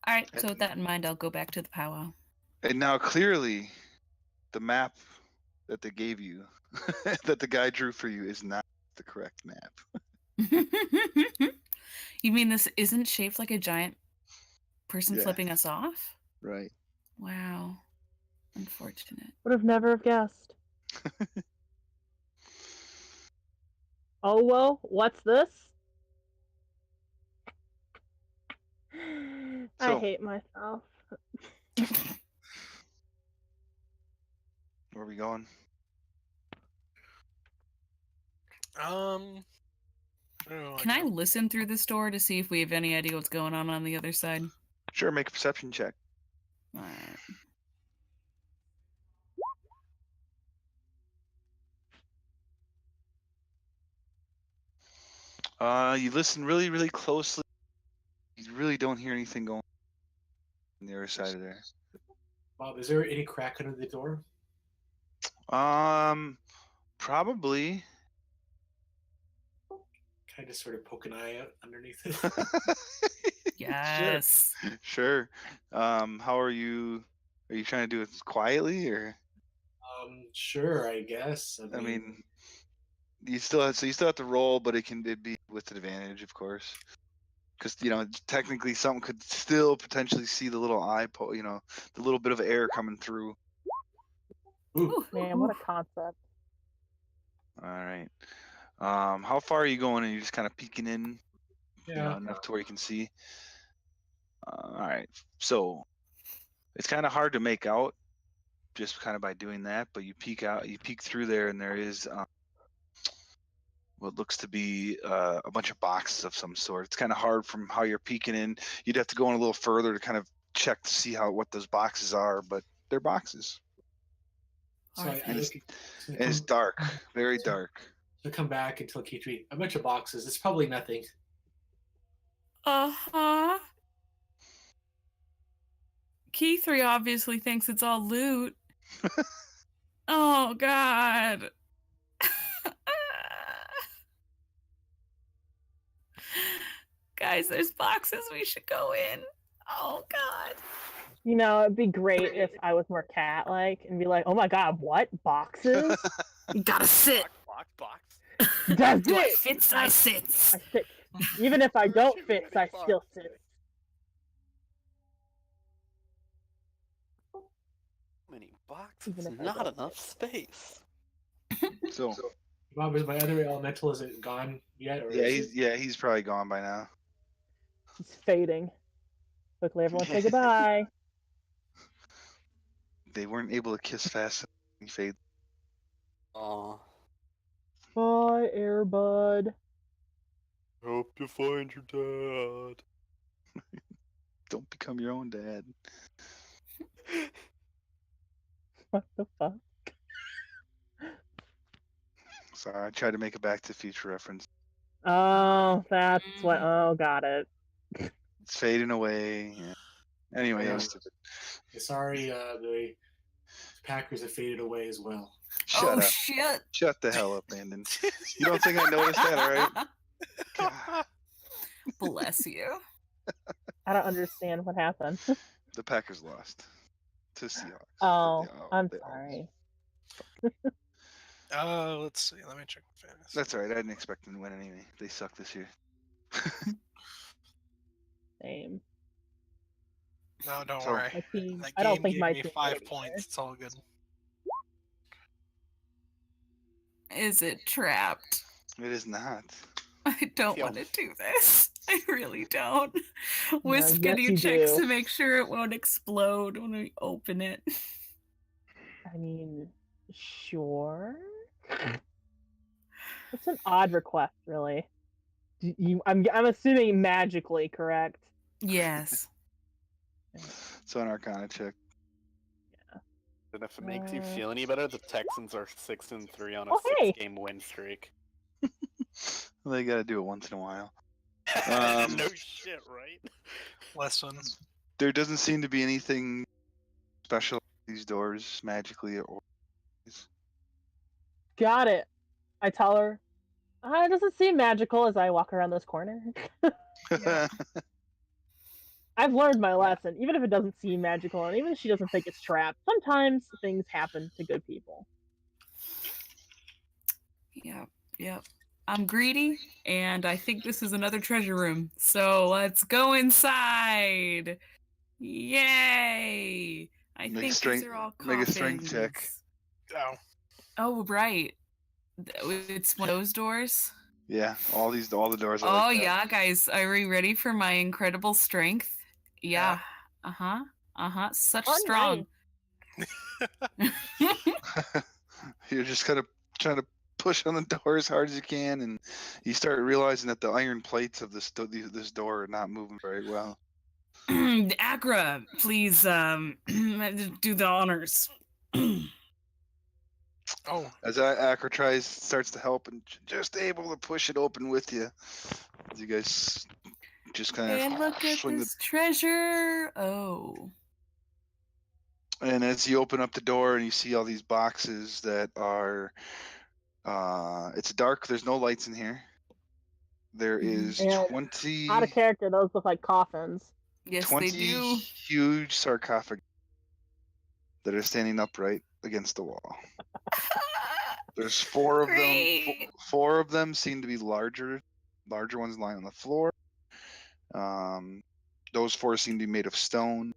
All right, so with that in mind, I'll go back to the powwow. And now clearly, the map that they gave you, that the guy drew for you, is not the correct map. You mean this isn't shaped like a giant person Yeah. flipping us off? Right. Wow. Unfortunate. Would have never have guessed. Oh, well, what's this? I So- hate myself. Where are we going? Can I listen through this door to see if we have any idea what's going on the other side? Sure, make a perception check. All right. You listen really, really closely. You really don't hear anything going on the other side of there. Bob, is there any crack under the door? Probably. Can I just sort of poke an eye out underneath it? Yes. Sure. How are you? Are you trying to do it quietly, or? Sure, I guess. I mean, you still have to roll, but it'd be with advantage, of course, because technically something could still potentially see the little eye, the little bit of air coming through. Ooh. Man, what a concept. All right. How far are you going? And you're just kind of peeking in, Yeah. enough to where you can see. All right. So it's kind of hard to make out just kind of by doing that, but you peek through there, and there is what looks to be a bunch of boxes of some sort. It's kind of hard from how you're peeking in. You'd have to go in a little further to kind of check to see what those boxes are, but they're boxes. So It's dark, very dark. So come back and tell K3, a bunch of boxes. It's probably nothing. Uh-huh. Key 3 obviously thinks it's all loot. Oh, God. Guys, there's boxes we should go in. Oh, God. It'd be great if I was more cat-like and be like, oh my god, what? Boxes? You gotta sit. Box. Does Do I it? fits? I sits. I sit. Even if I don't fit, I still sit. many boxes, Even if I not don't. enough space. So Bob, is my other elemental, is it gone yet? Or is it... he's probably gone by now. He's fading. Quickly, everyone say goodbye. They weren't able to kiss fast enough. He fade. Aw. Bye, Airbud. Hope to find your dad. Don't become your own dad. What the fuck? Sorry, I tried to make a Back to the Future reference. Oh, that's what. Oh, got it. It's fading away. Yeah. Anyway, Yeah. it was stupid. Sorry, the Packers have faded away as well. Shut up. Shit. Shut the hell up, Landon. You don't think I noticed that, all right? God, Bless you. I don't understand what happened. the Packers lost to Seahawks. Oh, I'm They all- sorry. Let's see. Let me check the fantasy. That's all right. I didn't expect them to win anyway. They suck this year. Same. No, don't So- worry. My team. That I don't game think gave my me team 5 did either. points. It's all good. Is it trapped? It is not. I don't Feel- want to do this. I really don't. Wisp, yes, can you you check do. to make sure it won't explode when we open it? I mean, sure. It's an odd request, really. I'm assuming magically, correct? Yes. So an Arcana check. And if it makes you feel any better, the Texans are 6-3 on a Oh, hey! 6-game win streak. Well, they got to do it once in a while. No shit, right? Lesson. There doesn't seem to be anything special with these doors magically or. Got it. I tell her, it doesn't seem magical as I walk around this corner. I've learned my lesson. Even if it doesn't seem magical, and even if she doesn't think it's trapped, sometimes things happen to good people. Yep. I'm greedy, and I think this is another treasure room. So let's go inside. Yay! I Make think strength- these are all make a strength check. coffins. Oh. Oh, right. It's one of those doors. Yeah, all the doors are Oh, like that. yeah, guys. Are we ready for my incredible strength? Yeah. Such I'm strong. You're just kind of trying to push on the door as hard as you can, and you start realizing that the iron plates of this door are not moving very well. Acra, please do the honors. Oh. As Acra starts to help and just able to push it open with you, as you guys just kind of And look at swing this treasure. Oh. And as you open up the door and you see all these boxes that are, it's dark. There's no lights in here. There is And 20, out of character, those look like coffins. Yes, 20 they do. huge sarcophagi that are standing upright against the wall. There's 4 of them. Great. 4 of them seem to be larger ones lying on the floor. Those 4 seem to be made of stone.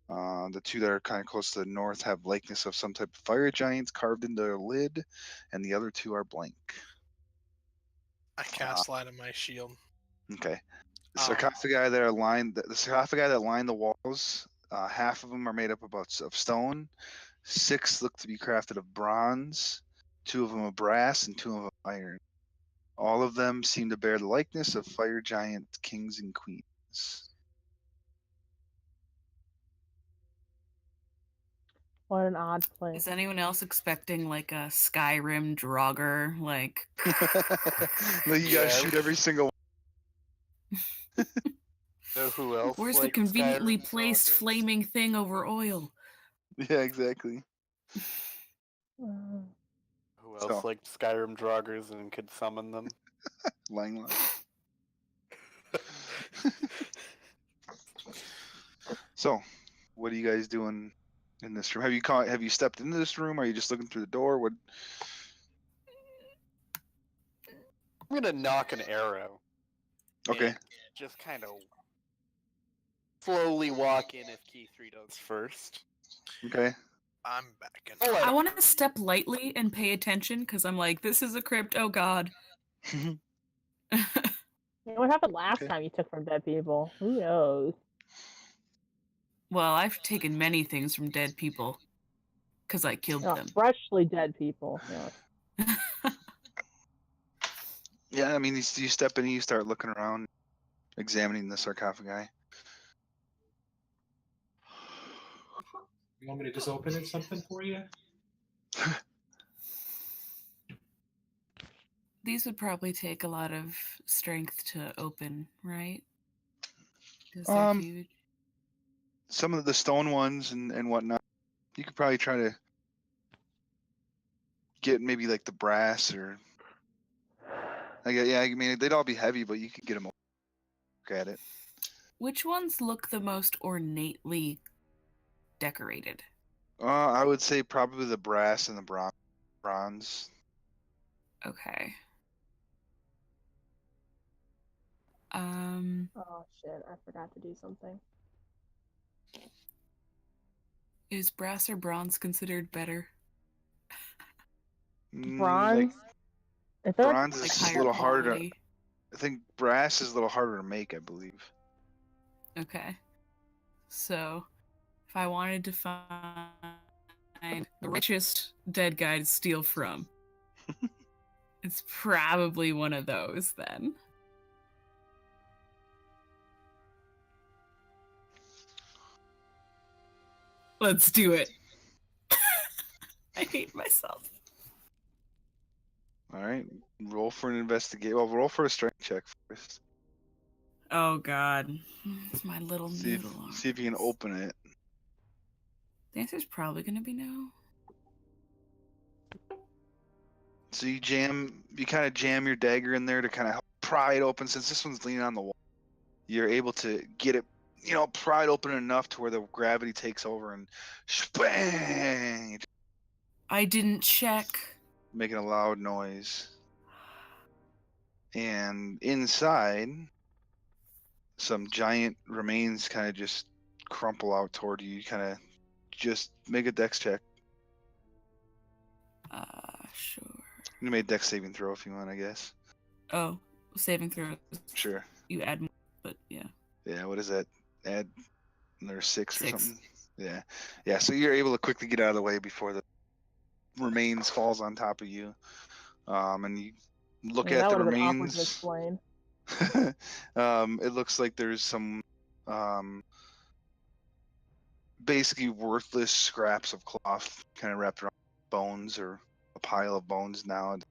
The 2 that are kind of close to the north have likeness of some type of fire giants carved into their lid, and the other 2 are blank. I cast light on my shield. Okay. The Oh. sarcophagi that are lined, the sarcophagi that line the walls, half of them are made up of stone. 6 look to be crafted of bronze. 2 of them of brass, and 2 of them of iron. All of them seem to bear the likeness of fire giant kings and queens. What an odd place. Is anyone else expecting like a Skyrim Draugr? Like, No, you gotta shoot every single one. Know who else? where's the likes conveniently Skyrim placed Draugrs? flaming thing over oil? Yeah, exactly. Who else So. liked Skyrim Draugrs and could summon them? Lang. So, what are you guys doing in this room? Have you stepped into this room? Are you just looking through the door? What? I'm gonna knock an arrow. Okay. And just kind of slowly walk in if Key 3 does first. Okay. I'm back in. I want to step lightly and pay attention because I'm like, this is a crypt. Oh God. What happened last Okay. time you took from dead people? Who knows? Well, I've taken many things from dead people because I killed Oh, them. freshly dead people. Yeah. Yeah, I mean, you step in, you start looking around, examining the sarcophagi. You want me to just open it something for you? These would probably take a lot of strength to open, right? Because they're huge. Some of the stone ones and whatnot, you could probably try to get maybe like the brass or. I mean, they'd all be heavy, but you could get them. Look at it. Which ones look the most ornately decorated? I would say probably the brass and the bronze. Okay. Oh shit! I forgot to do something. Is brass or bronze considered better? Bronze. I feel like Bronze Like is a higher little harder. quality? I think brass is a little harder to make, I believe. Okay. So, if I wanted to find the richest dead guy to steal from, it's probably one of those then. Let's do it. I hate myself. All right, roll for an investigate. Well, roll for a strength check first. Oh God, it's my little See noodle arms. if you can open it. The answer's probably gonna be no. So you kind of jam your dagger in there to kind of help pry it open. Since this one's leaning on the wall, you're able to get it, pry it open enough to where the gravity takes over and bang, I didn't check. making a loud noise. And inside, some giant remains kind of just crumple out toward you. You kind of just make a dex check. Sure. You made dex saving throw if you want, I guess. Oh, saving throws. Sure. You add more, but yeah. Yeah, what is that? Add another 6 or 6. something? Yeah, so you're able to quickly get out of the way before the remains falls on top of you. And you look at that the would have been awkward to remains. explain. It looks like there's some basically worthless scraps of cloth kind of wrapped around bones, or a pile of bones now. It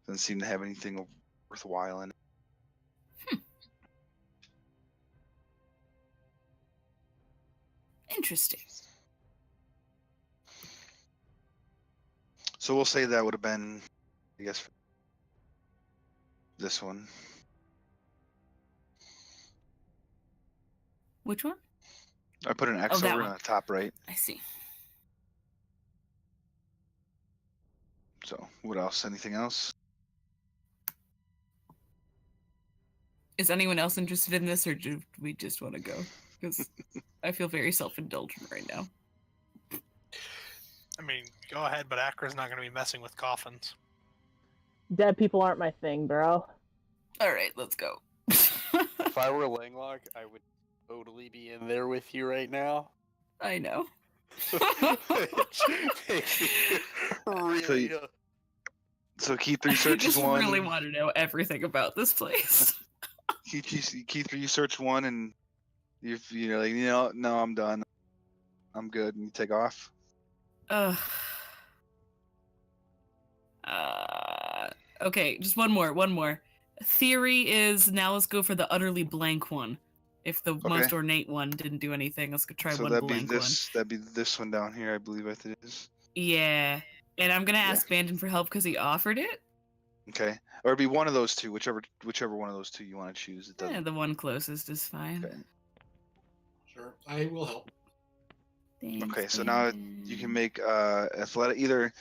doesn't seem to have anything worthwhile in it. Interesting. So we'll say that would have been, I guess, this one. Which one? I put an X that over one. on the top right. I see. So what else? Anything else? Is anyone else interested in this, or do we just want to go? Because I feel very self-indulgent right now. I mean, go ahead, but Akra's not going to be messing with coffins. Dead people aren't my thing, bro. All right, let's go. If I were Langlock, I would totally be in there with you right now. I know. Really? So Keith researches I just one. really want to know everything about this place. Keith, you search one, and you're like, no, I'm done. I'm good, and you take off. Okay, just one more. Theory is now let's go for the utterly blank one. If the most ornate one didn't do anything, let's go try So one blank one. That'd be this one down here, I believe it is. Yeah, and I'm gonna ask Bandon for help because he offered it. Okay, or it'd be one of those two, whichever one of those two you want to choose. It doesn't. Yeah, the one closest is fine. Okay. Sure, I will help. Thanks, Okay, so now Bandon. you can make athletic. Either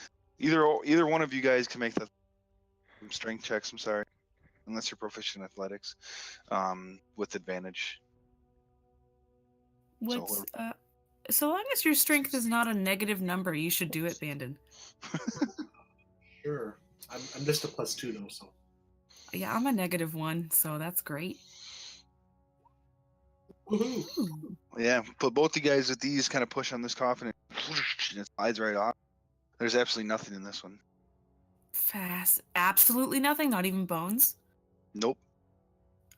one of you guys can make the strength checks. I'm sorry, unless you're proficient in athletics, with advantage. What's So long as your strength is not a negative number, you should do it, Bandon. Sure. I'm just a +2 though, so. Yeah, I'm a -1, so that's great. Woohoo! Ooh. Yeah, put both you guys with these, kind of push on this coffin, and it slides right off. There's absolutely nothing in this one. Fast. Absolutely nothing, not even bones. Nope.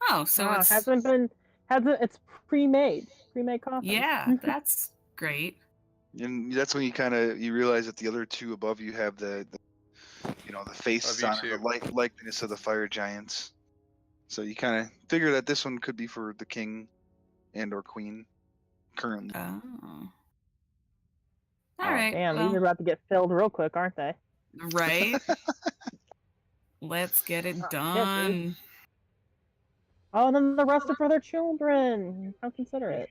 Oh, so Ah, it's it's pre-made coffin. yeah, that's great. And that's when you realize that the other two above you have the faces you on it, the too. likeness of the fire giants. So you kind of figure that this one could be for the king and or queen currently. Oh. Oh, All right. damn, these Well, are about to get filled real quick, aren't they? right. Let's get it Oh, shit, dude. done. Oh, and then the rest are for their children. How considerate.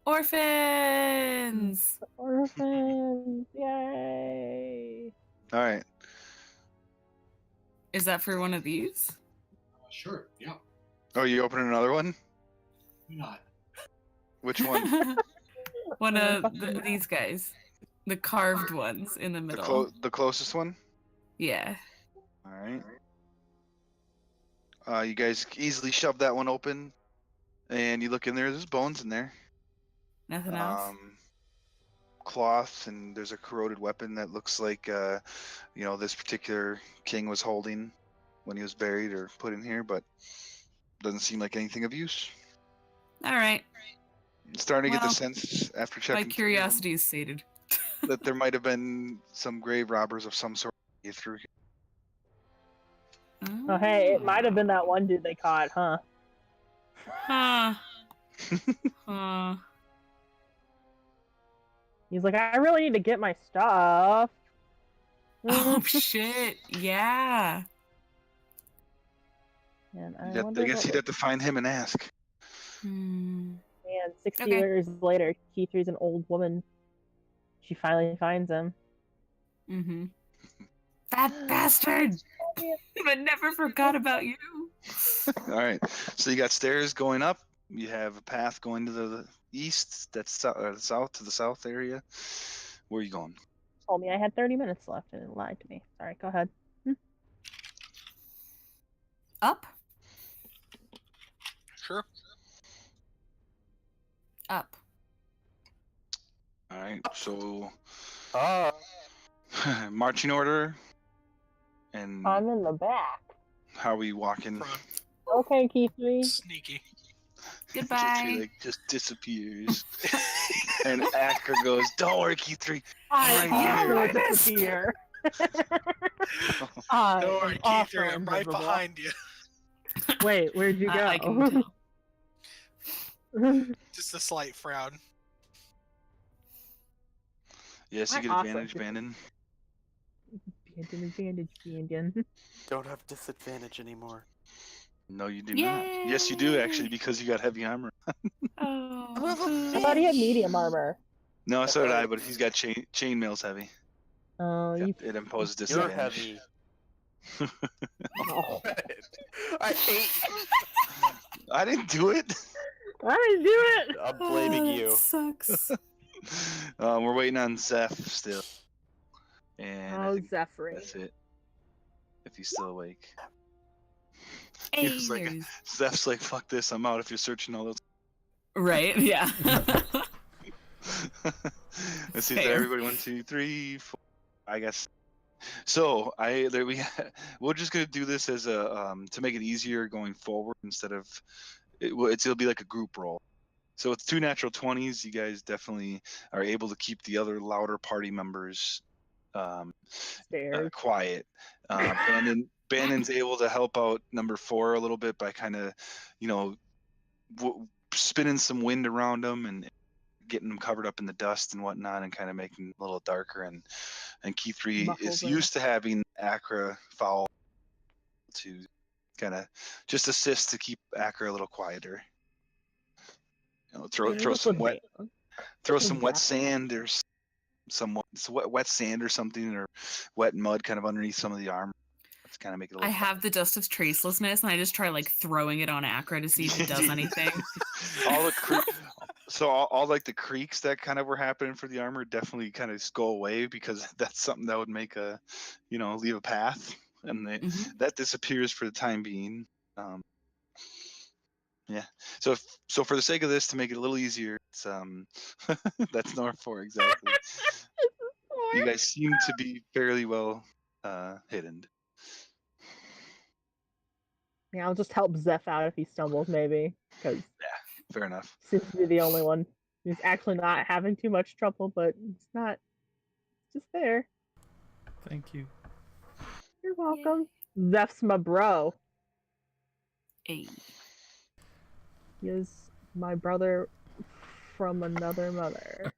Orphans. Orphans. Yay. All right. Is that for one of these? Sure. Yeah. Oh, you opening another one? Why not? Which one? One of these guys. The carved ones in the middle. The closest one? Yeah. All right. You guys easily shove that one open, and you look in there. There's bones in there. Nothing else? Cloth, and there's a corroded weapon that looks like this particular king was holding when he was buried or put in here, but doesn't seem like anything of use. All right. I'm starting to get Well, the sense after My checking curiosity is sated. that there might have been some grave robbers of some sort through here. Oh, hey, it might have been that one dude they caught, huh? Huh. Huh. He's like, I really need to get my stuff. Oh shit! Yeah. And I guess you'd have to find him and ask. Man, 60 Okay. years later, Keythree's an old woman. She finally finds him. Mm-hmm. That bastard! I never forgot about you. All right. So you got stairs going up. You have a path going to the east. That's the south to the south area. Where are you going? Told me I had 30 minutes left and it lied to me. Sorry, go ahead. Up. Sure. Up. All right. So Ah. marching order. And I'm in the back. how are we walking? Front. Okay, Keythree. Sneaky. Goodbye. Key3 just disappears. And Acker goes, "Don't worry, Key3. I Right will here. disappear. Don't worry, also Keith, I'm right invisible. behind you. Wait, where'd you go? I can tell. Just a slight frown. Yes, you I'm get awesome. advantage, Bandon. Bandon. Don't have disadvantage anymore. No, you do not. Yes, you do actually, because you got heavy armor. Oh, I thought he had medium armor. No, so did I, but he's got chainmail's heavy. Oh, you. It imposes You're disadvantage. heavy. Oh. I hate you. I didn't do it. I didn't do it. I'm blaming that you. Sucks. We're waiting on Zeph still. And I Oh, think Zephyr. that's it. If he's still awake. Hey, He was like, there's- Zeph's like, fuck this, I'm out if you're searching all those. right? Yeah. Let's see, Fair. everybody 1, 2, 3, 4. I guess. So we're just gonna do this as a to make it easier going forward instead of it'll be like a group roll. So with 2 natural 20s, you guys definitely are able to keep the other louder party members Stairs. quiet. Bannon's able to help out number 4 a little bit by kind of, spinning some wind around them and getting them covered up in the dust and whatnot, and kind of making it a little darker. And Key3 Muffles is in. used to having Acra foul to kind of just assist to keep Acra a little quieter. Throw some wet sand or some wet sand or something, or wet mud kind of underneath some of the armor. Let's kind of make it a little. I have the dust of tracelessness, and I just try like throwing it on Acra to see if it does anything. So all like the creaks that kind of were happening for the armor definitely kind of go away because that's something that would make a, leave a path, and that disappears for the time being. Yeah. So for the sake of this, to make it a little easier, it's that's North 4 exactly. You guys seem to be fairly well hidden. Yeah, I'll just help Zeph out if he stumbles, maybe, because Fair enough. seems to be the only one who's actually not having too much trouble, but it's not just there. Thank you. You're welcome. Zeph's my bro. Hey. He is my brother from another mother.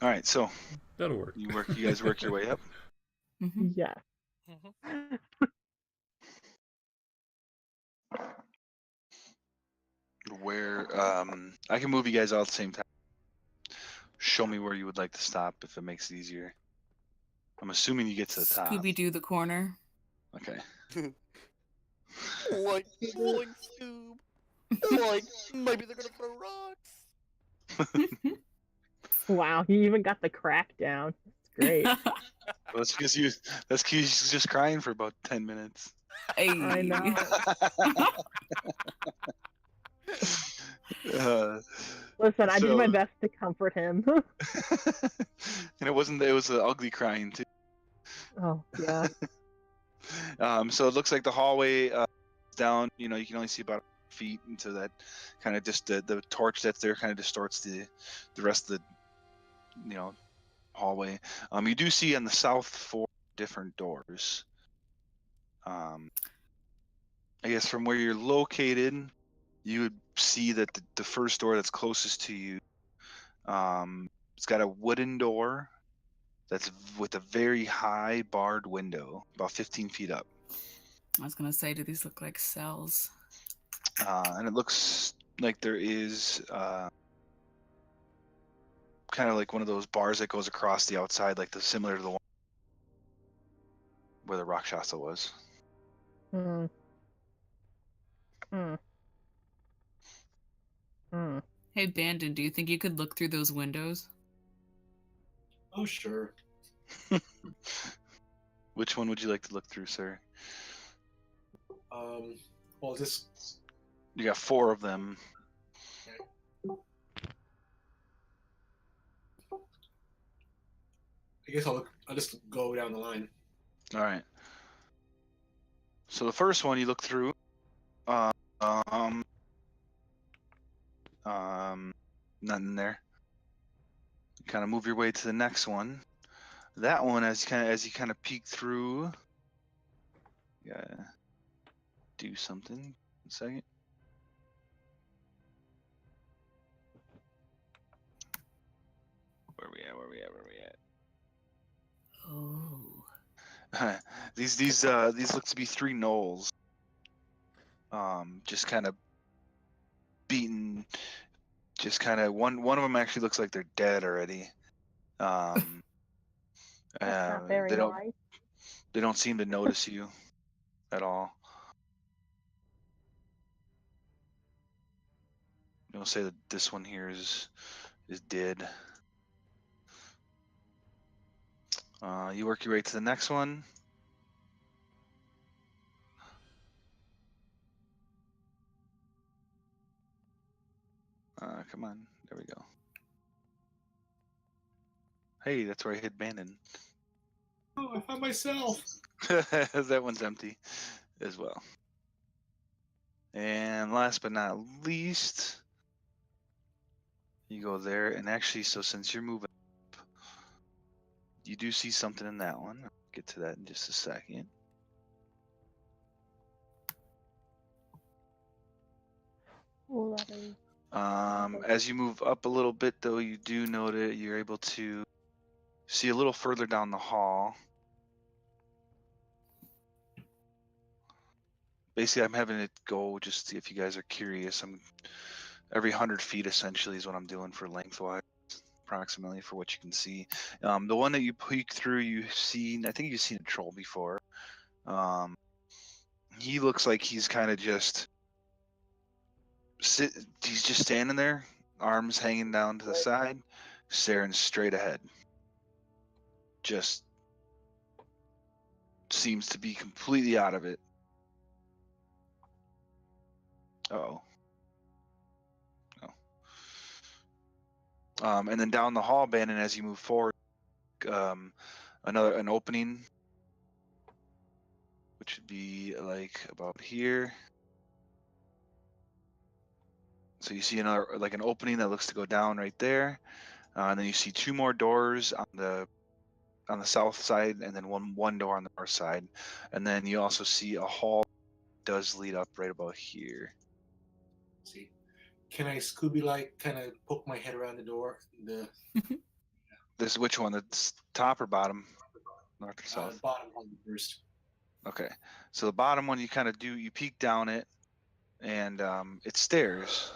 All right, so That'll work. you guys work your way up. Yeah. Where I can move you guys all at the same time. Show me where you would like to stop if it makes it easier. I'm assuming you get to the top. Scooby-Doo the corner. Okay. Like rolling Scoob. Like maybe they're gonna throw rocks. Wow, he even got the crack down. It's great. Well, that's because he's just crying for about 10 minutes. Hey. I know. Listen, I did my best to comfort him. And it was an ugly crying too. Oh, yeah. So it looks like the hallway is down, you can only see about feet into that kind of just the torch that's there kind of distorts the rest of the hallway. You do see on the south 4 different doors. I guess from where you're located, you would see that the first door that's closest to you, it's got a wooden door that's with a very high barred window, about 15 feet up. I was gonna say, do these look like cells? And it looks like there is kind of like one of those bars that goes across the outside, like similar to the one where the Rakshasa was. Hey, Bandon, do you think you could look through those windows? Oh, sure. Which one would you like to look through, sir? Well, just You got 4 of them. I guess I'll just go down the line. All right. So the first one you look through, nothing there. You kind of move your way to the next one. That one, as you kind of peek through, do something. 1 second. Where we at? Oh. These look to be 3 gnolls. Just kind of beaten. Just kind of one of them actually looks like they're dead already. That's not very nice. They don't seem to notice you at all. You'll say that this one here is dead. You work your way to the next one. Come on, there we go. Hey, that's where I hit Bandon. Oh, I found myself. That one's empty as well. And last but not least, you go there, and actually, so since you're moving up, you do see something in that one. I'll get to that in just a second. Oh, that is... As you move up a little bit, though, you do notice you're able to see a little further down the hall. Basically, I'm having it go just to see if you guys are curious. Every 100 feet essentially is what I'm doing for lengthwise, approximately, for what you can see. The one that you peek through, I think you've seen a troll before. He looks like he's kind of just he's just standing there, arms hanging down to the side, staring straight ahead. Just seems to be completely out of it. Oh. And then down the hall, Bannon, as you move forward, an opening, which would be like about here. So you see another, like an opening that looks to go down right there, and then you see two more doors on the south side, and then one door on the north side, and then you also see a hall that does lead up right about here. See, can I Scooby-like kind of poke my head around the door? This which one? That's top or bottom? North or south? Bottom one first. Okay, so the bottom one you kind of you peek down it, and it's stairs.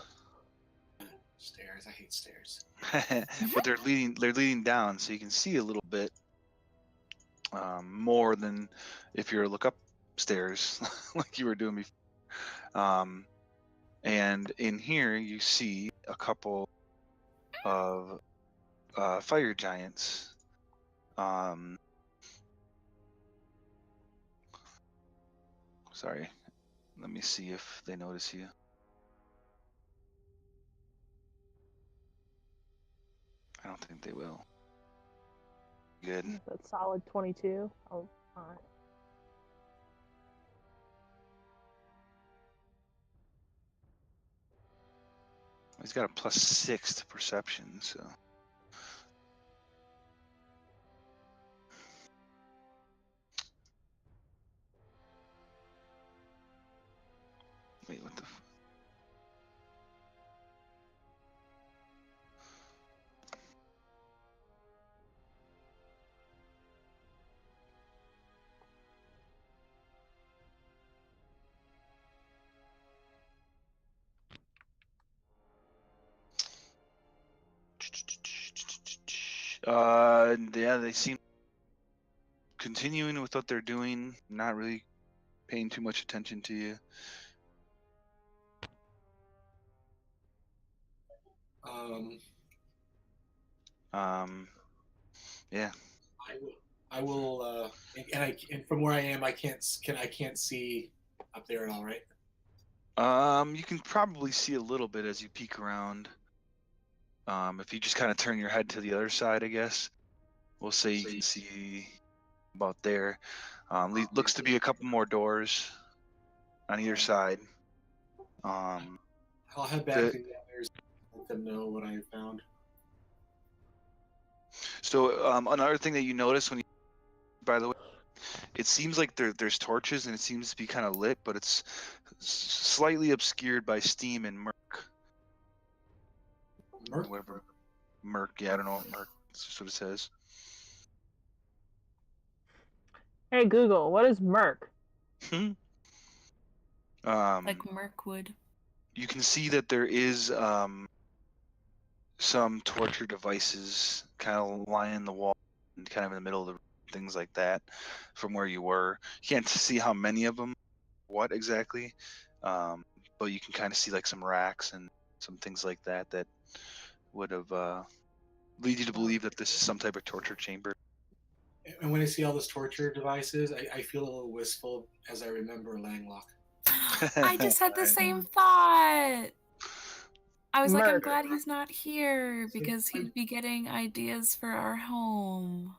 Stairs. I hate stairs. But they're leading down, so you can see a little bit more than if you were to look upstairs like you were doing before. And in here you see a couple of fire giants. Sorry, let me see if they notice you. I don't think they will. Good. That's solid 22. Oh, fine. He's got a +6 to perception, so. Wait, what the? Yeah, they seem continuing with what they're doing, not really paying too much attention to you. Yeah. I will. And from where I am, I can't see up there at all, right? You can probably see a little bit as you peek around. If you just kind of turn your head to the other side, I guess. We'll say you can see about there. Looks to be a couple more doors on either side. I'll head back to the others and let them know what I found. So another thing that you notice when you, by the way, it seems like there's torches and it seems to be kind of lit, but it's slightly obscured by steam and murk. Murk? Whatever. Murk, yeah, I don't know what murk. That's just what it says. Hey Google, what is Murk? Like Mirkwood. You can see that there is some torture devices kind of lining the wall and kind of in the middle of the room, things like that from where you were. You can't see how many of them, what exactly, but you can kind of see like some racks and some things like that that would have lead you to believe that this is some type of torture chamber. And when I see all those torture devices, I feel a little wistful as I remember Langlock. I just had the same thought. I was like, I'm Murk. glad he's not here because he'd be getting ideas for our home.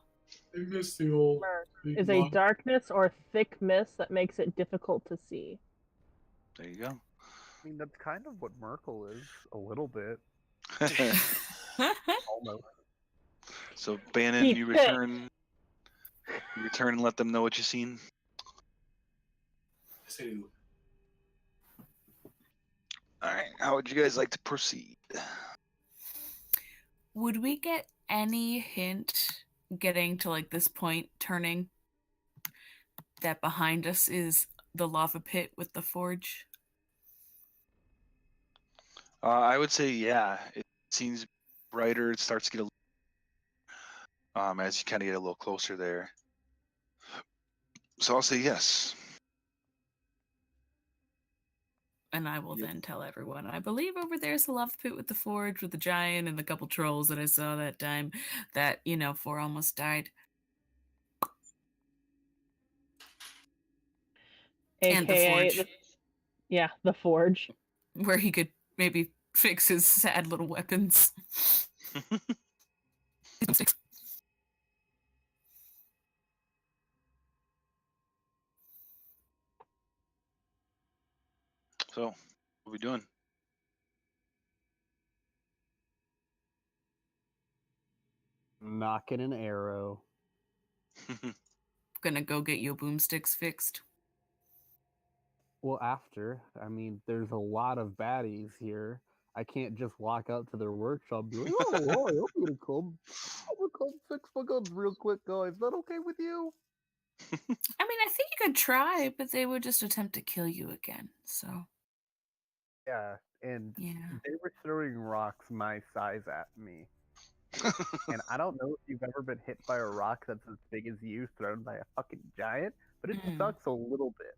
I miss the old. Murk is a darkness or thick mist that makes it difficult to see. There you go. I mean, that's kind of what Merkel is, a little bit. Almost. So Bannon, you return and let them know what you've seen. Yes, I do. All right, how would you guys like to proceed? Would we get any hint getting to like this point, turning, that behind us is the lava pit with the forge? I would say, yeah. It seems brighter. It starts to get as you kind of get a little closer there. So I'll say yes. And I will Yep. then tell everyone. I believe over there's the love pit with the forge, with the giant, and the couple trolls that I saw that time that, 4 almost died. And the AKA, forge, the forge. where he could maybe fix his sad little weapons. So, what are we doing? Knocking an arrow. Gonna go get your boomsticks fixed. Well, after. I mean, there's a lot of baddies here. I can't just walk out to their workshop and be like, oh, hi, I'm gonna come fix my guns real quick, guys. Is that okay with you? I mean, I think you could try, but they would just attempt to kill you again. So, Yeah, and yeah. they were throwing rocks my size at me. And I don't know if you've ever been hit by a rock that's as big as you thrown by a fucking giant, but it sucks a little bit.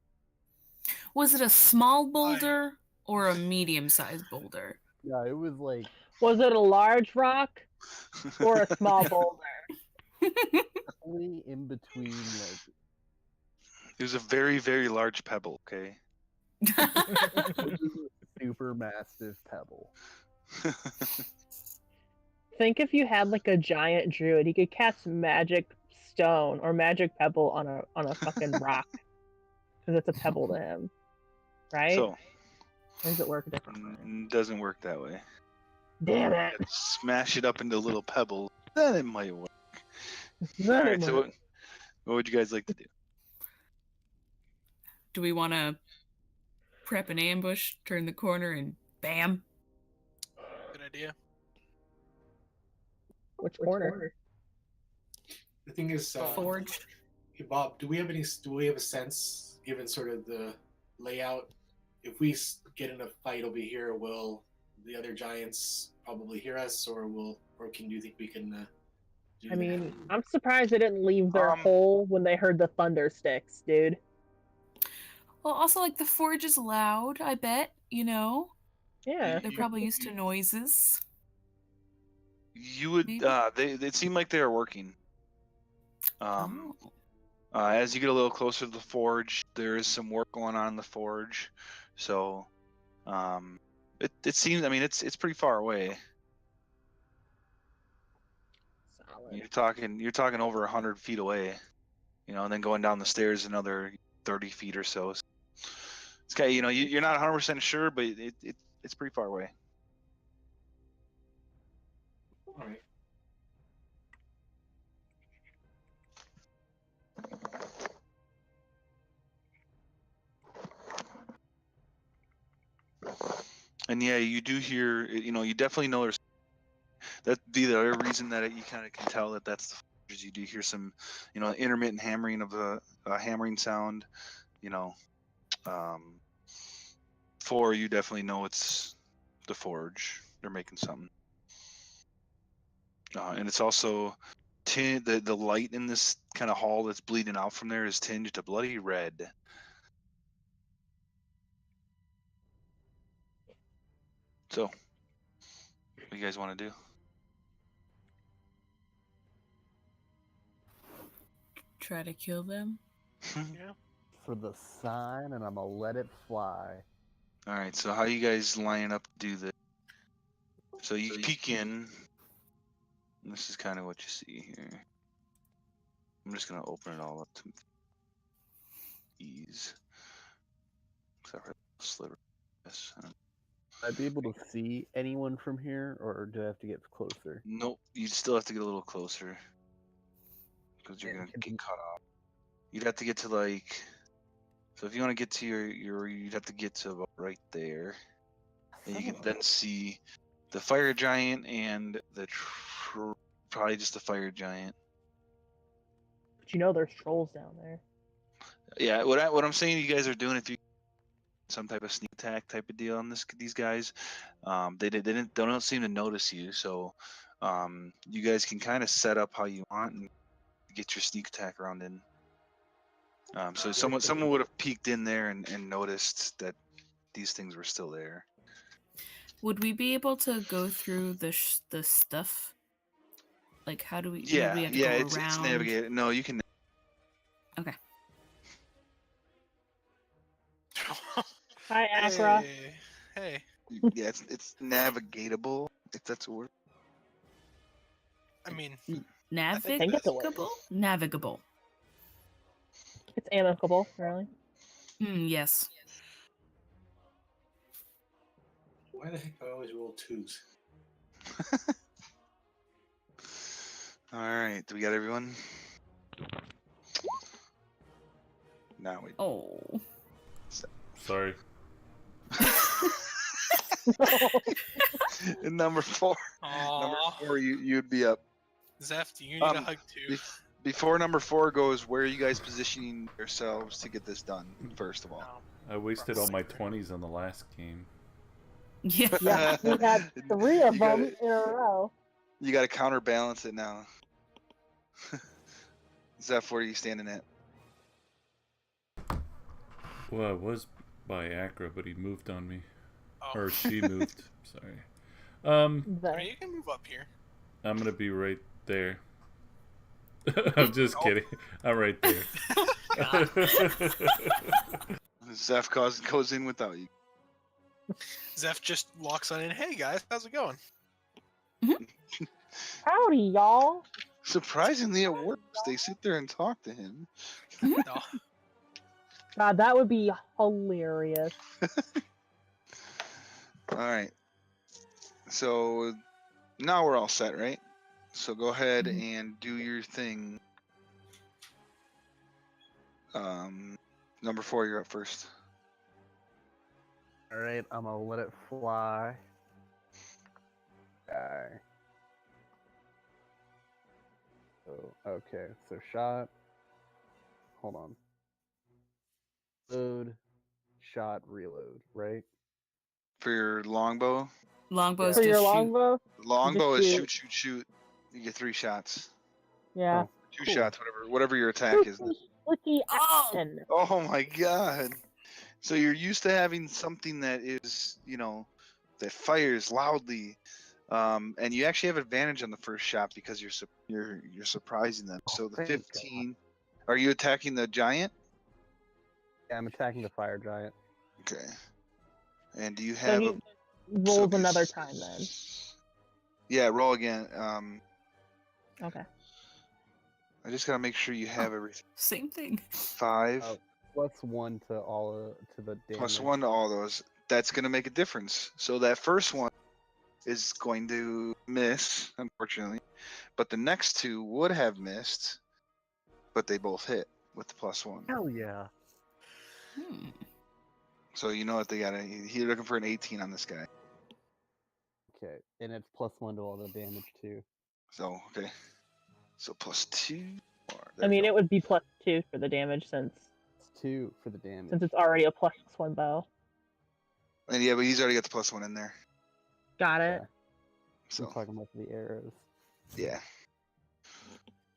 Was it a small boulder or a medium-sized boulder? Yeah, it was like... Was it a large rock or a small boulder? Definitely in between, like... It was a very, very large pebble, okay? Super massive pebble. Think if you had like a giant druid, he could cast magic stone or magic pebble on a fucking rock, because it's a pebble to him, right? So, or does it work differently? Doesn't work that way. Damn it! Smash it up into little pebbles, then it might work. Then All it right, so works. what would you guys like to do? Do we want to prep an ambush, turn the corner, and bam? Good idea. Which corner? The thing is, Forge. Hey, Bob, do we have a sense, given sort of the layout, if we get in a fight over here, will the other giants probably hear us, or do you think we can? Do I mean, I'm surprised they didn't leave their hole when they heard the thunder sticks, dude. Well, also, like, the forge is loud, I bet, Yeah. They're probably used to noises. You would. It seemed like they were working. As you get a little closer to the forge, there is some work going on in the forge. So, it seems. I mean, it's pretty far away. Solid. You're talking over 100 feet away. And then going down the stairs another 30 feet or so. It's kind of, you're not 100% sure, but it's pretty far away. All right. And yeah, you do hear, you definitely know there's, that'd be the other reason that you kind of can tell that that's the forge. You do hear some, intermittent hammering of the hammering sound, 4, you definitely know it's the forge. They're making something. And it's also, the light in this kind of hall that's bleeding out from there is tinged to bloody red. So, what do you guys want to do? Try to kill them? Yeah. For the sign, and I'm gonna let it fly. All right, so how you guys line up to do this? So you peek in. And this is kind of what you see here. I'm just gonna open it all up to ease. Except for the sliver. Yes. I'd be able to see anyone from here, or do I have to get closer? Nope, you still have to get a little closer. Because you're gonna get cut off. You'd have to get to like. So if you want to get to you'd have to get to about right there. And you can then see the fire giant and probably just the fire giant. But there's trolls down there. Yeah, what I'm saying you guys are doing, if you some type of sneak attack type of deal on these guys, they don't seem to notice you, so you guys can kind of set up how you want and get your sneak attack round in. So someone would have peeked in there and noticed that these things were still there. Would we be able to go through the stuff? Like, how do we? Would we have to go it's around? navigated. No, you can. Okay. Hi, Afra. Hey. Yeah, it's navigatable. If that's a word. I mean, think it's a word. Navigable. It's amicable, really. Yes. Why the heck do I always roll 2s? All right, do we got everyone? Now we. Oh. Sorry. And number 4. Number 4, you'd be up. Zeph, do you need a hug too? Before number 4 goes, where are you guys positioning yourselves to get this done? First of all, I wasted all my 20s on the last game. Yeah. Yeah, we had 3 of them in a row. You got to counterbalance it now. Zeph, where are you standing at? Well, I was by Acra, but he moved on me. Oh. Or she moved. Sorry. I mean, you can move up here. I'm gonna be right there. I'm just kidding. I'm right there. Zeph goes in without you. Zeph just walks on in. Hey guys, how's it going? Howdy, y'all. Surprisingly, it works. They sit there and talk to him. No. God, that would be hilarious. All right. So now we're all set, right? So go ahead and do your thing. Number 4, you're up first. All right, I'm gonna let it fly. Okay. Okay, so shot. Hold on. Load, shot, reload, right? For your longbow? Longbows For just your shoot. longbow? Longbow Just is shoot. shoot. You get 3 shots. Yeah. 2 Cool. shots, whatever your attack is. Slicky Oh! action. Oh my god. So you're used to having something that is, that fires loudly. And you actually have advantage on the first shot because you're surprising them. So the thank 15. Are you attacking the giant? Yeah, I'm attacking the fire giant. Okay. And do you So have he rolls another time then. Yeah, roll again. Okay. I just gotta make sure you have everything. Same thing. 5 +1 to all to the damage. +1 to all those. That's gonna make a difference. So that first one is going to miss, unfortunately, but the next 2 would have missed, but they both hit with the +1. Hell yeah. So you know what they got? He's looking for an 18 on this guy. Okay, and it's +1 to all the damage too. So okay. So +2. I mean, it would be +2 for the damage since It's 2 for the damage. it's already a +1 bow. And yeah, but he's already got the +1 in there. Got it. Yeah. So I'm talking about the arrows. yeah.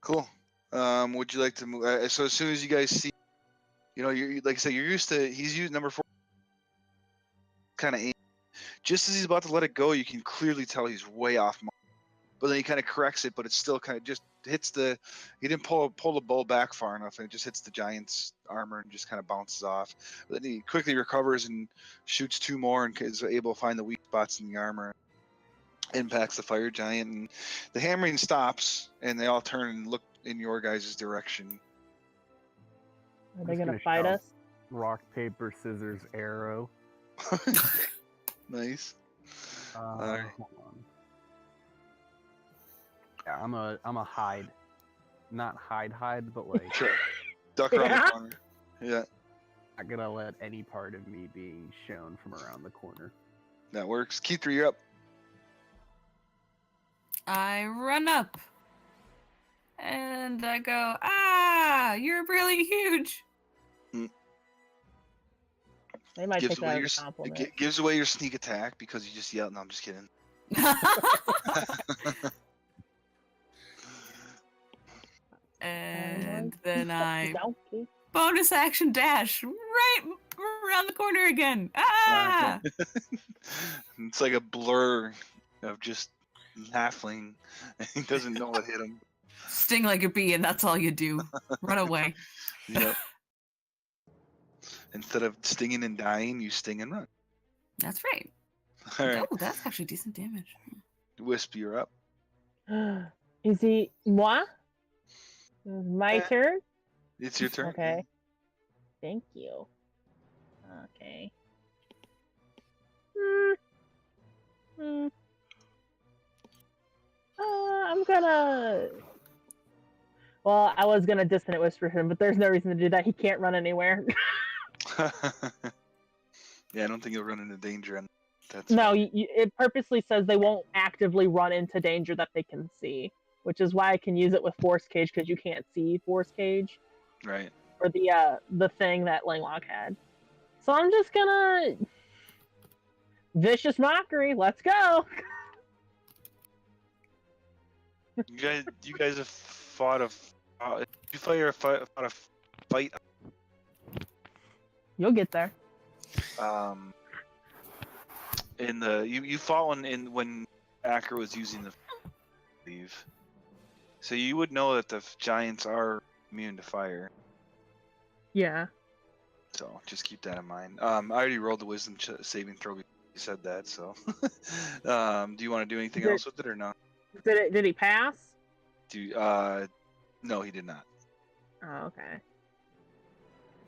Cool. Would you like to move? So as soon as you guys see, you're like I said, you're used to. He's used number 4. Kind of aim. Just as he's about to let it go, you can clearly tell he's way off mark. But then he kind of corrects it, but it still kind of just hits the. He didn't pull the bow back far enough, and it just hits the giant's armor and just kind of bounces off. But then he quickly recovers and shoots 2 more and is able to find the weak spots in the armor. Impacts the fire giant, and the hammering stops, and they all turn and look in your guys' direction. Are they gonna fight us? Rock, paper, scissors, arrow. Nice. Hold on. Yeah, I'm a hide. Not hide, but like Sure. Duck around the corner. Yeah, not gonna let any part of me being shown from around the corner. that works. Keith, you're up. I run up. And I go, ah, you're really huge. They might take that as a compliment. Gives away your sneak attack because you just yelled. No, I'm just kidding. And then I bonus action dash right around the corner again. Ah! It's like a blur of just halfling. He doesn't know what hit him. Sting like a bee, and that's all you do. Run away. Yep. Instead of stinging and dying, you sting and run. That's right. All right. Oh, that's actually decent damage. Wisp, you're up. Is he moi? My turn? It's your turn. Okay. Thank you. Okay. I'm gonna. Well, I was gonna dissonant whisper him, but there's no reason to do that. He can't run anywhere. Yeah, I don't think you'll run into danger. And that's No, it purposely says they won't actively run into danger that they can see, which is why I can use it with Force Cage, because you can't see Force Cage. right. Or the thing that Langlock had. So I'm just gonna vicious mockery. Let's go. You guys have fought you fought a fight. You'll get there. In the you fought one in when Acker was using the leave. So you would know that the giants are immune to fire. Yeah. So just keep that in mind. I already rolled the wisdom saving throw before you said that. So, do you want to do anything else with it or not? Did he pass? No, he did not. Oh, okay.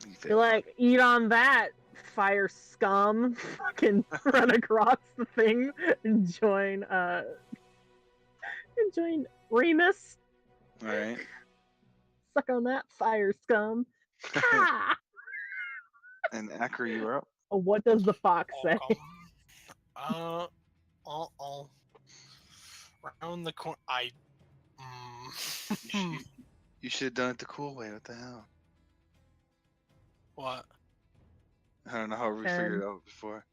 He You're failed. like, eat on that, fire scum. Fucking run across the thing and join Remus. All right. Suck on that, fire scum. Ha! And Acker, you are up. What does the fox say? Round the corner. You should have done it the cool way. What the hell? What? I don't know how we figured it out before.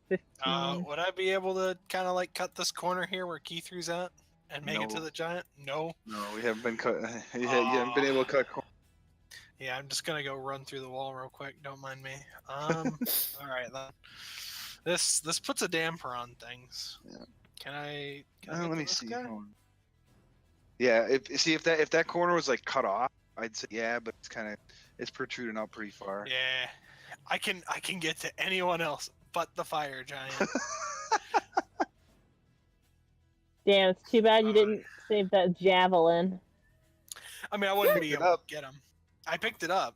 15. Would I be able to kind of like cut this corner here where Keithru's at and make it to No. the giant? No. No, we haven't been cut. You haven't been able to cut corners. Yeah, I'm just gonna go run through the wall real quick. Don't mind me. All right then. This puts a damper on things. Yeah. Can I Let get me to this see. guy? Hold on. Yeah, if that corner was like cut off, I'd say yeah, but it's protruding out pretty far. Yeah, I can get to anyone else but the fire giant. Damn, it's too bad you didn't save that javelin. I mean, I wouldn't be Picked it able up. to get him. I picked it up,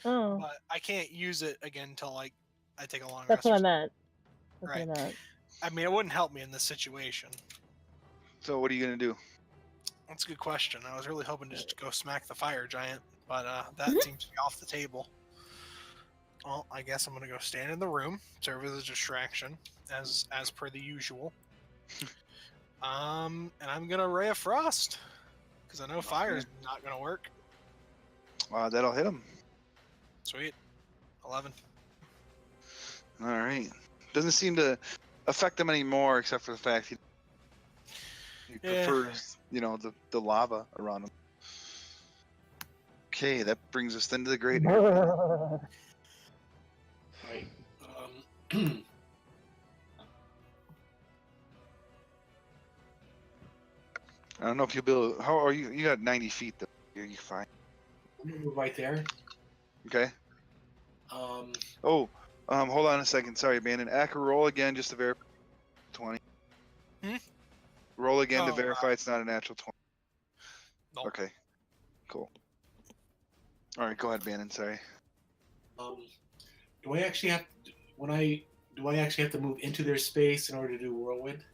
Oh, but I can't use it again until like I take a long that's rest. what I or meant. That's Right. what I meant. I mean, it wouldn't help me in this situation. So what are you gonna do? That's a good question. I was really hoping to just go smack the fire giant, but that seems to be off the table. Well, I guess I'm gonna go stand in the room, serve as a distraction, as per the usual. And I'm gonna Ray of Frost, because I know fire's not gonna work. That'll hit him. Sweet. 11. All right. Doesn't seem to affect him anymore, except for the fact he prefers, the lava around him. Okay, that brings us then to the great area. Right. I don't know if you'll be able. How are you? You got 90 feet though. You're fine. I'm gonna move right there. Okay. Hold on a second. Sorry, Bandon. Acker, roll again just to verify. 20. Roll again to verify it's not a natural 20. Nope. Okay. Cool. All right, go ahead, Bandon. Sorry. Do I actually have to move into their space in order to do whirlwind?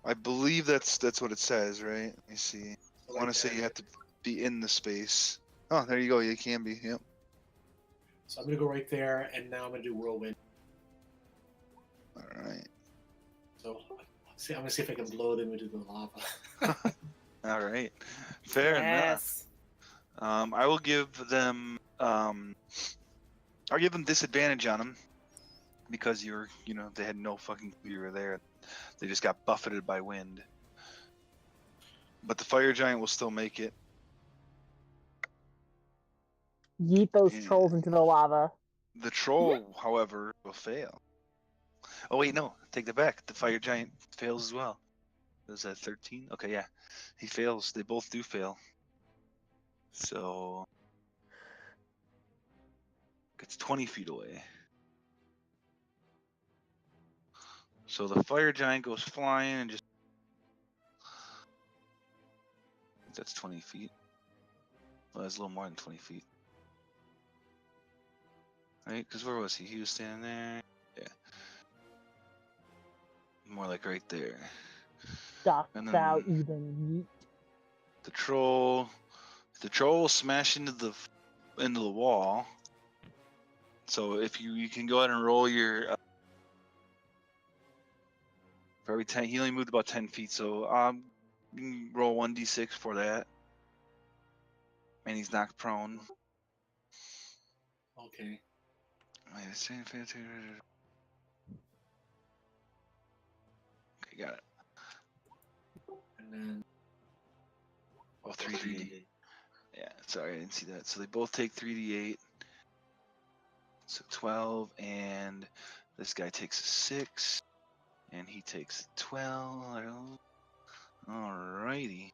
I believe that's what it says, right? Let me see. I want to say you have to be in the space. Oh, there you go. You can be. Yep. So I'm gonna go right there, and now I'm gonna do whirlwind. All right. So I'm gonna see if I can blow them into the lava. All right. Fair enough. I will give them. I'll give them disadvantage on them because they had no fucking clue you were there. They just got buffeted by wind. But the fire giant will still make it. Yeet those trolls into the lava. The troll, however, will fail. Oh wait, no, take that back. The fire giant fails as well. Was that 13? Okay, yeah, he fails. They both do fail. So it's 20 feet away. So the fire giant goes flying and just. That's 20 feet. Well, that's a little more than 20 feet. Right? Because where was he? He was standing there. Yeah. More like right there. Dost And thou then even yeet? the troll will smash into the wall. So if you can go ahead and roll your for every 10, he only moved about 10 feet, so you can roll 1d6 for that. And he's knocked prone. Okay. Okay, got it. And then. Oh, 3d8. Yeah, sorry, I didn't see that. So they both take 3d8. So 12, and this guy takes a 6, and he takes 12. Alrighty.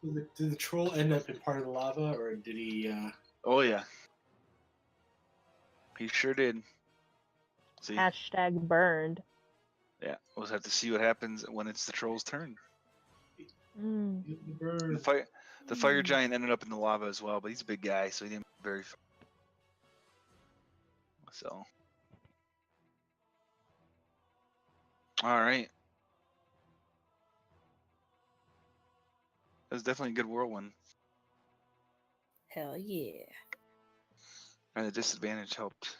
So did the troll end up in part of the lava, or did he? Oh yeah, he sure did. See, Hashtag burned. yeah, we'll have to see what happens when it's the troll's turn. Mm. The fire giant ended up in the lava as well, but he's a big guy, so he didn't very far. So, all right, that was definitely a good whirlwind. Hell yeah. And the disadvantage helped.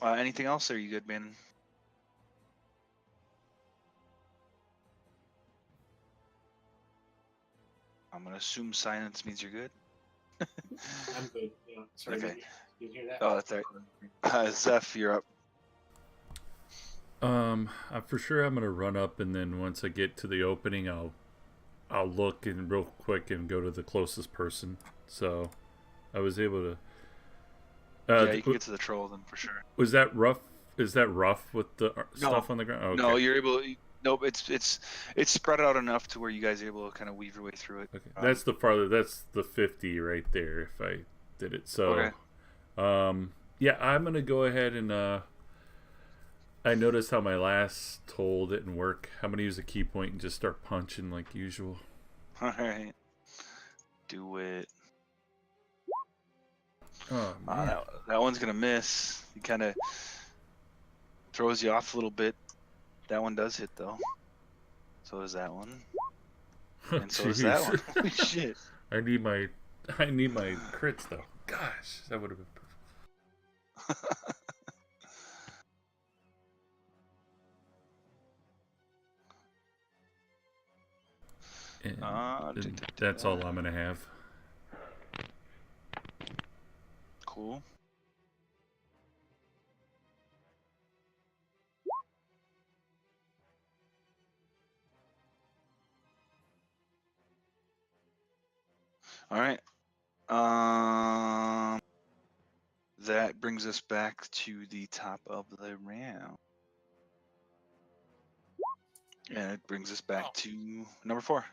Anything else? Or are you good, man? I'm gonna assume silence means you're good. I'm good. Yeah. Sorry. Okay. Didn't hear that. Oh, that's right. Zeph, you're up. For sure I'm gonna run up, and then once I get to the opening, I'll look and real quick and go to the closest person. So I was able to. Yeah, you can get to the troll then for sure. Was that rough? Is that rough with the stuff on the ground? Okay. No, you're able. Nope, it's spread out enough to where you guys are able to kind of weave your way through it. Okay. That's the farther. That's the 50 right there. If I did it, so. Okay. Yeah, I'm gonna go ahead and. I noticed how my last toll didn't work. I'm gonna use a key point and just start punching like usual. All right. Do it. Oh man. That one's gonna miss. He kind of throws you off a little bit. That one does hit though. So does that one. And so does that one. Holy shit. I need my crits though. Gosh, that would have been perfect. And that's all I'm gonna have. Cool. All right. That brings us back to the top of the round. And it brings us back to number 4.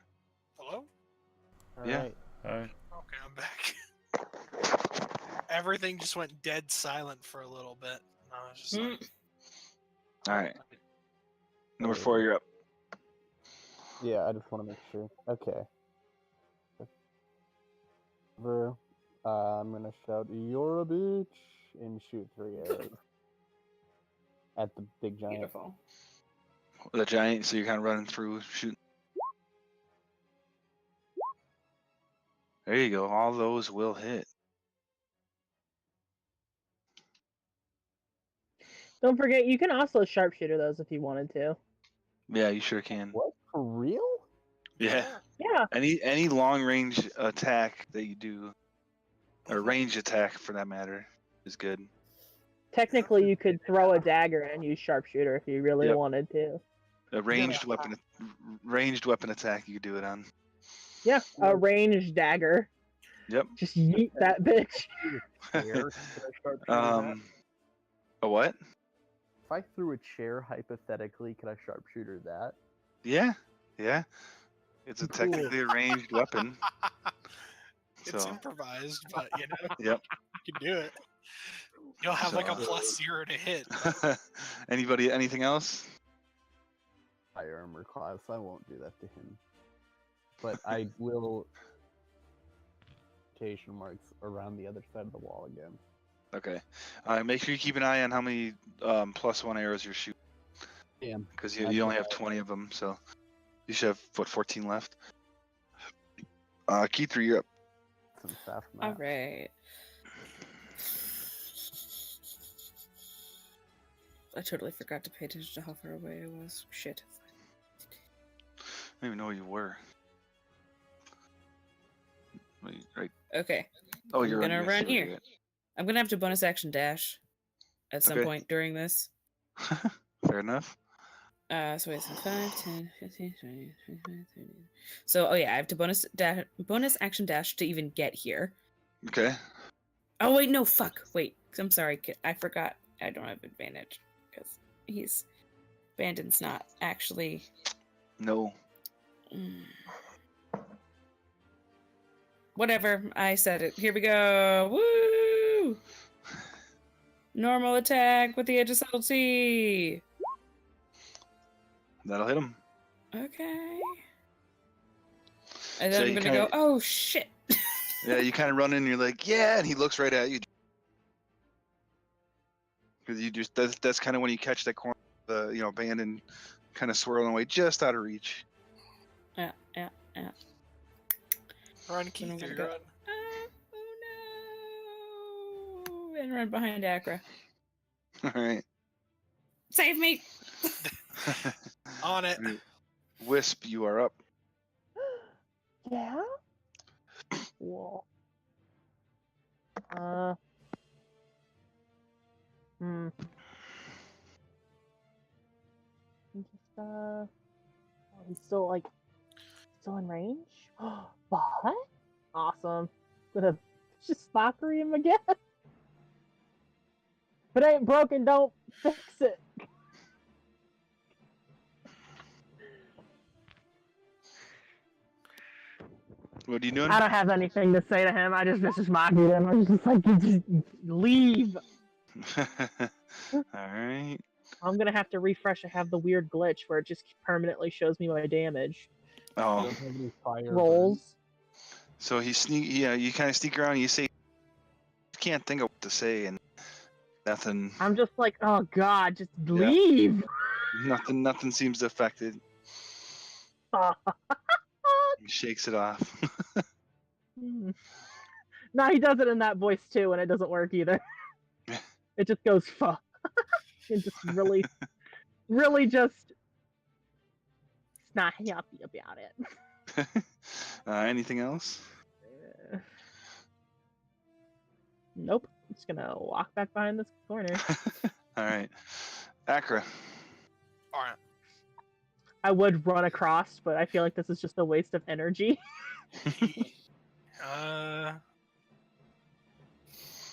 Hello? All Yeah. right. Alright. Okay, I'm back. Everything just went dead silent for a little bit. I was just like, All right. Number 4, you're up. Yeah, I just want to make sure. Okay. I'm gonna shout, "You're a bitch," and shoot 3 arrows at the big giant. Beautiful. The giant, so you're kind of running through, shooting. There you go. All those will hit. Don't forget, you can also sharpshooter those if you wanted to. Yeah, you sure can. What? For real? Yeah. Yeah. Any long range attack that you do, or range attack for that matter, is good. Technically, you could throw a dagger and use sharpshooter if you really Yep. wanted to. A ranged weapon attack you could do it on. Yeah, a ranged dagger. Yep. Just yeet that bitch. Chair, could I sharpshooter that? A what? If I threw a chair, hypothetically, could I sharpshooter that? Yeah. It's a Cool. technically a ranged weapon. It's So, improvised, but you know, yep. you can do it. You'll have like a So- +0 to hit. Anybody? Anything else? High armor class, I won't do that to him. But I will quotation marks around the other side of the wall again. Okay. Make sure you keep an eye on how many +1 arrows you're shooting, Damn. because I you only know. have 20 of them. So you should have 14 left. Key 3, you're up. Some fast All math. right. I totally forgot to pay attention to how far away I was. Shit. I don't even know where you were. Wait, right. Okay. Oh, I'm you're gonna yes, run you're here. I'm gonna have to bonus action dash at some Okay. point during this. right. Fair enough. So wait, so 5, 10, 15, 20, 25, 30. So, oh yeah, I have to bonus action dash to even get here. Okay. Oh wait, no, fuck. Wait, I'm sorry, I forgot. I don't have advantage because Bandon's not actually. No. Whatever, I said it. Here we go. Woo! Normal attack with the edge of subtlety. That'll hit him. Okay. And then So I'm you gonna kinda- go, oh shit. Yeah, you kind of run in and you're like, yeah, and he looks right at you. Because you just that's kind of when you catch that corner, the Bandon kind of swirling away just out of reach. Yeah. Run, Keith, I'm gonna or go. run. Oh no! And run behind Accra. All right. Save me! On it. Wisp, you are up. Yeah? Cool. Just, oh, he's still in range? What? Awesome. Gonna just Valkyrie him again? If it ain't broken, don't fix it. What are you doing? I don't have anything to say to him. I just vicious mocked him. I was just like, you just leave. All right. I'm gonna have to refresh. I have the weird glitch where it just permanently shows me my damage Oh, Don't have any fire rolls. so he sneak. Yeah, you kind of sneak around. And you say, you can't think of what to say, and nothing. I'm just like, oh god, just Yeah. leave. Nothing seems affected. He shakes it off. No, he does it in that voice too, and it doesn't work either. It just goes fuck. And just really just not happy about it. Anything else? Nope. I'm just gonna walk back behind this corner. All right. Accra. All right. I would run across, but I feel like this is just a waste of energy.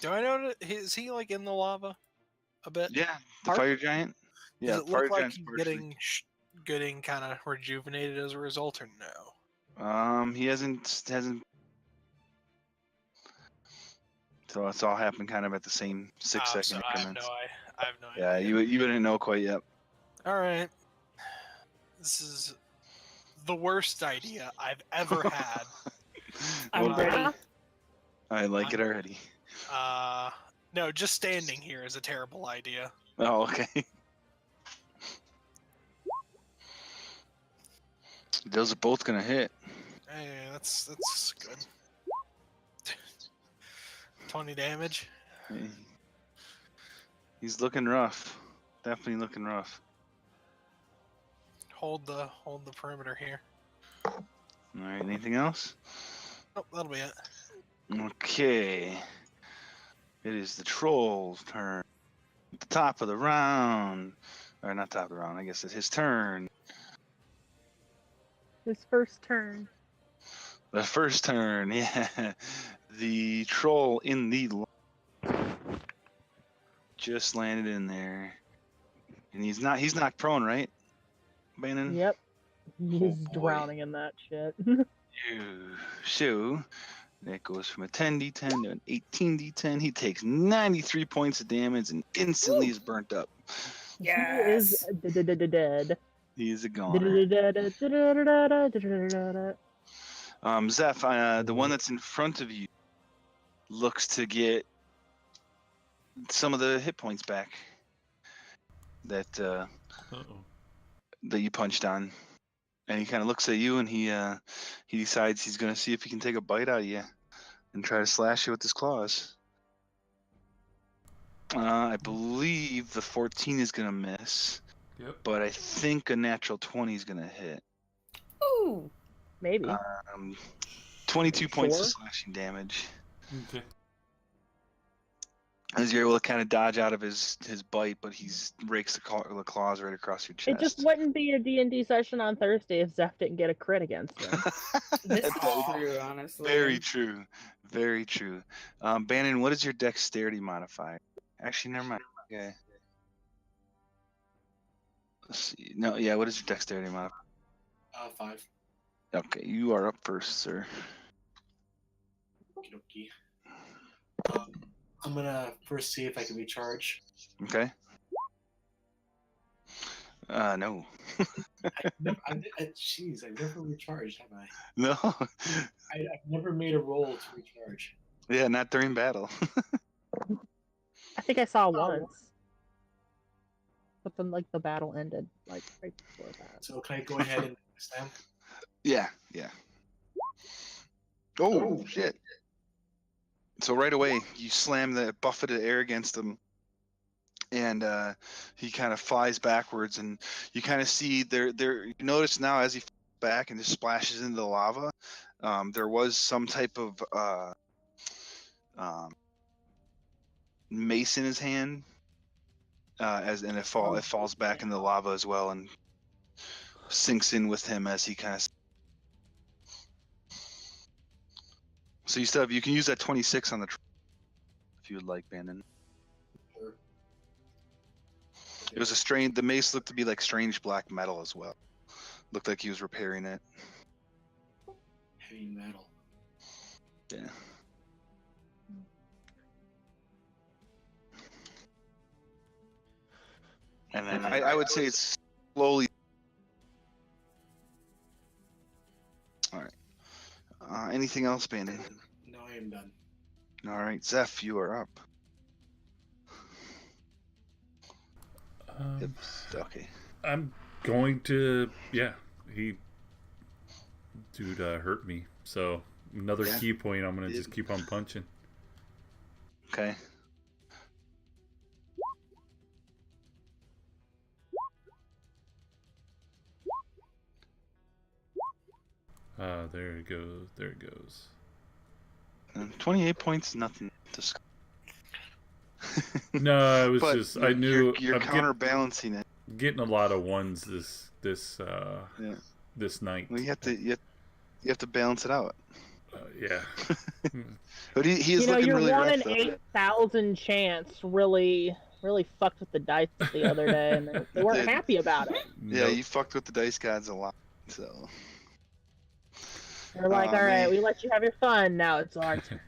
Do I know that is he like in the lava a bit? Yeah, the Park? fire giant. Yeah, Does it fire look like giant's he's partially- getting kind of rejuvenated as a result, or no? He hasn't. So it's all happened kind of at the same 6-second So I have increments. no Yeah, idea. you wouldn't know quite yet. All right. This is the worst idea I've ever had. I'm Well, ready. I like it already. No, just standing here is a terrible idea. Oh, okay. Those are both gonna hit. Hey, that's good. 20 damage. He's looking rough. Definitely looking rough. Hold the perimeter here. All right. Anything else? Oh, that'll be it. Okay. It is the troll's turn. At the top of the round. Or not top of the round, I guess it's his turn. His first turn. The first turn, yeah. The troll in the just landed in there, and he's knocked prone, right, Bannon? Yep. He's boy. drowning in that shit. So that goes from a 10d10 to an 18d10. He takes 93 points of damage and instantly is burnt up. Yes. He is dead. He is a goner. Zeph, the one that's in front of you looks to get some of the hit points back that that you punched on, and he kind of looks at you, and he decides he's gonna see if he can take a bite out of you and try to slash you with his claws. I believe the 14 is gonna miss. Yep. But I think a natural 20 is gonna hit. Ooh. Maybe. 22 points of Sure. slashing damage. Okay. As you're able to kind of dodge out of his bite, but he's rakes the claws right across your chest. It just wouldn't be a D&D session on Thursday if Zeph didn't get a crit against him. This is That's true, honestly. very true. Very true. Bannon, what is your dexterity modifier? Actually, never mind. Okay. Let's see. No, yeah, what is your dexterity modifier? 5. Okay, you are up first, sir. Okey-dokey. I'm gonna first see if I can recharge. Okay. No. Jeez, I've never recharged, have I? No. I've never made a roll to recharge. Yeah, not during battle. I think I saw once. But then, like, the battle ended, like, right before that. So can I go ahead and slam? Yeah. Oh, shit. So right away, you slam the buffeted air against him, and he kind of flies backwards, and you kind of see there. You notice now as he falls back and just splashes into the lava, there was some type of mace in his hand, and it falls back in the lava as well, and sinks in with him as he kind of. So you can use that 26 on the if you would like, Bannon. Sure. It was the mace looked to be like strange black metal as well. Looked like he was repairing it. Heavy metal. Yeah. And then I would say it's slowly. All right. Anything else, Bannon? No, I am done. All right, Zeph, you are up. Okay. I'm going to. Yeah, he. Dude hurt me. So another key point. I'm gonna just keep on punching. Okay. There it goes. There it goes. 28 points, nothing to score. No, it was But just I knew you're I'm counterbalancing it. getting a lot of ones this night. Well, you have to balance it out. Yeah. But he is You know, looking your really 1 rough, in though. 8,000 chance really fucked with the dice the other day, and they weren't happy about it. Yeah, you fucked with the dice gods a lot. So They're like, all right, we let you have your fun. Now it's our turn.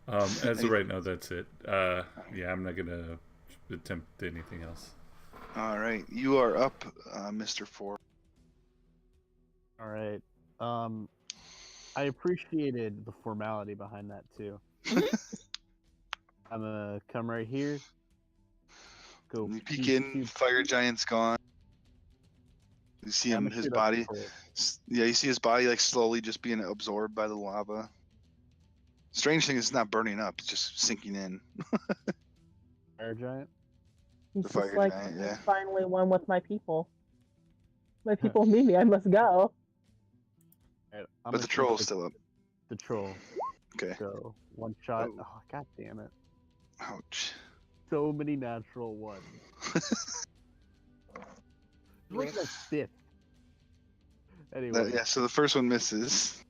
As of right now, that's it. Yeah, I'm not gonna attempt anything else. All right, you are up, Mr. Four. All right. I appreciated the formality behind that too. I'm gonna come right here. Go. You peek in. Fire giant's gone. You see him, his body. Yeah, you see his body like slowly just being absorbed by the lava. Strange thing is, it's not burning up; it's just sinking in. Fire giant. He's The just fire like, giant, yeah. finally one with my people. My people need me. I must go. Right, But the troll's still up. The troll. Okay. So one shot. Oh. Oh, god damn it! Ouch. So many natural ones. Like the fifth. Anyway. Yeah, so the first one misses.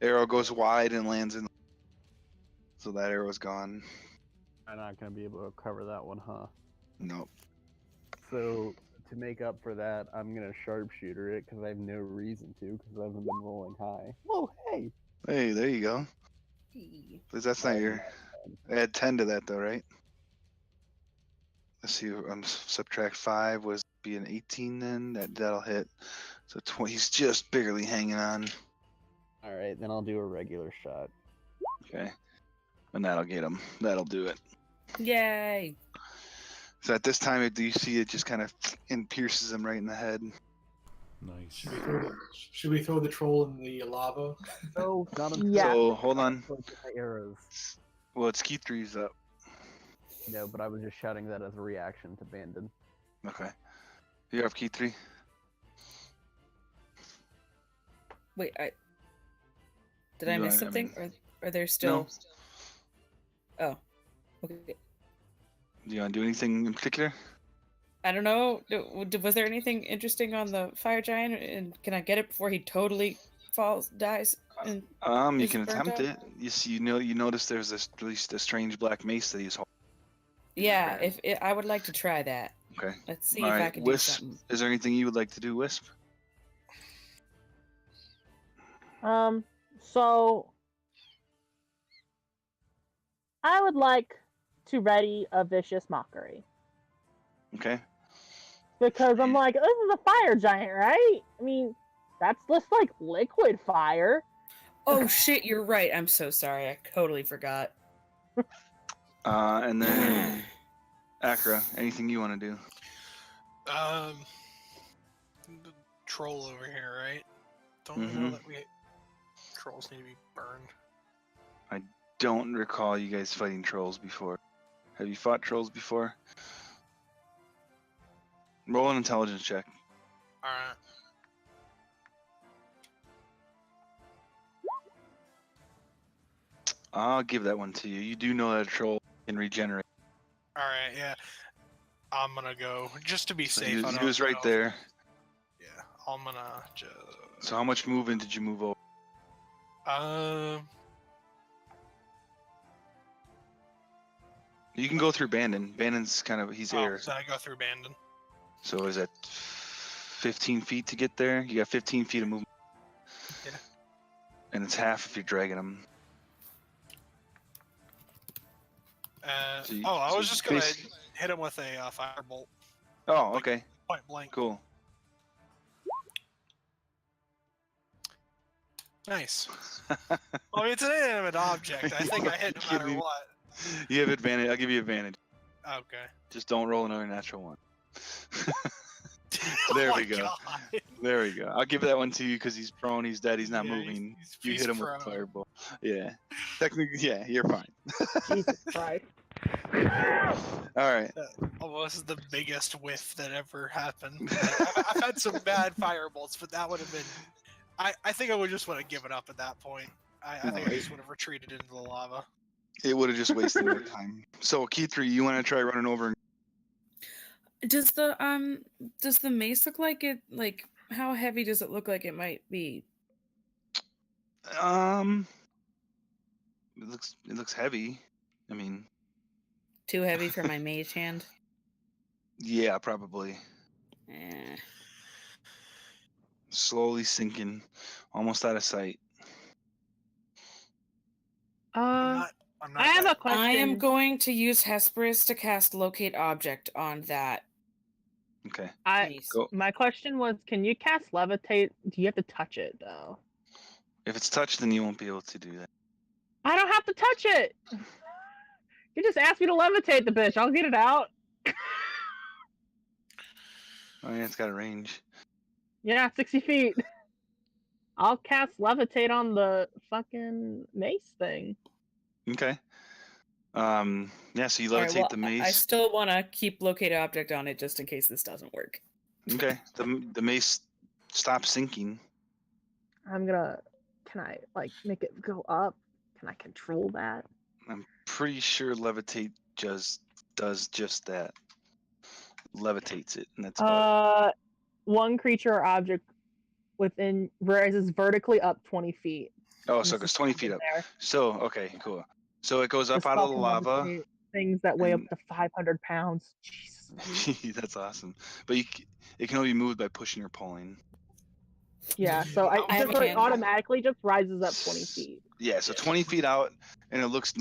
Arrow goes wide and lands in. So that arrow's gone. I'm not gonna be able to cover that one, huh? Nope. So to make up for that, I'm gonna sharpshooter it because I have no reason to because I haven't been rolling high. Oh, hey! Hey, there you go. Because that's not your. Add 10 to that though, right? Let's see. Subtract 5 was be an 18 then. That'll hit. So 20. He's just barely hanging on. All right, then I'll do a regular shot. Okay. And that'll get him. That'll do it. Yay! So at this time, do you see it just kind of pierces him right in the head? Nice. Should we throw the troll in the lava? Oh, not until Yeah. So hold on. my arrows. Well, it's Key 3's up. No, but I was just shouting that as a reaction to Bandon. Okay. You're up, Key 3. Wait, did I No, miss I something? mean- Or are there still? Oh, okay. Do you want to do anything in particular? I don't know. Was there anything interesting on the fire giant? And can I get it before he totally dies? And You is can burnt attempt up? it. You notice there's at least a strange black mace that he's holding. Yeah, I would like to try that. Okay. Let's see All if I right, can Wisp. do something. Is there anything you would like to do, Wisp? So I would like to ready a vicious mockery Okay. because I'm like, this is a fire giant, right? I mean, that's just like liquid fire. Oh shit, you're right. I'm so sorry. I totally forgot. And then Akra, anything you want to do? The troll over here, right? Don't we know that trolls need to be burned? Don't recall you guys fighting trolls before. Have you fought trolls before? Roll an intelligence check. All right. I'll give that one to you. You do know that a troll can regenerate. All right. Yeah. I'm gonna go just to be So safe. he I was, don't he was right know. there. Yeah. I'm gonna just. So how much movement did you move over? You can go through Bandon. Bandon's kind of, he's air. Did I go through Bandon? So is that 15 feet to get there? You got 15 feet of movement. Yeah. And it's half if you're dragging him. So you- I so was you just gonna basically- hit him with a firebolt, Oh, okay. point blank. Cool. Nice. Well, I mean, it's an inanimate object. I think I hit no matter Give me- what. You have advantage. I'll give you advantage. Okay. Just don't roll another natural one. Oh There my we go. God. There we go. I'll give that one to you because he's prone, he's dead, he's not Yeah, moving. he's You hit him with prone. a fireball. Yeah. Technically, yeah, you're fine. Jesus Christ. All right. Almost the biggest whiff that ever happened. I've had some bad firebolts, but that would have been. I think I would just want to give it up at that point. I think I Alright. just would have retreated into the lava. It would have just wasted your time. So, Key 3, you want to try running over? Does the mace look like it? Like, how heavy does it look like it might be? It looks heavy. I mean, Too heavy for my mage hand? yeah, probably. Eh. Slowly sinking, almost out of sight. I'm not I have that- a question. I am going to use Hesperus to cast Locate Object on that Okay. mace. Go. My question was, can you cast levitate? Do you have to touch it though? If it's touched, then you won't be able to do that. I don't have to touch it. You just asked me to levitate the bitch. I'll get it out. Oh, yeah, it's got a range. Yeah, 60 feet. I'll cast levitate on the fucking mace thing. Okay. Yeah, so you All right, levitate well, the mace. I still want to keep Locate Object on it just in case this doesn't work. Okay. The mace stops sinking. Can I like make it go up? Can I control that? I'm pretty sure levitate does just that. Levitates it, and that's about One creature or object within rises vertically up 20 feet. it. Oh, so it goes 20 feet up. There. So, okay, cool. So it goes up Just out of the fucking lava. levitate things that weigh up and- to 500 pounds. Jesus. That's awesome. But it can only be moved by pushing or pulling. Yeah, so I it have just a like camera. automatically just rises up 20 feet. Yeah, so 20 feet out, and it looks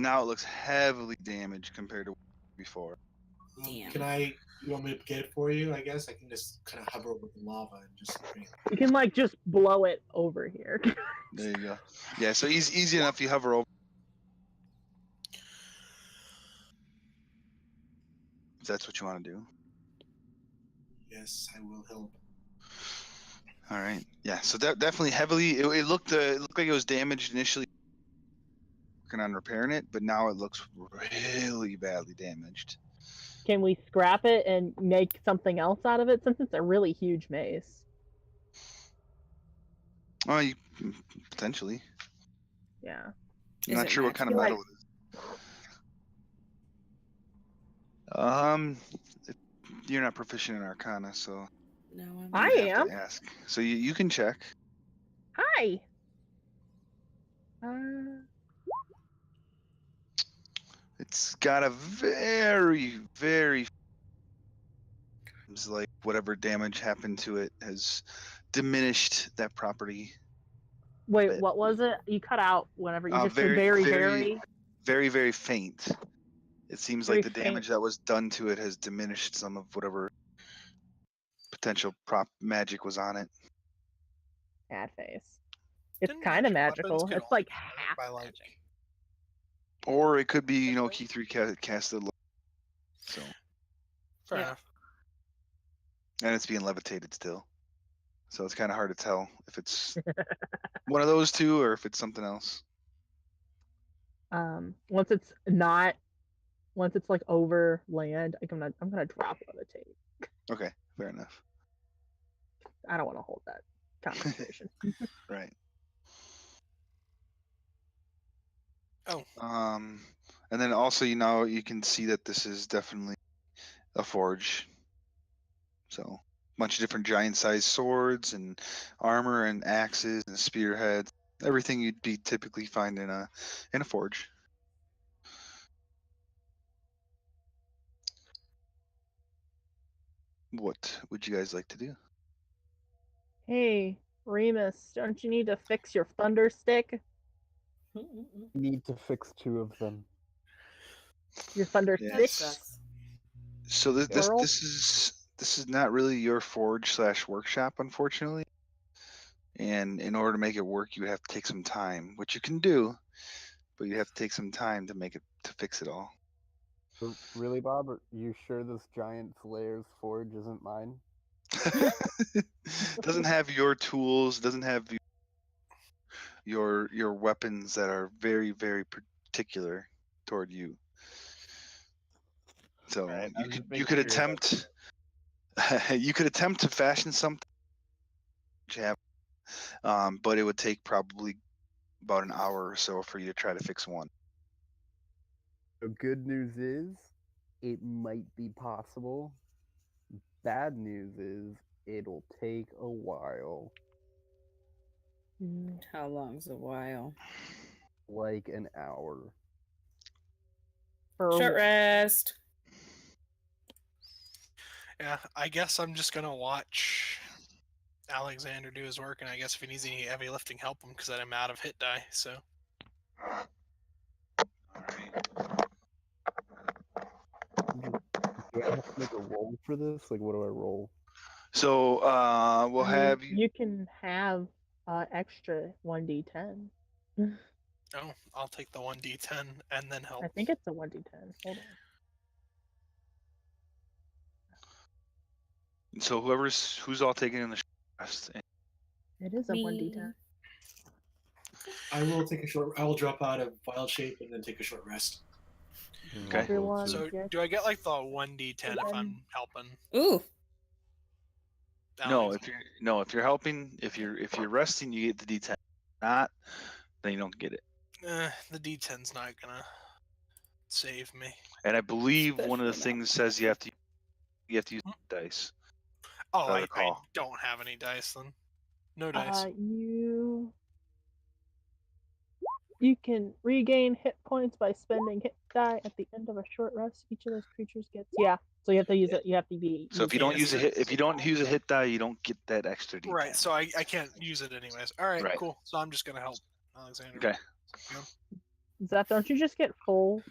heavily damaged compared to before. Damn. You want me to get it for you? I guess I can just kind of hover over the lava and just bring it. You can like just blow it over here. There you go. Yeah, so easy enough. You hover over. If that's what you want to do. Yes, I will help. All right. Yeah. So definitely heavily. It looked like it was damaged initially. Working on repairing it, but now it looks really badly damaged. Can we scrap it and make something else out of it since it's a really huge mace? Oh, you potentially. Yeah. I'm Is not it sure what kind of magical? metal it is. If you're not proficient in Arcana, so No, I'm I you'd have am. to ask. So you can check. Hi. It's got a very, very like whatever damage happened to it has diminished that property. Wait, Bit. what was it? You cut out whenever you just said Very, very, very, very, very, very faint. It seems very like the damage that was done to it has diminished some of whatever potential prop magic was on it. Sad face. It's Didn't kind of magic weapons magical. can It's only like be hurt half by, like- magic. Or it could be, key 3 casted. So, Fair Yeah. enough. and it's being levitated still. So it's kind of hard to tell if it's one of those two or if it's something else. Once it's like over land, I'm gonna drop levitate. Okay, fair enough. I don't want to hold that concentration. Right. Oh. And then also, you can see that this is definitely a forge. So, a bunch of different giant-sized swords and armor and axes and spearheads, everything you'd be typically find in a forge. What would you guys like to do? Hey, Remus, don't you need to fix your thunder stick? Need to fix 2 of them. Your thunder Yeah. stick? Sucks. So this Plural? this is not really your forge/workshop, unfortunately. And in order to make it work, you would have to take some time, which you can do, but you have to take some time to fix it all. So, really, Bob? Are you sure this giant Slayer's forge isn't mine? Doesn't have your tools, doesn't have your weapons that are very, very particular toward you. So Right, you I'm just could making sure attempt you could attempt to fashion something, but it would take probably about an hour or so for you to try to fix one. The good news is, it might be possible. Bad news is, it'll take a while. How long's a while? Like an hour. For Short what? rest. Yeah, I guess I'm just gonna watch Alexander do his work, and I guess if he needs any heavy lifting, help him because I'm out of hit die. So Do I have to make a roll for this? Like, what do I roll? So we'll I mean, have you. you can have extra 1d10. oh, I'll take the 1d10 and then help. I think it's a 1d10. Hold on. So who's all taking in the rest. It is a Me. 1d10. I will drop out of wild shape and then take a short rest. Okay. Everyone So gets do I get like the 1d10 if I'm helping? Ooh. No, Alex? if you're helping, if you're resting, you get the D10. Not, then you don't get it. The d10's not gonna save me. And I believe one of the Especially not. things says you have to use dice. Oh, I I recall. don't have any dice then. No dice. You can regain hit points by spending hit die at the end of a short rest. Each of those creatures gets so you have to use it. You have to be. So if you don't Yeah, use so- a hit, if you don't use a hit die, you don't get that extra D10. Right, so I can't use it anyways. All right, Right. cool. So I'm just gonna help Alexander. Okay. Zeph, don't you just get full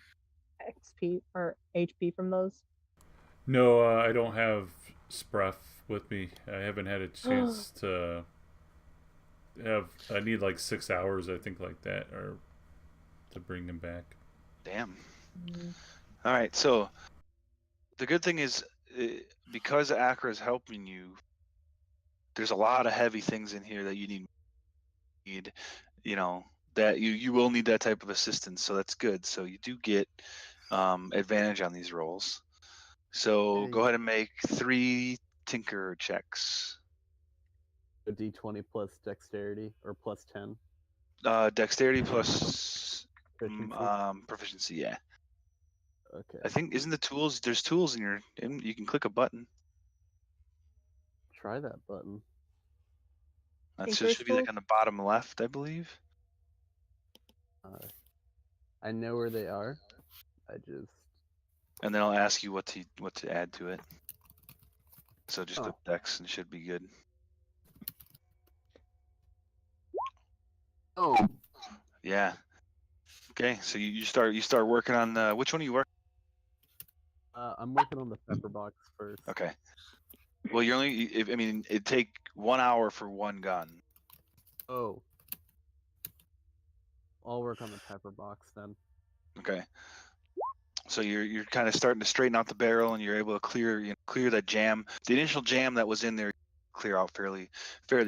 XP or HP from those? No, I don't have Spreth with me. I haven't had a chance to have. I need like 6 hours, I think, like that, or to bring him back. Damn. All right. So the good thing is, because Akra is helping you, there's a lot of heavy things in here that you need. You know that you will need that type of assistance. So that's good. So you do get advantage on these rolls. So go ahead and make 3 tinker checks. A D20 plus dexterity or plus 10. Dexterity plus Proficiency. proficiency. Yeah. Okay. I think isn't the tools? There's tools in your. You can click a button. Try that button. That Tinker's should be like tool? on the bottom left, I believe. I know where they are. I just. And then I'll ask you what to add to it. So just click Oh. Dex and it should be good. Oh. Yeah. Okay, so you start working on which one are you working? I'm working on the pepper box first. Okay. Well, you're only. I mean, it'd take 1 hour for one gun. Oh. I'll work on the pepper box then. Okay. So you're kind of starting to straighten out the barrel, and you're able to clear that jam. The initial jam that was in there, clear out fairly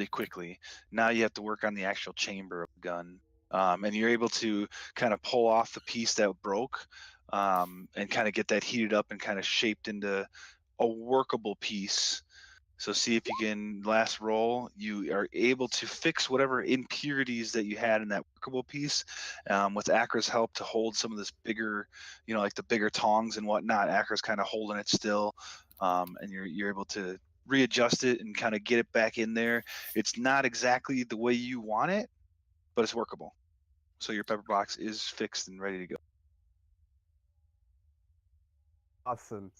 quickly. Now you have to work on the actual chamber of the gun, and you're able to kind of pull off the piece that broke, and kind of get that heated up and kind of shaped into a workable piece. So see if you can, last roll, you are able to fix whatever impurities that you had in that workable piece, with Akra's help to hold some of this bigger, like the bigger tongs and whatnot. Akra's kind of holding it still, and you're able to readjust it and kind of get it back in there. It's not exactly the way you want it, but it's workable. So your pepper box is fixed and ready to go. Awesome.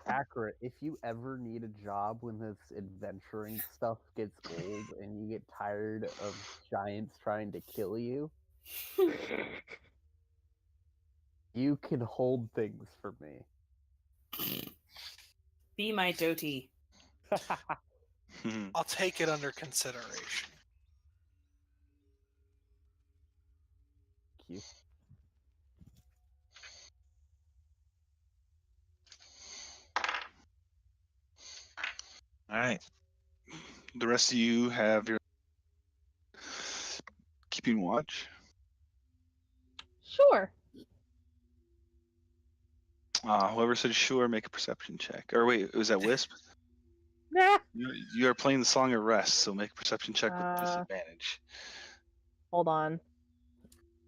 Accurate. If you ever need a job when this adventuring stuff gets old and you get tired of giants trying to kill you, you can hold things for me. Be my doty. I'll take it under consideration. Thank you. All right. The rest of you have your keeping watch. Sure. Whoever said sure, make a perception check. Or wait, was that Wisp? Nah. You are playing the Song of Rest, so make a perception check with disadvantage. Hold on.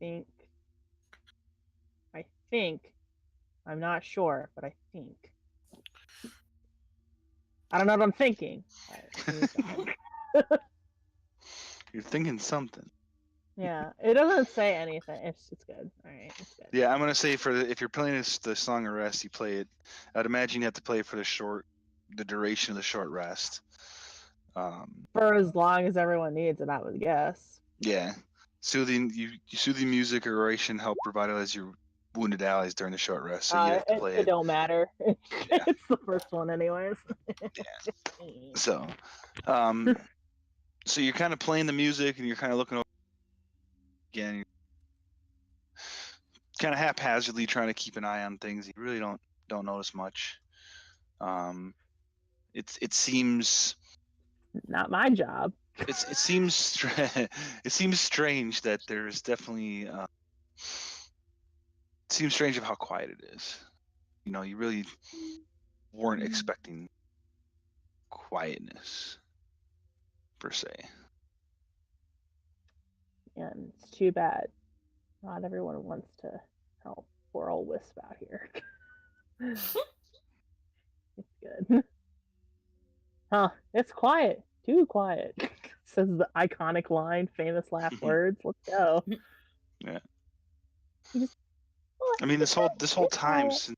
I think. I'm not sure, but I think. I don't know what I'm thinking. You're thinking something. Yeah, it doesn't say anything. It's good. All right, it's good. Yeah, I'm gonna say if you're playing the Song of Rest, you play it. I'd imagine you have to play it for the duration of the short rest. For as long as everyone needs it, I would guess. Yeah, soothing music or oration help revitalize your wounded allies during the short rest. So you have to play it don't matter. Yeah. It's the first one, anyways. Yeah. So, so you're kind of playing the music and you're kind of looking over again, kind of haphazardly trying to keep an eye on things. You really don't notice much. It seems not my job. It seems it seems strange that there's definitely it seems strange of how quiet it is. You really weren't expecting quietness per se. And it's too bad. Not everyone wants to help poor old Wisp out here. It's good. Huh, it's quiet. Too quiet. Says the iconic line, famous last words. Let's go. Yeah. I mean, this whole It's time, quiet.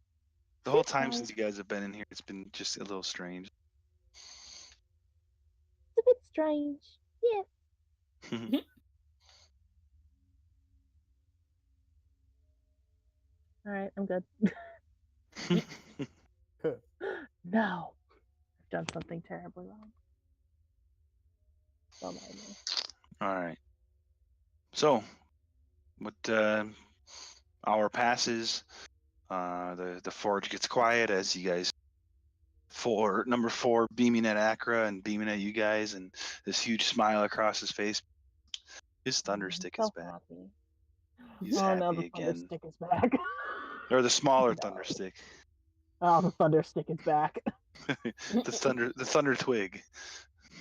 the whole It's time quiet. since you guys have been in here, it's been just a little strange. It's a bit strange. Yeah. All right, I'm good. No, I've done something terribly wrong. Don't mind me. All right. So, what hour passes? The forge gets quiet as you guys number 4 beaming at Accra and beaming at you guys, and this huge smile across his face. His thunder stick is So back. happy. He's Oh no, happy the thunder again. stick is back. Or the smaller No. thunder stick. Oh, the thunder stick is back. the thunder twig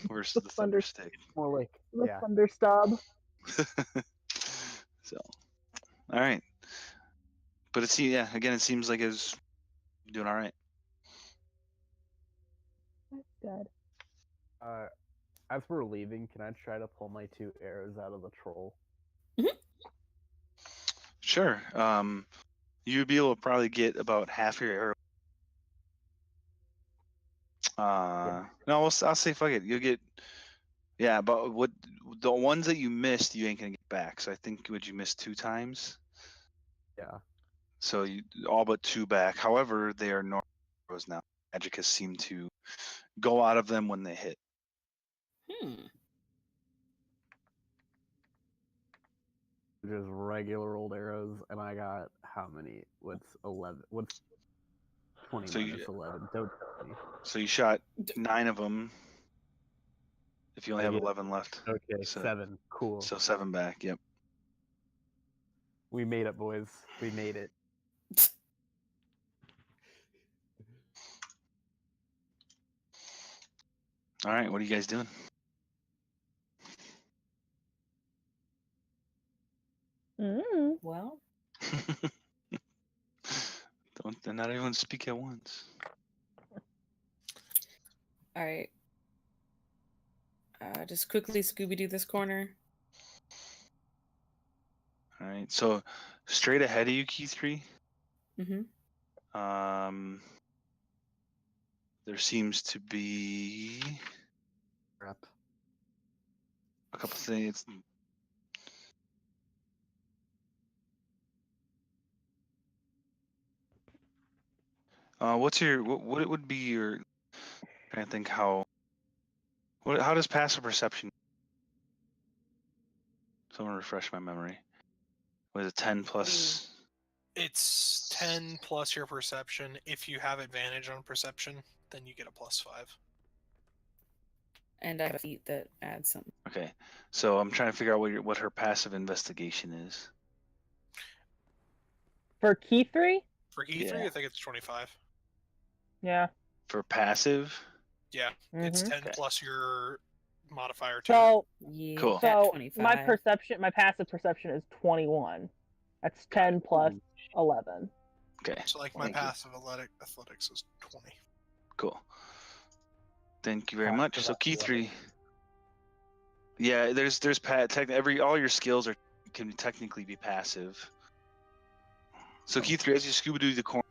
versus the thunder stick. More like, The yeah. thunder stub. So, all right. But again, it seems like it's doing all right. That's good. As we're leaving, can I try to pull my 2 arrows out of the troll? Sure. You'd be able to probably get about half your arrow. No, I'll say fuck it. You'll get, but what the ones that you missed, you ain't gonna get back. So I think you missed 2 times. Yeah. So you all but 2 back. However, they are normal arrows now. Magic has seemed to go out of them when they hit. Just regular old arrows, and I got how many? What's 11? What's 20 So minus 11? Don't tell me. So you shot 9 of them. If you only have Yeah. 11 left. Okay, So, 7. Cool. So 7 back. Yep. We made it, boys. We made it. All right. What are you guys doing? Well, Don't not everyone speak at once. all right. Just quickly Scooby Doo this corner. All right. So straight ahead of you, Key 3. Mm-hmm. There seems to be Crap. a couple things. What it would be your? Trying to think how does passive perception? Someone refresh my memory. Was it 10 plus? It's 10 plus your perception. If you have advantage on perception, then you get a +5. And I have a feat that adds something. Okay, so I'm trying to figure out what her passive investigation is. For Key 3? For E3, Yeah. I think it's 25. Yeah. For passive? Yeah, it's 10 Okay. plus your modifier to it. So, Yeah, Cool. at so 25. my passive perception is 21. That's 10 plus 11. Okay. So like my Thank you. passive athletics is 20. Cool. Thank you very Passive much. So Key athletics. 3. Yeah, there's all your skills can technically be passive. So Key 3, as you scuba do the corner,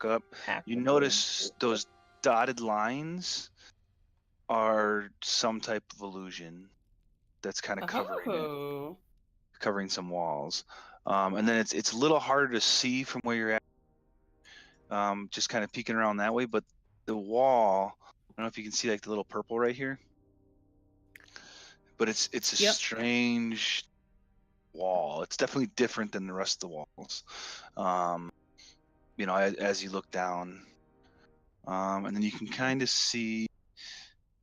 look up, you notice those dotted lines are some type of illusion that's kind of covering some walls. And then it's a little harder to see from where you're at. Just kind of peeking around that way, but the wall, I don't know if you can see like the little purple right here. But it's a strange wall. It's definitely different than the rest of the walls. As you look down. And then you can kind of see.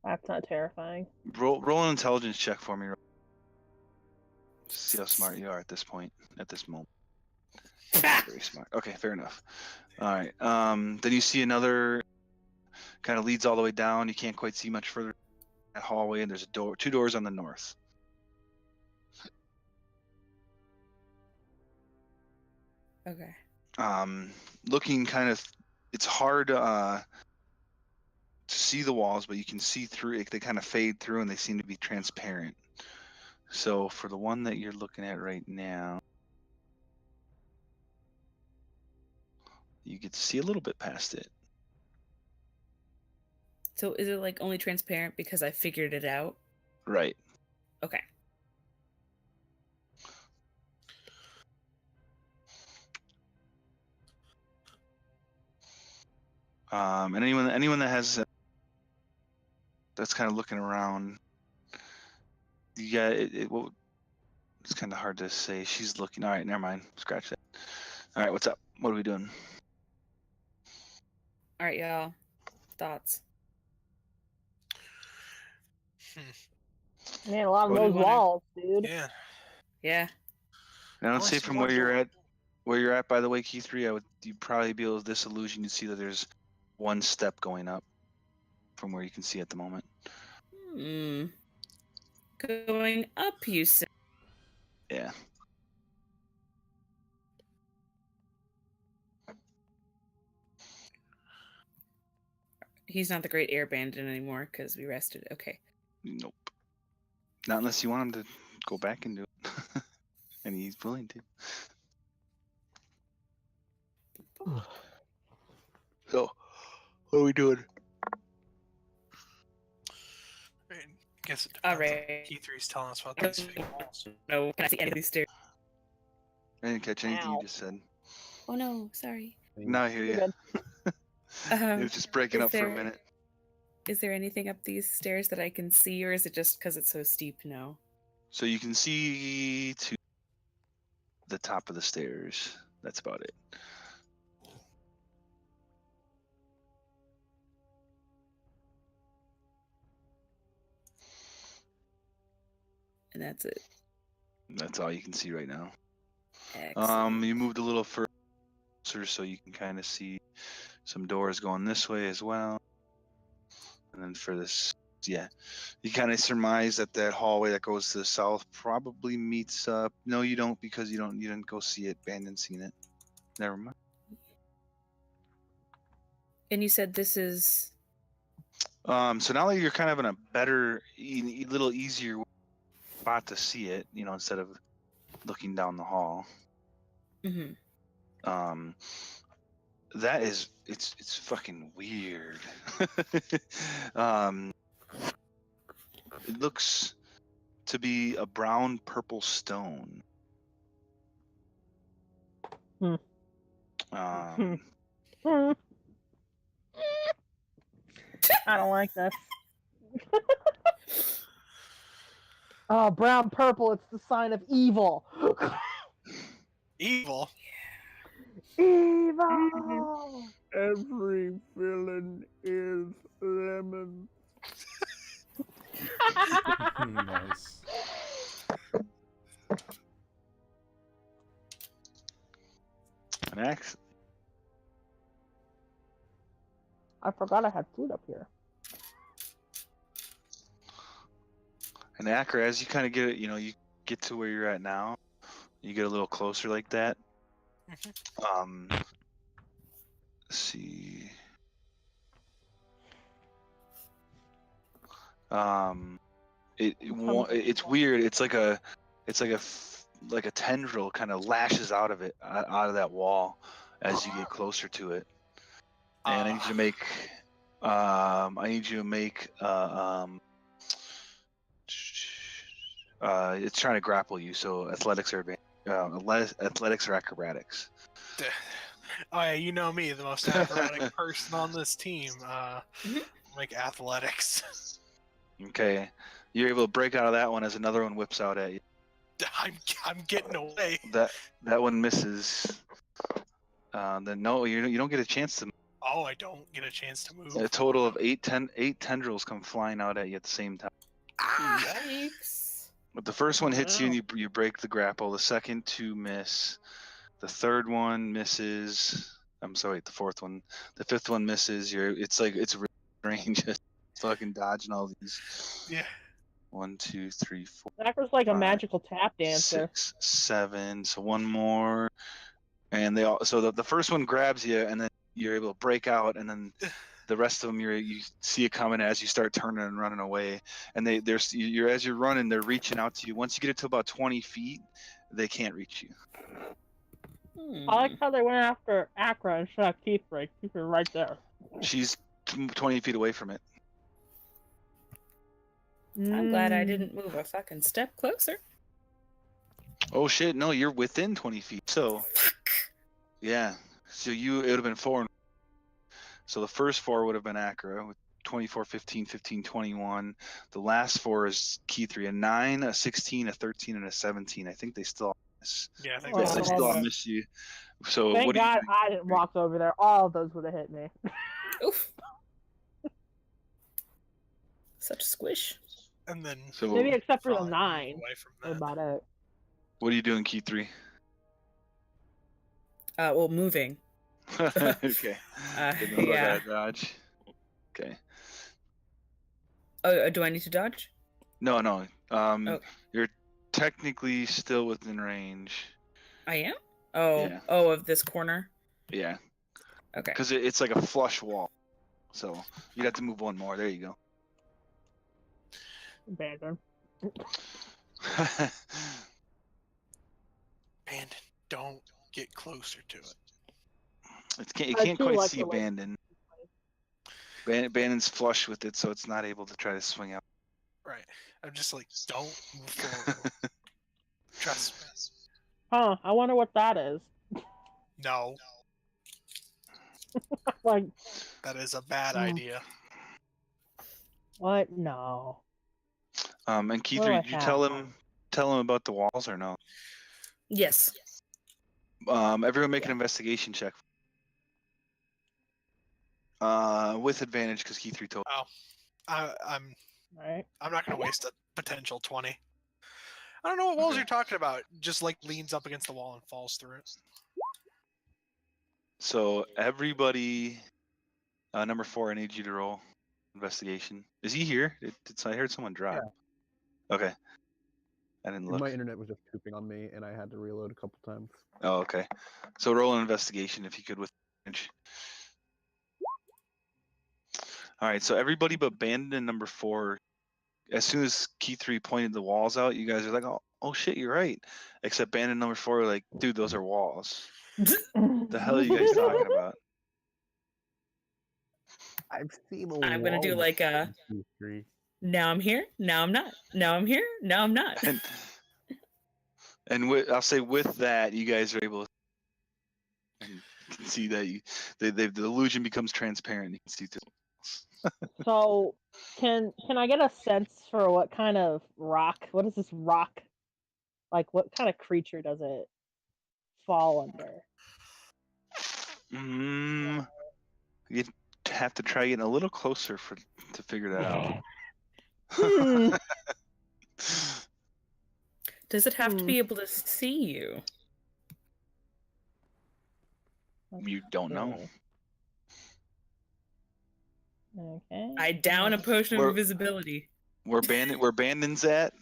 That's not terrifying. Roll an intelligence check for me. Just see how smart you are at this moment. Very smart. Okay, fair enough. All right. Then you see another kind of leads all the way down. You can't quite see much further. That hallway, and there's 2 doors on the north. Okay. Looking kind of, it's hard to see the walls, but you can see through it. They kind of fade through, and they seem to be transparent. So for the one that you're looking at right now, you get to see a little bit past it. So is it like only transparent because I figured it out? Right. Okay. And anyone that has that's kind of looking around, yeah, it's kind of hard to say. She's looking. All right, never mind. Scratch that. All right, what's up? What are we doing? All right, y'all. Thoughts? Man, a lot of What do those you wanna- walls, dude. Yeah. Yeah. And I would Well, say so from where you're at, by the way, Key 3, you'd probably be able to disillusion. You'd see that there's one step going up from where you can see at the moment. Going up, you said. Yeah. He's not the great air bandit anymore because we rested. Okay. Nope. Not unless you want him to go back and do it. And he's willing to. So, what are we doing? I guess it All depends on right. Key3's telling us about these fake walls. No, can I see any of these stairs? I didn't catch anything you Ow. just said. Oh no, sorry. Now I hear You're you. good. It was just breaking is up for a there- minute. Is there anything up these stairs that I can see, or is it just because it's so steep? No. So you can see to the top of the stairs. That's about it. And that's it. That's all you can see right now. Excellent. You moved a little further so you can kind of see some doors going this way as well. And then for this, yeah, you kind of surmise that that hallway that goes to the south probably meets up. No, you don't, because you didn't go see it. Bandon's seen it. Never mind. And you said this is So now that you're kind of in a better, little easier spot to see it, instead of looking down the hall. That is, it's fucking weird. It looks to be a brown purple stone. Hmm. I don't like this. Oh, brown purple, it's the sign of evil. Evil? Evil! Every villain is lemon. Nice. Next. I forgot I had food up here. And Akra, as you kind of get, you get to where you're at now, you get a little closer like that. Let's see. It's weird. It's like a tendril kind of lashes out of that wall as you get closer to it. And I need you to make it's trying to grapple you, so athletics or acrobatics. Oh yeah, you know me, the most athletic person on this team. Like athletics. Okay, you're able to break out of that one as another one whips out at you. I'm getting away. That one misses. Then no, you don't get a chance to. Oh, I don't get a chance to move. A total of eight tendrils come flying out at you at the same time. yikes. But the first one hits you and you break the grapple. The second two miss. The third one misses. I'm sorry, the fourth one. The fifth one misses. It's really strange, just fucking dodging all these. Yeah. 1, 2, 3, 4. Akra's like a 5, magical tap dancer. 6, 7. So one more, and So the first one grabs you, and then you're able to break out, and then the rest of them you see it coming as you start turning and running away. And as you're running, they're reaching out to you. Once you get it to about 20 feet, they can't reach you. I like how they went after Akra instead of Keith-Ray. Keith-Ray right there. She's 20 feet away from it. I'm glad I didn't move a fucking step closer. Oh shit! No, you're within 20 feet. So, yeah. So it would have been 4. So the first 4 would have been Acra with 24, 15, 15, 21. The last 4 is Key3, a 9, a 16, a 13, and a 17. I think they still miss. Yeah, I think They that's still Oh. miss you. So Thank what do you God do? I didn't walk over there. All of those would have hit me. Oof. Such a squish. And then So Maybe except for the probably move 9. away from That's that. about it. what are you doing, Key3? Well, moving. Okay. Good enough. Yeah. Gotta dodge. Okay. Oh, do I need to dodge? No. Oh. You're technically still within range. I am? Oh. Yeah. Oh, of this corner? Yeah. Okay. Because it's like a flush wall. So you'd have to move 1 more. There you go. Abandon. And don't get closer to it. It can't too quite like see the way- Bandon. Bandon's flush with it, so it's not able to try to swing out. Right. I'm just like, don't move forward. Trust me. Huh, I wonder what that is. No, Like, that is a bad Hmm. idea. what? No. And What do Keith, I did you have? tell him about the walls or no? Yes. Everyone make an investigation check. With advantage because Keith told. Oh, I'm Right? not gonna waste a potential 20. I don't know what walls Okay. you're talking about. Just like leans up against the wall and falls through it. So everybody, number 4, I need you to roll investigation. Is he here? I heard someone drop. Yeah. Okay. I didn't look. My internet was just pooping on me, and I had to reload a couple times. Oh, okay. So roll an investigation if you could with advantage. All right. So everybody but Bandit and number 4. As soon as Key 3 pointed the walls out, you guys are like, oh shit, you're right. Except Bandit number 4 like, dude, those are walls. The hell are you guys talking about? I've seen a I'm gonna do wall like a in Q3. now I'm here, now I'm not. Now I'm here, now I'm not. And I'll say with that, you guys are able to and can see that the illusion becomes transparent. You can see through. So, can I get a sense for what kind of rock? What is this rock? Like, what kind of creature does it fall under? You'd have to try getting a little closer to figure that out. Hmm. Does it have to be able to see you? You don't know. Okay. I down a potion of invisibility. Where Bandon's at,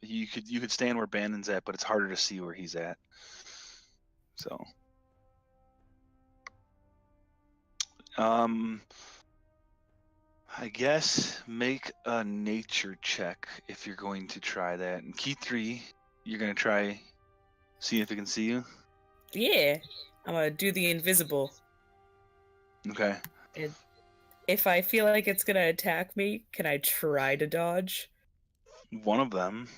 you could stand where Bandon's at, but it's harder to see where he's at. So, I guess make a nature check if you're going to try that. And Key 3, you're gonna try see if it can see you. Yeah. I'm gonna do the invisible. Okay. If I feel like it's gonna attack me, can I try to dodge? One of them.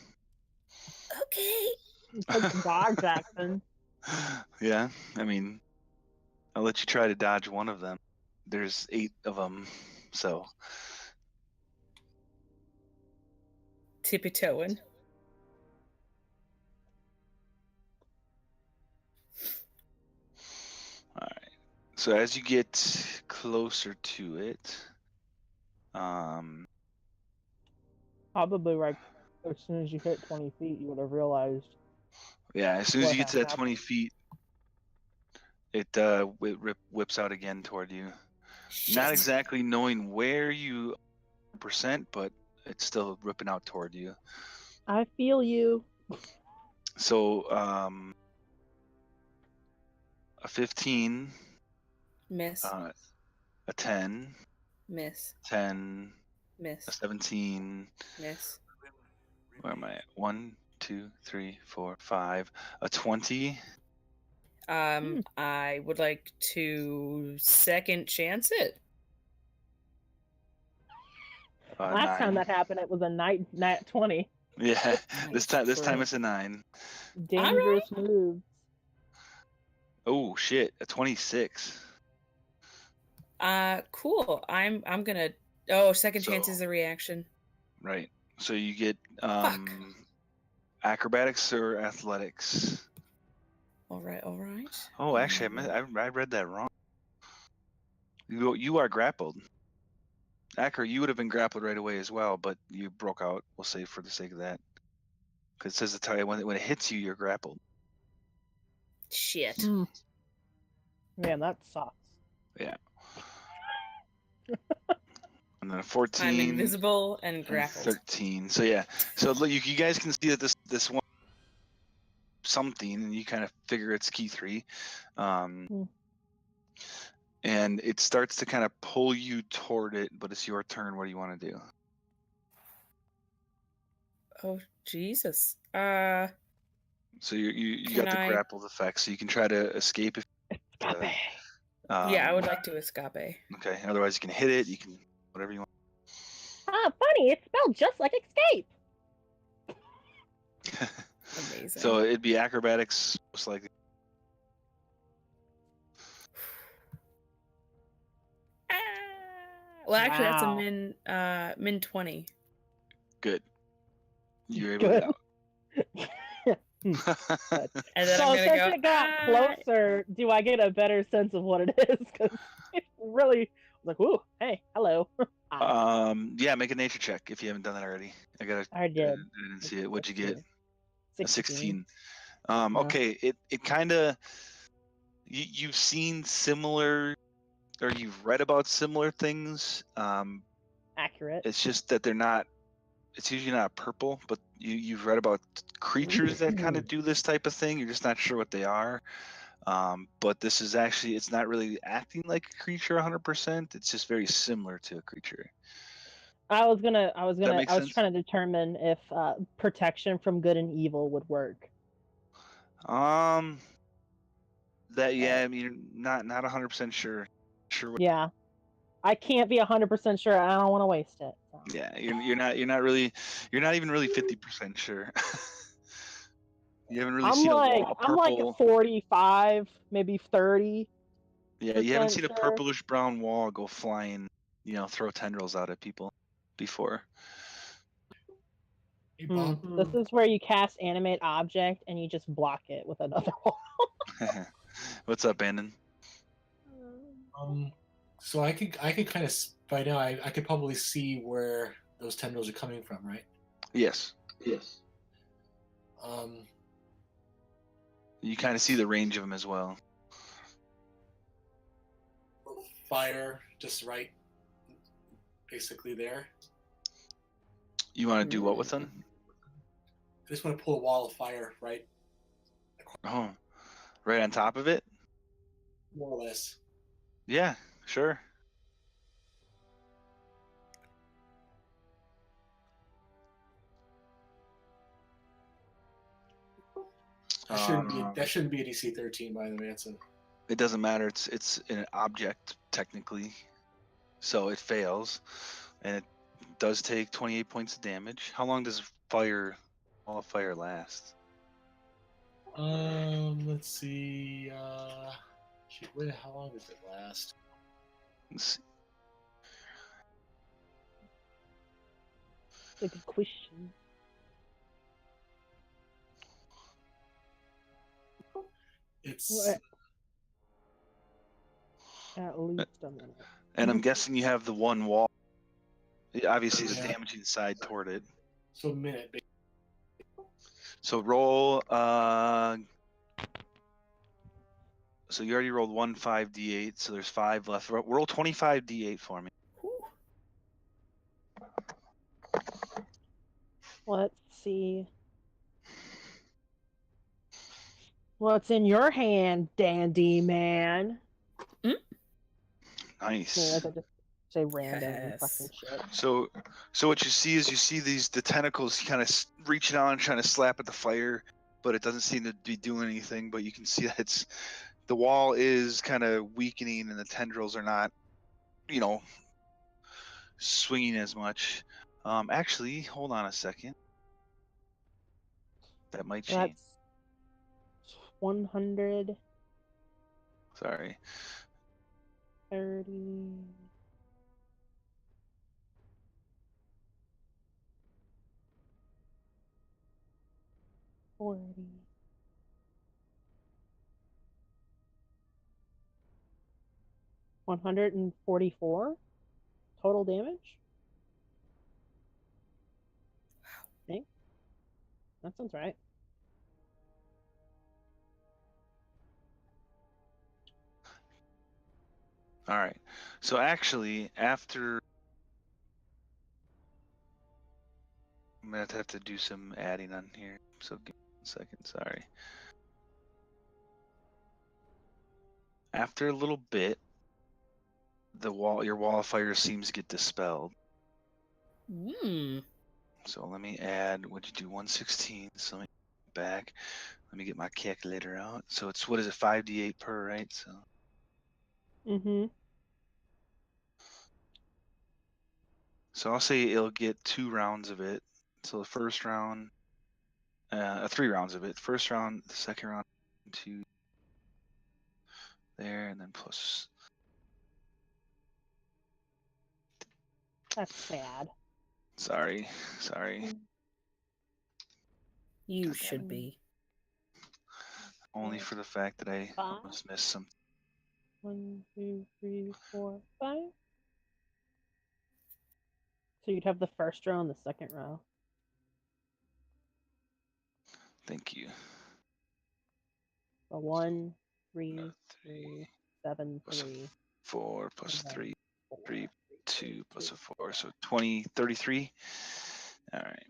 Okay. Take the dodge action. Yeah, I mean, I'll let you try to dodge one of them. There's 8 of them, so. Tippy toeing. All right. So as you get closer to it, Probably right as soon as you hit 20 feet, you would have realized. yeah, as soon as what you get to had that 20 feet, it whips out again toward you. Not exactly knowing where you percent, but it's still ripping out toward you. I feel you. So, a 15, Miss. a 10, Miss. 10, Miss. a 17. Miss. Where am I at? 1, 2, 3, 4, 5. A 20. I would like to second chance it. Last time 9. that happened, it was a nat 20. Yeah, this time Great. it's a 9. Dangerous moves. Oh shit, a 26. Cool. I'm gonna. Second chance So- is a reaction. Right. So you get Fuck. acrobatics or athletics. All right. Oh, actually, I read that wrong. You are grappled. Acker, you would have been grappled right away as well, but you broke out. We'll say for the sake of that, because it says the target when it hits you, you're grappled. Shit. Man, that sucks. Yeah. And then a 14. I'm invisible and and grappled. 13. So yeah. So look, you guys can see that this one something, and you kind of figure it's key 3. And it starts to kind of pull you toward it, but it's your turn. What do you want to do? Oh Jesus. So you Can got the I- grappled effect, so you can try to escape if. Escape. Yeah, I would like to escape. Okay. Otherwise, you can hit it. You can whatever you want. Ah, funny. It's spelled just like escape. Amazing. So it'd be acrobatics, most likely. Well, actually, Wow. that's a min 20. Good. You're able to get out. And then So I'm gonna since go. it got closer, do I get a better sense of what it is? Because it really like, ooh, hey, hello. Yeah, make a nature check if you haven't done that already. I did. I didn't see it. What'd you get? 16. A 16. Okay, it kind of you've seen similar, or you've read about similar things. Accurate. It's just that they're not. It's usually not purple, but you've read about creatures that kind of do this type of thing. You're just not sure what they are. But this is actually, it's not really acting like a creature 100%. It's just very similar to a creature. I was make sense? trying to determine if protection from good and evil would work. Yeah, I mean, not 100% sure. What, Yeah. I can't be 100% sure. I don't want to waste it. So. Yeah, you're not even really 50% sure. You haven't really seen a wall I'm like purple. 45, maybe 30. Yeah, you haven't seen a sure. purplish brown wall go flying, throw tendrils out at people before. Hey, Bob. This is where you cast animate object and you just block it with another wall. What's up, Bandon? So I could kind of by now I could probably see where those tendrils are coming from, right? Yes. You kind of see the range of them as well. Fire just right, basically there. You want to do what with them? I just want to pull a wall of fire right, Oh, right on top of it? more or less. Yeah, sure. That shouldn't be a DC 13, by the way. It doesn't matter. It's an object technically, so it fails, and it does take 28 points of damage. How long does all of fire last? Let's see. How long does it last? Let's see. That's a good question. It's At least a minute. And I'm guessing you have the one wall. Obviously, the Yeah. damaging side toward it. so a minute. So roll. So you already rolled 5d8. So there's 5 left. Roll 25d8 for me. Let's see. What's in your hand, dandy man? Nice. Yeah, I could just say random and Yes. fucking shit. So what you see is the tentacles kind of reaching out and trying to slap at the fire, but it doesn't seem to be doing anything. But you can see that the wall is kind of weakening, and the tendrils are not, swinging as much. Actually, hold on a second. That might change. That's 130. Sorry. 40. 144 total damage. I think that sounds right. All right. So actually, after I'm gonna have to do some adding on here. So give me 1 second. Sorry. After a little bit, your wall of fire seems to get dispelled. So let me add. What'd you do? 116. So let me back. Let me get my calculator out. So it's, what is it? 5d8 per, right? So. So I'll say it'll get 2 rounds of it. So the first round, 3 rounds of it. First round, the second round, 2 there, and then plus. That's sad. Sorry. You should be. Only for the fact that I almost missed some. 1, 2, 3, 4, 5. So you'd have the first row and the second row. Thank you. So 1, 3, 3 7, plus 3. 4 plus 3, 3, 2 plus 2, 4. So 20, 33. All right.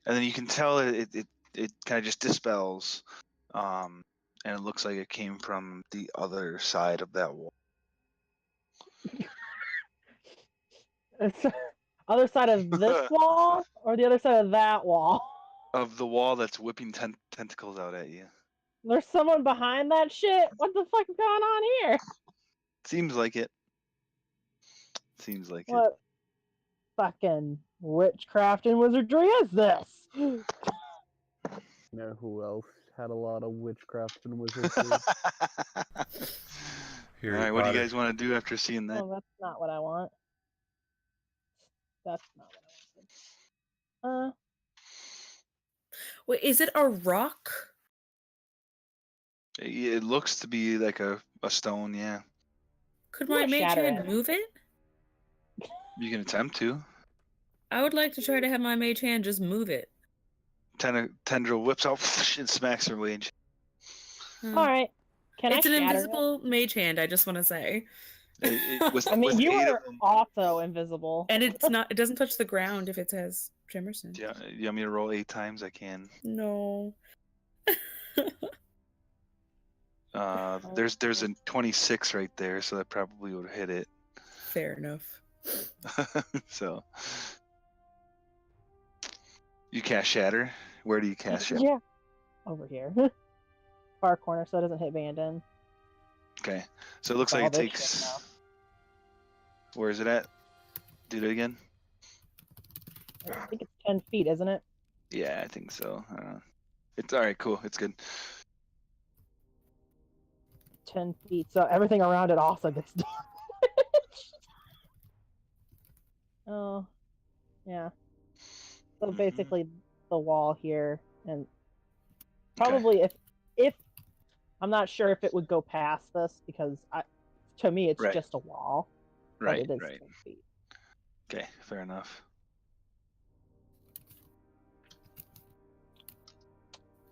And then you can tell it kind of just dispels. And it looks like it came from the other side of that wall. Other side of this wall or the other side of that wall? Of the wall that's whipping tentacles out at you. There's someone behind that shit? What the fuck is going on here? Seems like it. What fucking witchcraft and wizardry is this? You know who else had a lot of witchcraft and wizardry? All right, what do you guys want to do after seeing that? Oh, that's not what I want. That's not what I wanted. Wait, is it a rock? It looks to be like a stone, yeah. Could my mage hand move it? You can attempt to. I would like to try to have my mage hand just move it. Tendril whips out and smacks her mage. Alright. It's an invisible mage hand, I just want to say. I mean, you are also invisible. And it doesn't touch the ground if it says Jemerson. Yeah, you want me to roll 8 times? I can. No. There's a 26 right there, so that probably would hit it. Fair enough. So you cast Shatter. Where do you cast Shatter? Yeah, over here, far corner, so it doesn't hit Bandon. Okay, so it looks like it takes. Where is it at? Do it again. I think it's 10 feet, isn't it? Yeah, I think so. It's all right. Cool. It's good. 10 feet, so everything around it also gets damaged. Oh, yeah. So basically, the wall here, and probably if I'm not sure if it would go past this because to me it's just a wall. Right. But it is right. 10 feet. Okay. Fair enough.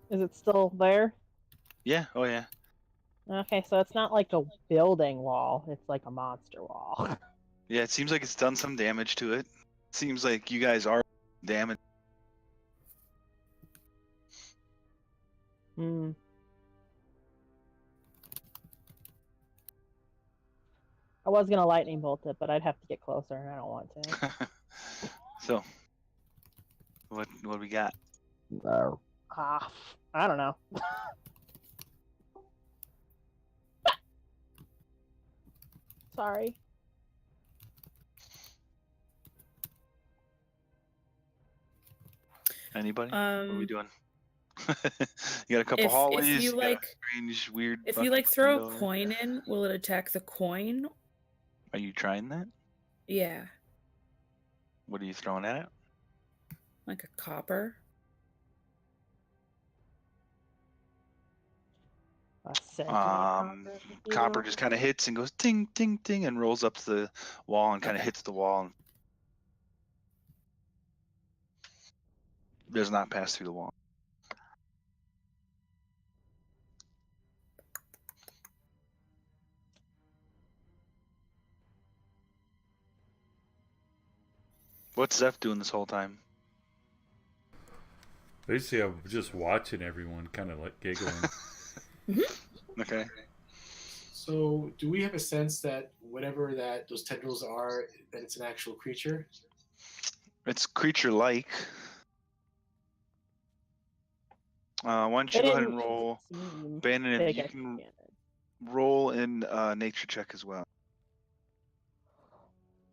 Is it still there? Yeah. Oh yeah. Okay, so it's not like a building wall; it's like a monster wall. Yeah, it seems like it's done some damage to it. Seems like you guys are damaged. Hmm. I was gonna lightning bolt it, but I'd have to get closer, and I don't want to. So, what we got? I don't know. Sorry. Anybody? What are we doing? You got a couple If hallways. you You got a like, strange, weird. if you fucking like throw a window. coin in, will it attack the coin? Are you trying that? Yeah, What are you throwing at it? like a copper. A sentient Copper just kind of hits and goes ting, ting, ting, and rolls up to the wall and kind of Okay. hits the wall and does not pass through the wall. What's Zeph doing this whole time? Basically, I'm just watching everyone, kind of like giggling. Okay. So, do we have a sense that whatever that those tendrils are, that it's an actual creature? It's creature-like. Why don't you It go ahead didn't and roll? seem Bannon, big you extra can damage. roll in nature check as well.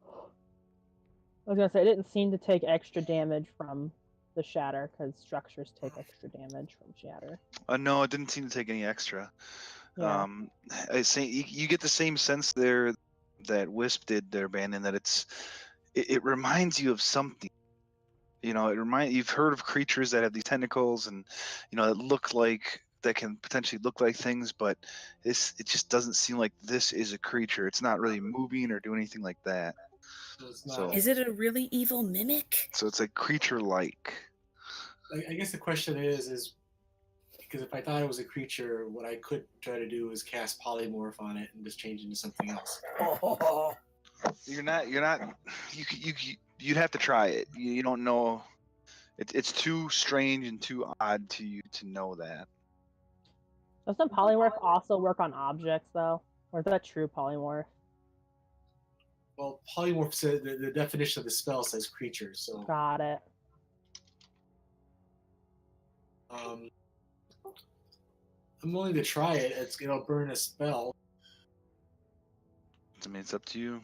I was gonna say it didn't seem to take extra damage from the shatter because structures take extra damage from shatter. No, it didn't seem to take any extra. Yeah. I say you get the same sense there that Wisp did there, Bannon, that it reminds you of something. You know, you've heard of creatures that have these tentacles and that can potentially look like things, but it just doesn't seem like this is a creature. It's not really moving or doing anything like that. So it's not. Is it a really evil mimic? So it's a creature-like. I guess the question is because if I thought it was a creature, what I could try to do is cast polymorph on it and just change it into something else. You're not. You'd have to try it. You don't know. It's too strange and too odd to you to know that. Doesn't polymorph also work on objects though? Or is that true polymorph? Well, polymorph says the definition of the spell says creature, so Got it. I'm willing to try it. It'll burn a spell. I mean, it's up to you.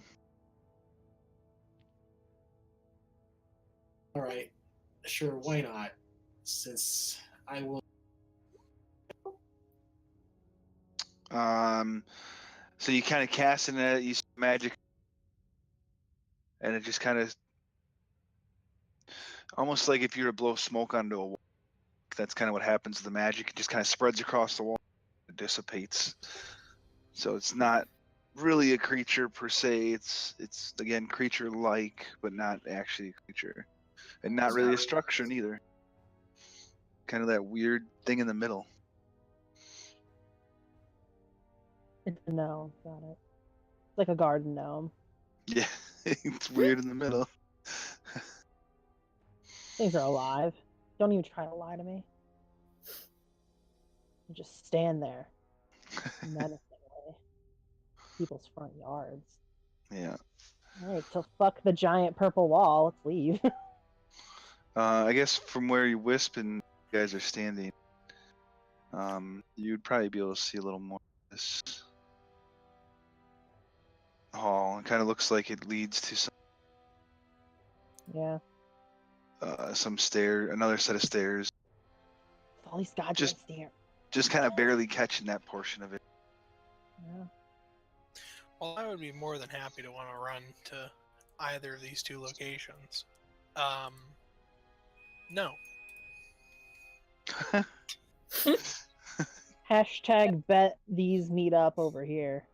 All right, sure, why not? Since I will. So you kind of cast in it, you magic, and it just kind of almost like if you were to blow smoke onto a wall. That's kind of what happens to the magic. It just kind of spreads across the wall, it dissipates. So it's not really a creature per se. It's again creature-like, but not actually a creature, and not really a structure either. Kind of that weird thing in the middle. It's a gnome. Got it. It's like a garden gnome. Yeah, it's weird in the middle. Things are alive. Don't even try to lie to me. You just stand there menacingly. People's front yards. Yeah. Alright, so fuck the giant purple wall. Let's leave. I guess from where you Wisp and you guys are standing, you'd probably be able to see a little more of this hall. It kind of looks like it leads to Yeah. some another set of stairs. All these goddamn Just- stairs. Just kind of barely catching that portion of it. Yeah. Well, I would be more than happy to want to run to either of these two locations. No. Hashtag bet these meet up over here.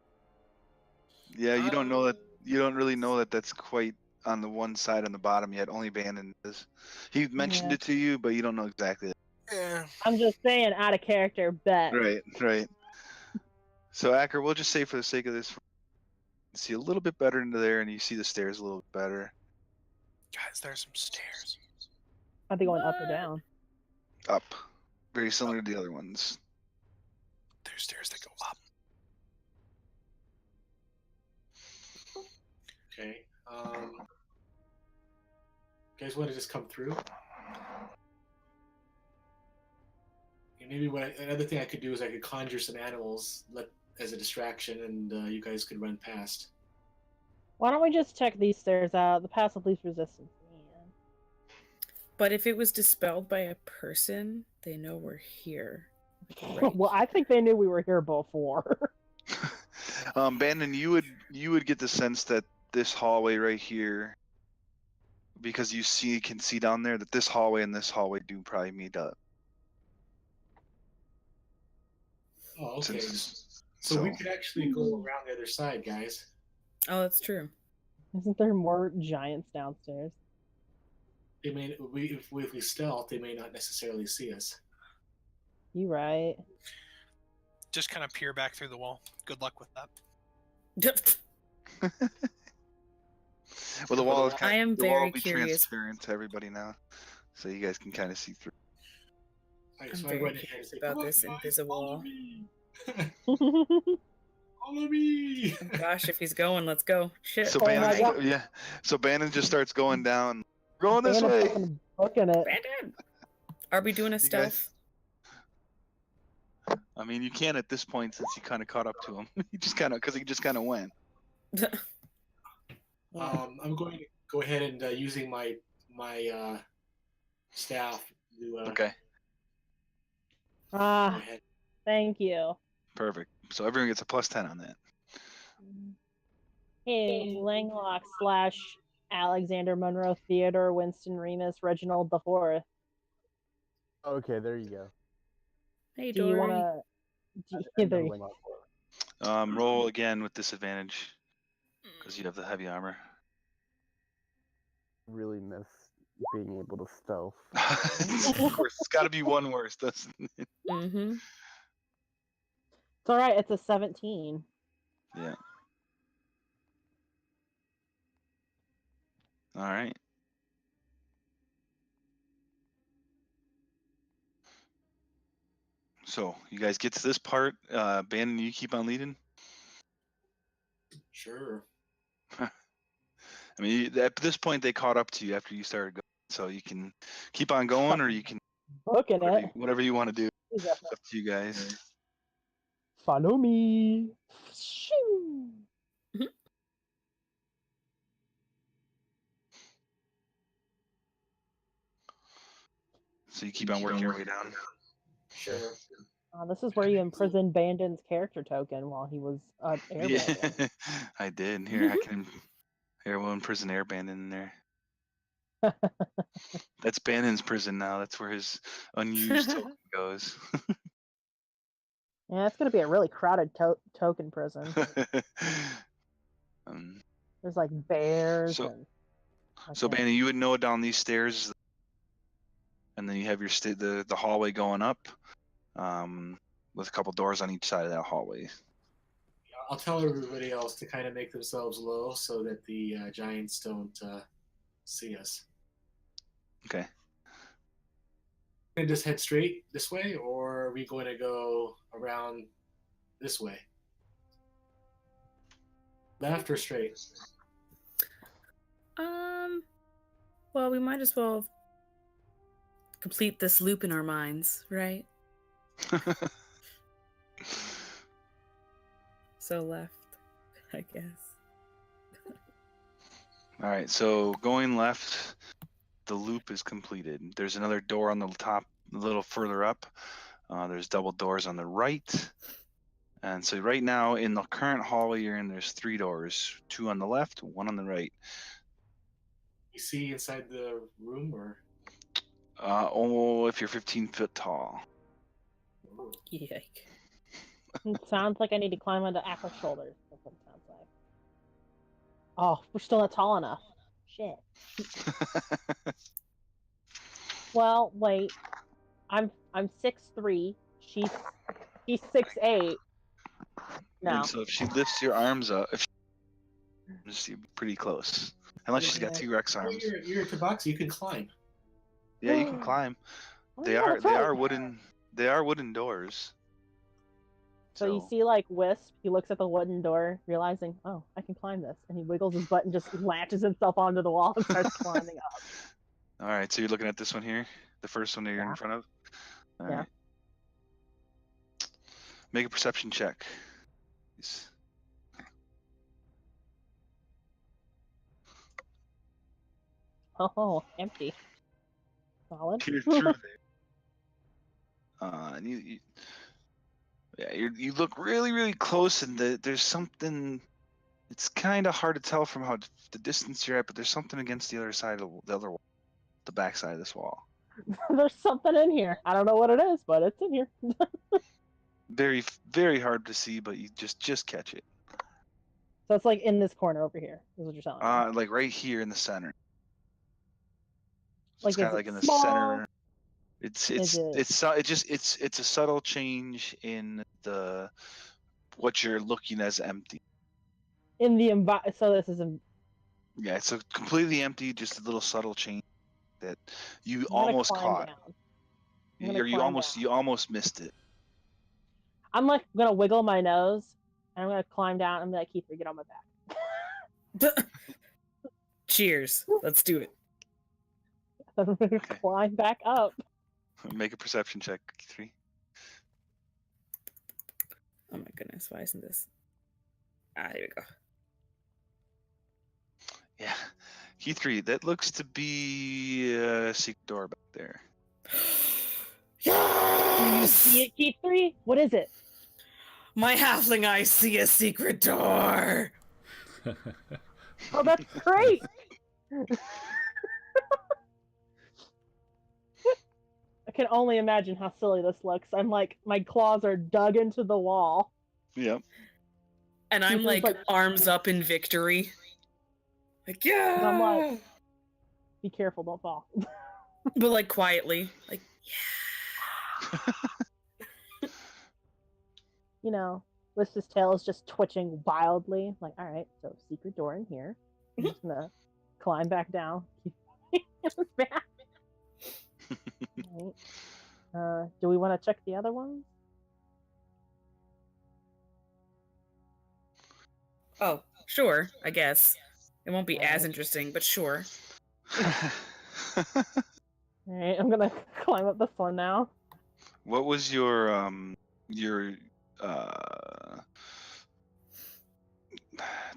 Yeah, you don't know that. You don't really know that that's quite on the one side on the bottom yet. Only Bannon is. He mentioned Yeah. it to you, but you don't know exactly. Yeah. I'm just saying, out of character, bet. Right. So Acker, we'll just say for the sake of this, see a little bit better into there, and you see the stairs a little bit better. Guys, there's some stairs. Are they going up or down? Up, very similar to the other ones. There's stairs that go up. Okay. You guys want to just come through? maybe another thing I could do is I could conjure some animals as a distraction, and you guys could run past. Why don't we just check these stairs out? The path of least resistance. Man. But if it was dispelled by a person, they know we're here. Right. Well, I think they knew we were here before. Bandon, you would get the sense that this hallway right here, because you can see down there that this hallway and this hallway do probably meet up. Oh, okay. Since- So we could actually go around the other side, guys. Oh, that's true. Isn't there more giants downstairs? They may if we stealth, they may not necessarily see us. You right. Just kind of peer back through the wall. Good luck with that. Well, the wall is I am the wall very will be curious. transparent to everybody now, so you guys can kind of see through. Right, I'm so I very went ahead and curious say, about "Come on, this guys, invisible follow wall. me. Follow me. Gosh, if he's going, let's go. Shit. So Oh my Bannon, God. yeah. So Bannon just starts going down, going this Bandon's way. fucking booking it. Bandon! Are we doing a guys- stealth? I mean, you can at this point since you kind of caught up to him. He just kind of went. I'm going to go ahead and using my staff to Okay, go Ah, ahead. thank you. perfect. So everyone gets a +10 on that. Hey, Langlock / Alexander Monroe Theodore Winston Remus Reginald the Fourth. Okay, there you go. Hey, Do you Dory. want I to? never went off for it. Roll again with disadvantage because you have the heavy armor. Really miss being able to stealth. Of course, it's got to be one worse, doesn't it? Mm-hmm. It's all right. It's a 17. Yeah. All right. So you guys get to this part. Bandon, you keep on leading. Sure. I mean, at this point, they caught up to you after you started going, so you can keep on going, or you can Booking it. whatever you want to do. He's It's up to you guys. Follow me. Shoo. So you keep on working your way down. Sure. This is where you imprisoned Bandon's character token while he was airbending. Yeah, I did. Here, we'll imprison Air Bandon in there. That's Bandon's prison now. That's where his unused token goes. Yeah, it's gonna be a really crowded token prison. There's like bears So- and. So, Okay. Bandon, you would know down these stairs, and then you have your the hallway going up, with a couple doors on each side of that hallway. I'll tell everybody else to kind of make themselves low so that the giants don't see us. Okay. Going to just head straight this way, or are we going to go around this way? Left or straight? Well, we might as well complete this loop in our minds, right? So left, I guess. All right. So going left, the loop is completed. There's another door on the top, a little further up. There's double doors on the right. And so right now in the current hallway you're in, there's 3 doors, 2 on the left, 1 on the right. You see inside the room, or? If you're 15 foot tall. Yike. It sounds like I need to climb onto Aqua's shoulders. That's what it sounds like. Oh, we're still not tall enough. Shit. Well, wait. I'm 6'3". She's 6'8". No. And so if she lifts your arms up, you're pretty close. Unless she's got Yeah. T-Rex Oh, arms. you're a tabaxi. You can climb. Yeah, you can climb. Oh, They yeah, are that's they right. are wooden. They are wooden doors. So you see, like, Wisp, he looks at the wooden door, realizing, oh, I can climb this. And he wiggles his butt and just latches himself onto the wall and starts climbing up. All right, so you're looking at this one here, the first one that you're Yeah. in front of. All Yeah. right. Make a perception check. Please. Oh, empty. Solid. Peer through there. And you look really, really close, and there's something. It's kind of hard to tell from how the distance you're at, but there's something against the other side of the other wall, the back side of this wall. There's something in here. I don't know what it is, but it's in here. Very, very hard to see, but you just catch it. So it's like in this corner over here, is what you're telling me. Like right here in the center. Like, It's kind is of like it in the small? center. It's Is it- it's a subtle change in what you're looking as empty. In the so this is Yeah, it's a completely empty, just a little subtle change that you I'm gonna almost climb caught. down. I'm gonna Or you climb almost missed it. I'm like gonna wiggle my nose, and I'm gonna climb down and be like, Keith, get on my back. Cheers. Let's do it. I'm gonna climb back up. Make a perception check, 3. Oh my goodness, why isn't this? Here we go. Yeah. Key 3, that looks to be a secret door back there. Do you Yes! see it, Keith 3? What is it? My halfling eyes see a secret door. Oh, that's great! I can only imagine how silly this looks. I'm like, my claws are dug into the wall. Yep. And I'm Keith is like arms up in victory. Like, yeah. And I'm like, be careful, don't fall. But like quietly. Like, You know, Lys's tail is just twitching wildly. Like, all right, so secret door in here. I'm just gonna climb back down. Back. Right. Do we want to check the other ones? oh, sure, I guess. It won't be as interesting, but sure. All right, I'm gonna climb up this one now. What was your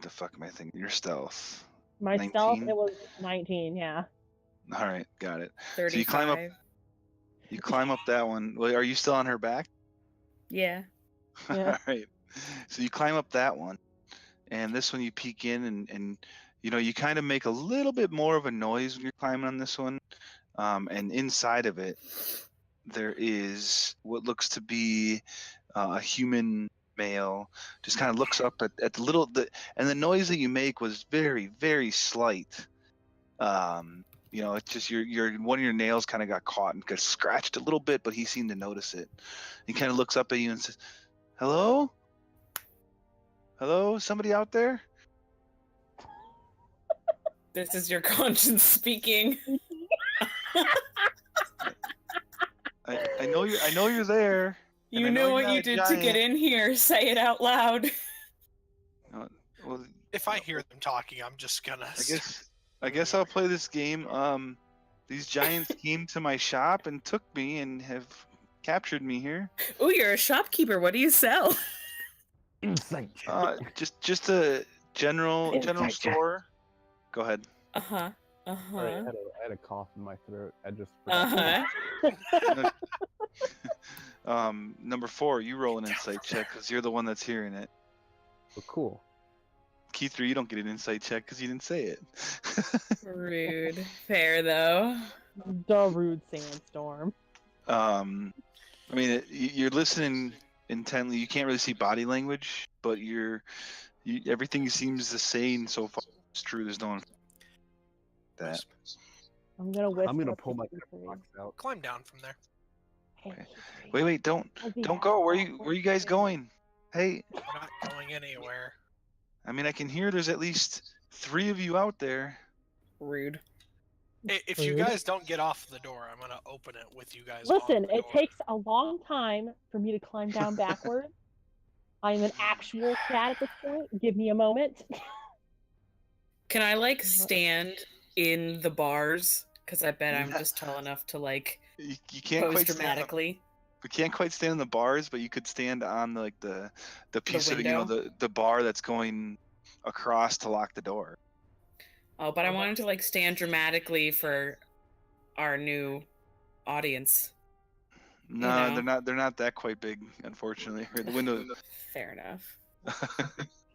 the fuck am I thinking? Your stealth. My stealth, 19? it was 19, yeah. All right, got it. 35. So you climb up that one. Well, are you still on her back? Yeah. Yeah. All right. So you climb up that one, and this one you peek in, and you know you kind of make a little bit more of a noise when you're climbing on this one. And inside of it, there is what looks to be a human male. Just kind of looks up at and the noise that you make was very, very slight. You know, it's just your one of your nails kind of got caught and got scratched a little bit, but he seemed to notice it. He kind of looks up at you and says, "Hello? Hello? Somebody out there?" This is your conscience speaking. I know you're there. You know what you did to get in here. Say it out loud. Well, If I hear them talking, I'm just gonna. I guess I'll play this game. These giants came to my shop and took me and have captured me here. Oh, you're a shopkeeper. What do you sell? Insight. Just a general Insight check. store. Go ahead. Uh-huh. Sorry, I Uh-huh. had a cough in my throat. I just. Uh-huh. Number 4, you roll an insight check because you're the one that's hearing it. Oh, cool. Key 3, you don't get an insight check because you didn't say it. Rude. Fair, though. The rude sandstorm. I mean, you're listening intently. You can't really see body language, but everything seems the same so far. It's true. There's no one that. I'm gonna whisper. I'm gonna up to pull my Keith 3. box out. Climb down from there. Hey, Keith 3. Wait, don't go. Where are you guys going? Hey, We're not going anywhere. I mean, I can hear there's at least 3 of you out there. Rude. If you Rude. guys don't get off the door, I'm gonna open it with you guys. on Listen, the it door. takes a long time for me to climb down backwards. I'm an actual cat at this point. Give me a moment. Can I, like, stand in the bars? Because I bet I'm just tall enough to, like, You can't pose quite stand up. dramatically. We can't quite stand on the bars, but you could stand on like the piece of window? the bar that's going across to lock the door. Oh, but I wanted to like stand dramatically for our new audience. No, know. they're not that quite big, unfortunately. The window. Fair enough.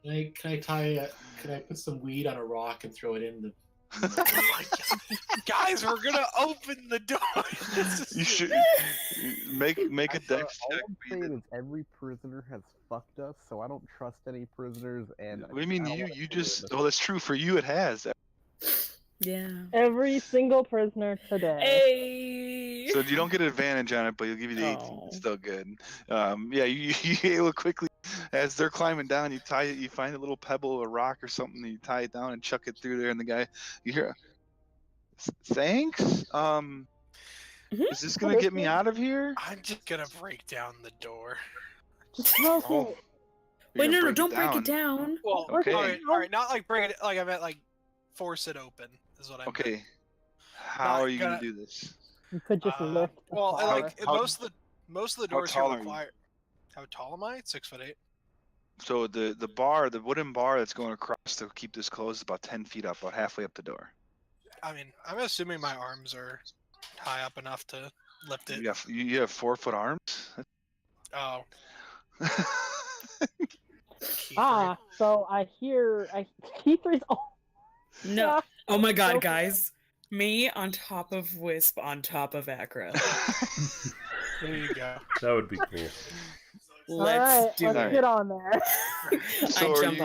Can I put some weed on a rock and throw it in the? Guys, we're gonna open the door. You should make a dex All check. I'm saying is every prisoner has fucked us, so I don't trust any prisoners. And What do you mean I don't wanna you do just? this. Oh, that's true for you. It has. Yeah. Every single prisoner today. Hey. So you don't get an advantage on it, but you'll give you the 18. Oh. It's still good. Yeah, you able quickly as they're climbing down. You find a little pebble or rock or something. And you tie it down and chuck it through there, and the guy, you hear, thanks. Is this gonna get me out of here? I'm just gonna break down the door. Oh, Wait, no, don't break it down. Well, Okay. all right, not like break it. Like I meant like force it open. Is what I meant. Okay. How Not are you gonna gonna- do this? You could just lift. the Well, bar. like How- most of the how doors here tall are you? require. How tall am I? 6'8". So the bar, the wooden bar that's going across to keep this closed is about 10 feet up, about halfway up the door. I mean, I'm assuming my arms are high up enough to lift it. You have 4-foot arms? Oh, So I hear Keythree's. Oh, No. Oh my god, So- guys. Me on top of Wisp on top of Acra. there you go. That would be cool. Let's do let's it. get on there. So I jump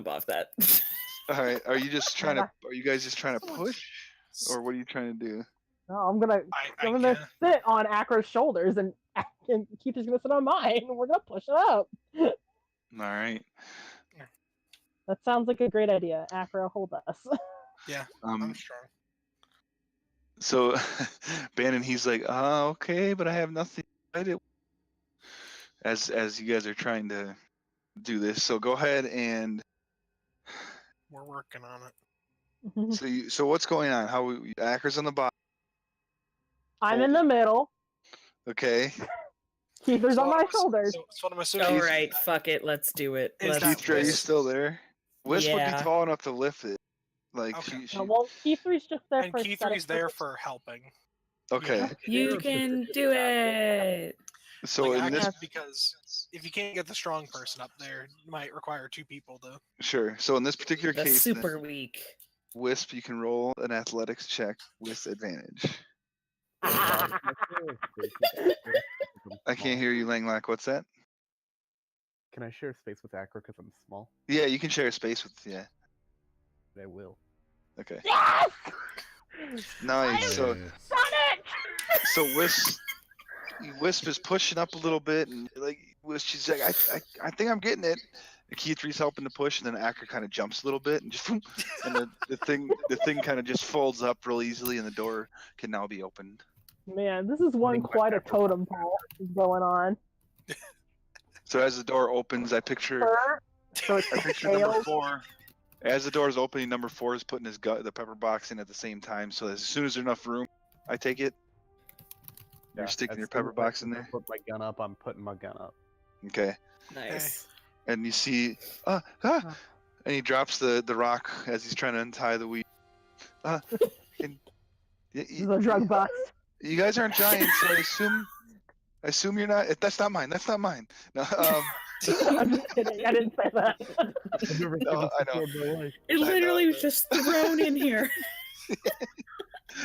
off that. All right. Are you just trying to? Are you guys just trying to push, or what are you trying to do? No, I'm gonna sit on Acro's shoulders, and Keith is gonna sit on mine. And we're gonna push it up. All right. That sounds like a great idea. Acro, hold us. Yeah, I'm strong. So, Bannon, he's like, okay, but I have nothing. As you guys are trying to do this, so go ahead and. We're working on it. So what's going on? Acker's on the bottom. I'm in the middle. Okay. Keith's on my shoulders. That's what I'm assuming. All right, fuck it. Let's do it. Keith, are you still there? Wisp would be Yeah. tall enough to lift it. Like Okay. she Well, Keythree's just there And for Key aesthetic 3's there purposes. for helping. Okay. You can do it. So Like, in this, because if you can't get the strong person up there, it might require 2 people to. sure. So in this particular The case, super then, weak. Wisp, you can roll an athletics check with advantage. I I can't hear you, Langlack. What's that? Can I share space with Acro because I'm small? Yeah, you can share space with. Yeah. I will. Okay. Yes! Nice. So Nice. so Wisp is pushing up a little bit, and like she's like, I think I'm getting it. Key 3's helping to push, and then Acker kind of jumps a little bit, and just and the thing kind of just folds up real easily, and the door can now be opened. Man, this is quite a totem pole going on. So as the door opens, I picture number tails. 4. As the door is opening, number 4 is putting the pepper box in at the same time. So as soon as there's enough room, I take it. You're sticking as your soon pepper as box I in there. Put my gun up. I'm putting my gun up. Okay. Nice. And you see, and he drops the rock as he's trying to untie the weed. This is a drug bust. You guys aren't giants, so I assume you're not. That's not mine. That's not mine. No, I'm just kidding. I didn't say that. I've never No, I know. in my life. It literally was just thrown in here.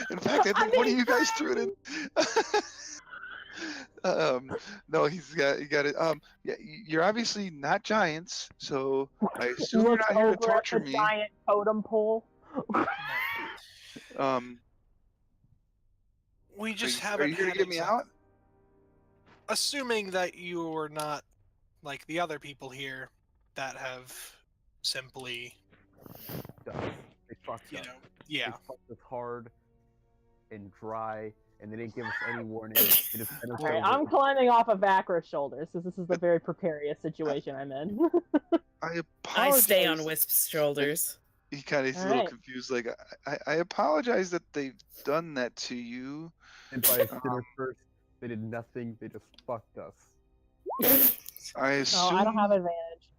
In fact, I think one of you guys threw it in. No, you got it. Yeah, you're obviously not giants, so I assume you're Look not here to over at torture the me. giant totem pole. We just are haven't. you here to had get me out? Assuming that you were not like the other people here that have simply, They fucked you up. know, yeah. They fucked us hard and dry, and they didn't give us any warning. They just sent us All right, over. I'm climbing off of Acro's shoulders, so this is a very precarious situation I'm in. I I apologize. stay on Wisp's shoulders. He kind of is a All little right. confused. Like, I apologize that they've done that to you. And by a sinner first, They did nothing. They just fucked us. I No, assume. I don't have advantage.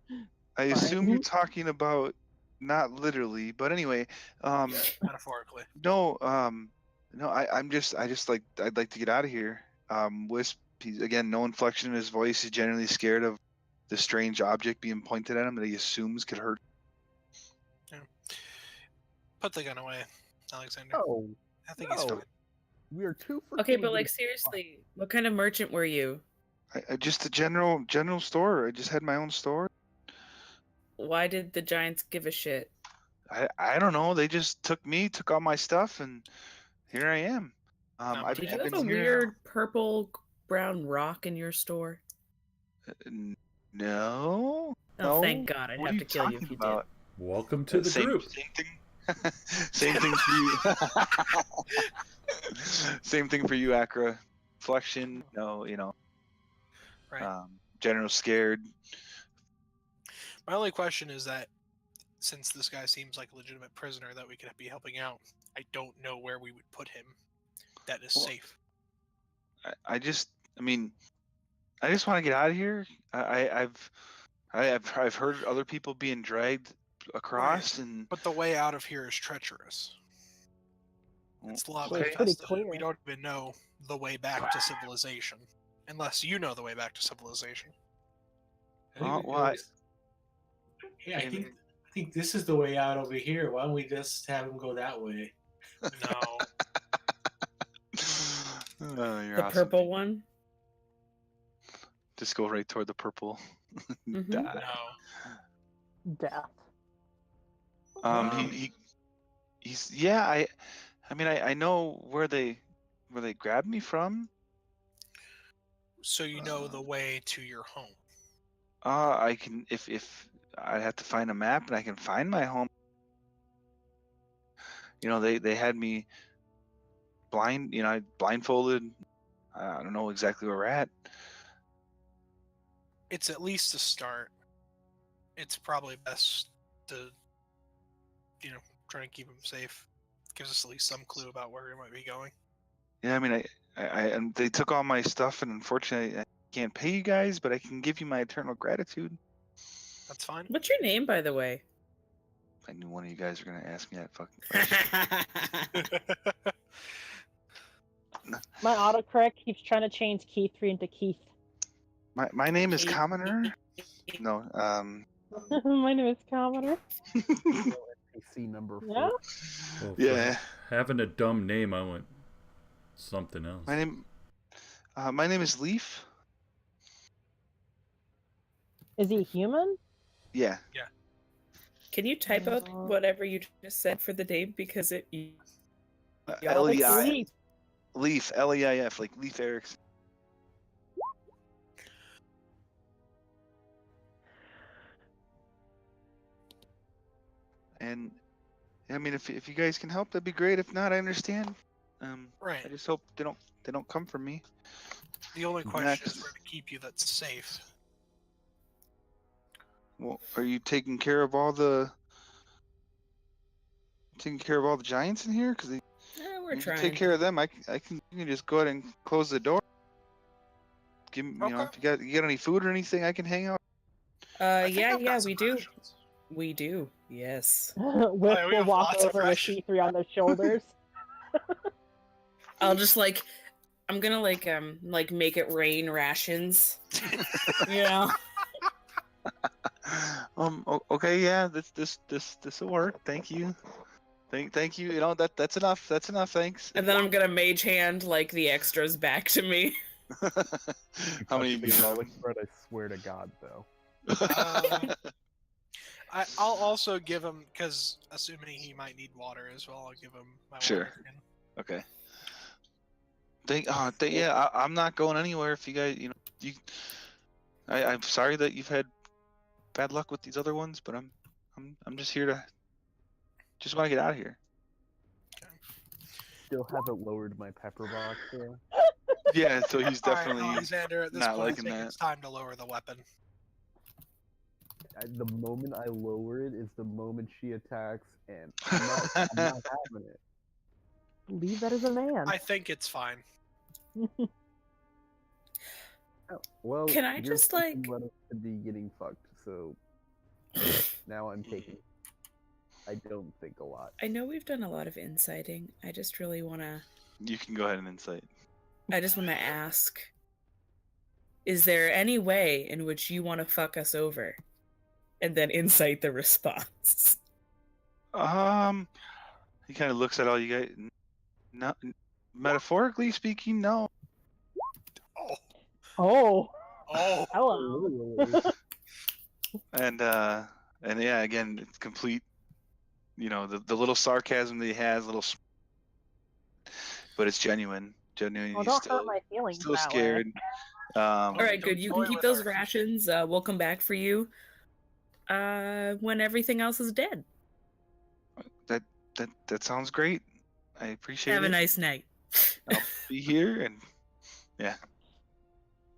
I Sorry. assume you're talking about not literally, but anyway. Metaphorically. No. No. I'd like to get out of here. Wisp. Again, no inflection in his voice. He's generally scared of the strange object being pointed at him that he assumes could hurt. Yeah. Put the gun away, Alexander. Oh, I think he's no. fine. We are too freaking. Okay, but like seriously, what kind of merchant were you? I just a general store. I just had my own store. Why did the Giants give a shit? I don't know. They just took all my stuff, and here I am. I've Did you been have a here. weird purple brown rock in your store? No. Oh, No. thank God! I'd What are have you to kill you if talking you about? Welcome to the same, group. Same thing. Same thing for you. Same thing for you, Acra. Flexion. No, Right. General scared. My only question is that since this guy seems like a legitimate prisoner that we could be helping out, I don't know where we would put him that is Well, safe. I just want to get out of here. I've heard other people being dragged across, and But the way out of here is treacherous. It's lava okay. It's pretty infested. clear. We don't even know the way back to civilization, unless you know the way back to civilization. Yeah, I think this is the way out over here. Why don't we just have him go that way? No. Oh, you're The awesome. purple one? Just go right toward the purple. Mhm. Die. No. Death. He's yeah. I know where they grabbed me from. So you know the way to your home. I can if I have to find a map and I can find my home. They had me blindfolded. I don't know exactly where we're at. It's at least a start. It's probably best to, try and keep him safe. Gives us at least some clue about where he might be going. Yeah, and they took all my stuff, and unfortunately, I can't pay you guys, but I can give you my eternal gratitude. That's fine. What's your name, by the way? I knew one of you guys were gonna ask me that fucking question. My autocorrect keeps trying to change Keith 3 into Keith. My name is Commoner. No, My name is Commoner. NPC number 4. Yeah? Well, Yeah. for having a dumb name, I went something else. My name is Leaf. Is he human? Yeah. Can you type out whatever you just said for the name because it? Leif. Leif. Leif. Like Leif Erikson. And if you guys can help, that'd be great. If not, I understand. Right. I just hope they don't come for me. The only question is where to keep you that's safe. Well, are you taking care of all the giants in here? Because We're if you trying. take care of them, you can just go ahead and close the door. Give me, Okay. if you got any food or anything, I can hang out. Yeah, we do. We do. Yes. Wisp we will have walk lots of over with rations. Keith 3 on their shoulders. I'll just I'm gonna make it rain rations. Okay, yeah, this will work. Thank you. Thank you. That's enough. That's enough. Thanks. And then I'm gonna mage hand the extras back to me. How many Touch you the have? garlic bread, I swear to God, though. I'll also give him, because assuming he might need water as well, I'll give him my Sure. water skin. Okay. Yeah, I'm not going anywhere. If you guys, I'm sorry that you've had bad luck with these other ones, but I'm just here to just want to get out of here. Still haven't lowered my pepper box there. Yeah, so he's definitely All right, Alexander, at this not point, I liking think that. it's time to lower the weapon. The moment I lower it is the moment she attacks, and I'm not having it. Leave that as a man. I think it's fine. Well, Can I your just, thinking like- led us to be getting fucked, so now I'm taking. I don't think a lot. I know we've done a lot of inciting. I just really want to. You can go ahead and insight. I just want to ask: is there any way in which you want to fuck us over, and then incite the response? He kind of looks at all you guys. No, metaphorically speaking, no. Oh, Oh, oh, hello. And yeah, again, it's complete. You know, the little sarcasm that he has, but it's genuine. Genuine. Well, He's don't still hurt my feelings still that scared. All right, Don't good. You toy can keep with those her. rations. We'll come back for you when everything else is dead. That sounds great. I appreciate Have it. a nice night. I'll be here, and yeah.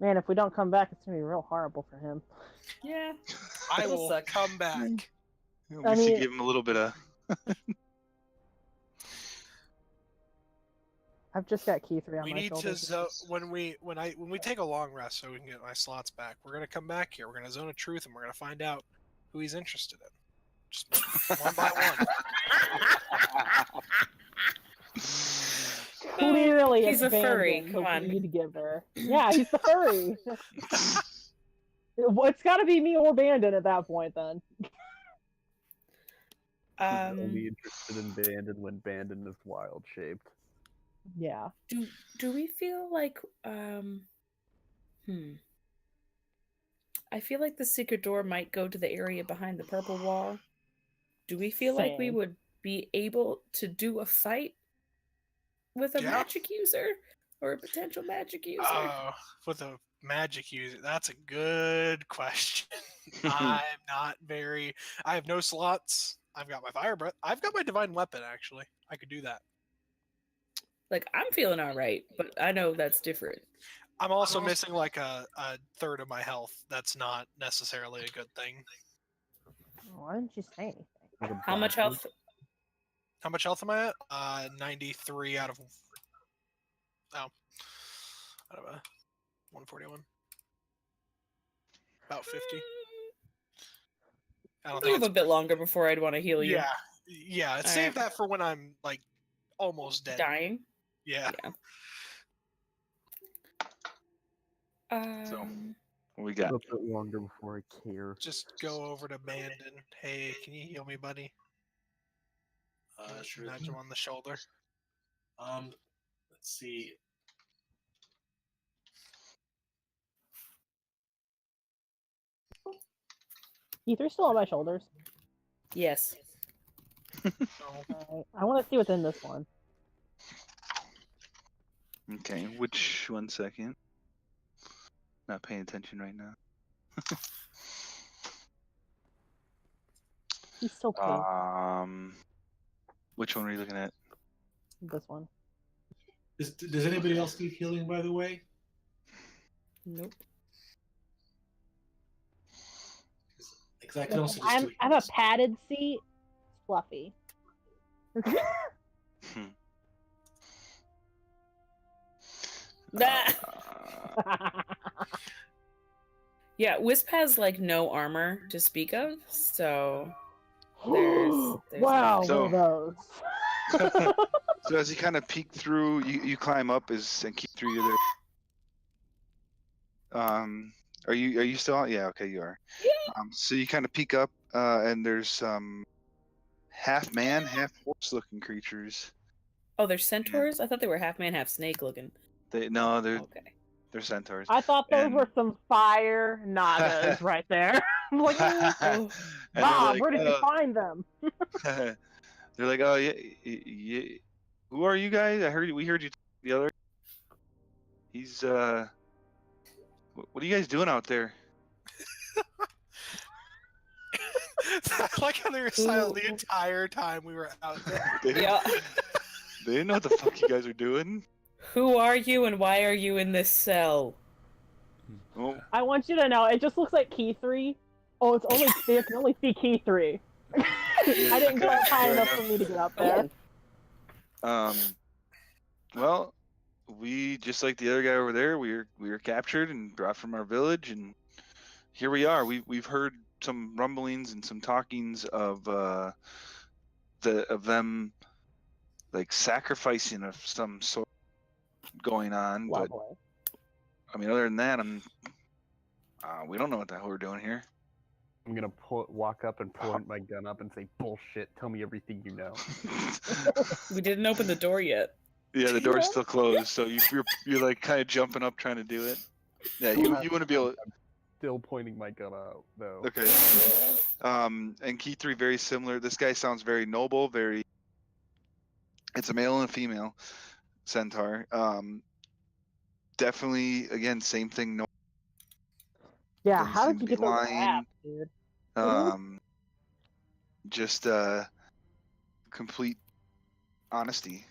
Man, if we don't come back, it's gonna be real horrible for him. Yeah. I It'll will suck. come back. At I least you mean- give him a little bit of. I've just got key 3 on We my need to shoulders. when we take a long rest so we can get my slots back. We're gonna come back here. We're gonna zone of truth, and we're gonna find out who he's interested in. Just one by one. Clearly, He's a furry. abandoned Come the on. weed giver. Yeah, he's the furry. It's got to be me or Bandon at that point, then. Only interested in Bandon when Bandon is wild shaped. Yeah. Do we feel like I feel like the secret door might go to the area behind the purple wall. Do we feel like we Same. would be able to do a fight with a Yeah. magic user or a potential magic user? With a magic user, that's a good question. I have no slots. I've got my fire breath. I've got my divine weapon. Actually, I could do that. Like, I'm feeling all right, but I know that's different. I'm also missing like a third of my health. That's not necessarily a good thing. Why didn't you say anything? How much health? How much health am I at? 93 out of 141. About 50. I don't We think have a bit longer before I'd want to heal you. Yeah. Save that for when I'm like almost dead. Dying. Yeah. So, what we got? A bit longer before I care. Just go over to Bandon. Hey, can you heal me, buddy? Sure. Nudge him on the shoulder. Let's see. Ether's still on my shoulders. Yes. Alright, I want to see what's in this one. Okay, which 1 second? Not paying attention right now. He's so cool. Which one are you looking at? This one. Does anybody else need healing, by the way? Nope. Because I can also just I have a padded seat. It's fluffy. Yeah, Wisp has like no armor to speak of, so there's wow, So- what are those? So as you kind of peek through, you climb up and keep through. You're there. Are you still on? Yeah, okay, you are. Yeah. So you kind of peek up, and there's half man, half horse looking creatures. Oh, they're centaurs? I thought they were half man, half snake looking. They're Okay. centaurs. I thought those And- were some fire nagas right there. I'm like, Oh, And they're Bob, like, where did you find them? they're like, oh yeah. Who are you guys? We heard you the other. He's what are you guys doing out there? I like how they were silent the entire time we were out there. They yeah. They didn't know what the fuck you guys are doing. Who are you and why are you in this cell? Oh, I want you to know, it just looks like key 3. Oh, it's only I can only see key 3. I didn't go up high Fair enough enough. for me to get up there. Oh. well, we just like the other guy over there. We were captured and brought from our village, and here we are. We've heard some rumblings and some talkings of them like sacrificing of some sort going on, but Lovely. I mean, other than that, we don't know what the hell we're doing here. I'm gonna walk up and point my gun up and say, "Bullshit! Tell me everything you know." We didn't open the door yet. Yeah, the door's still closed, so you're like kind of jumping up trying to do it. Yeah, you want to be able. Still pointing my gun out though. Okay. And key 3 very similar. This guy sounds very noble. It's a male and a female centaur. Definitely, again, same thing. No. Yeah, Doesn't how seem did you to be get those lying. abs, dude? Just complete honesty.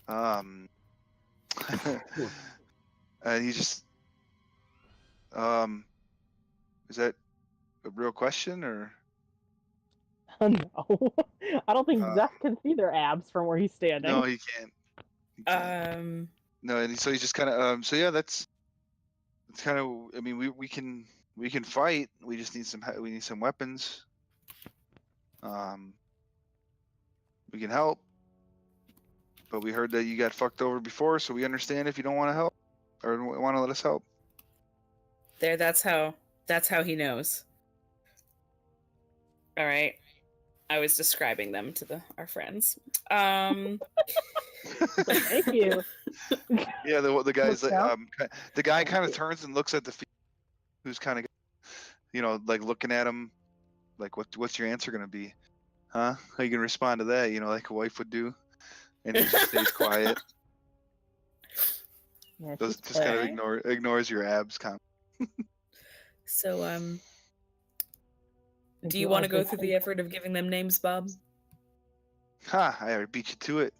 And he just is that a real question or? No, I don't think Zeph can see their abs from where he's standing. No, he can't. No, and so he's just kind of so yeah, that's kind of. I mean, we can fight. We just need some weapons. We can help, but we heard that you got fucked over before, so we understand if you don't want to help or want to let us help. There, that's how he knows. All right. I was describing them to our friends. Thank you. Yeah, the guy's Looks like, out. the guy kind of turns and looks at the who's kind of, like looking at him, like what's your answer gonna be, huh? How you gonna respond to that? Like a wife would do, and he just stays quiet. Yeah, Just she's kind of Okay. ignores your abs comment. So, Did do you want to go through the effort of giving them names, Bob? Ha! I already beat you to it.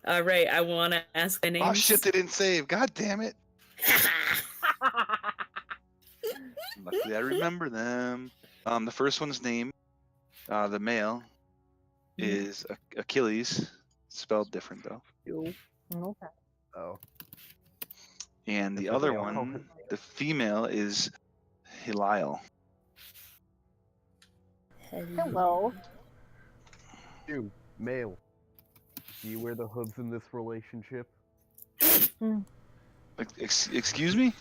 All right, I want to ask their names. Oh shit! They didn't save. God damn it! Luckily, I remember them. The first one's name, the male, is Achilles, spelled different though. Okay. Oh. And the It's other okay, I'll help one, him. the female, is Helial. Hello. You, male. Do you wear the hooves in this relationship? Excuse me?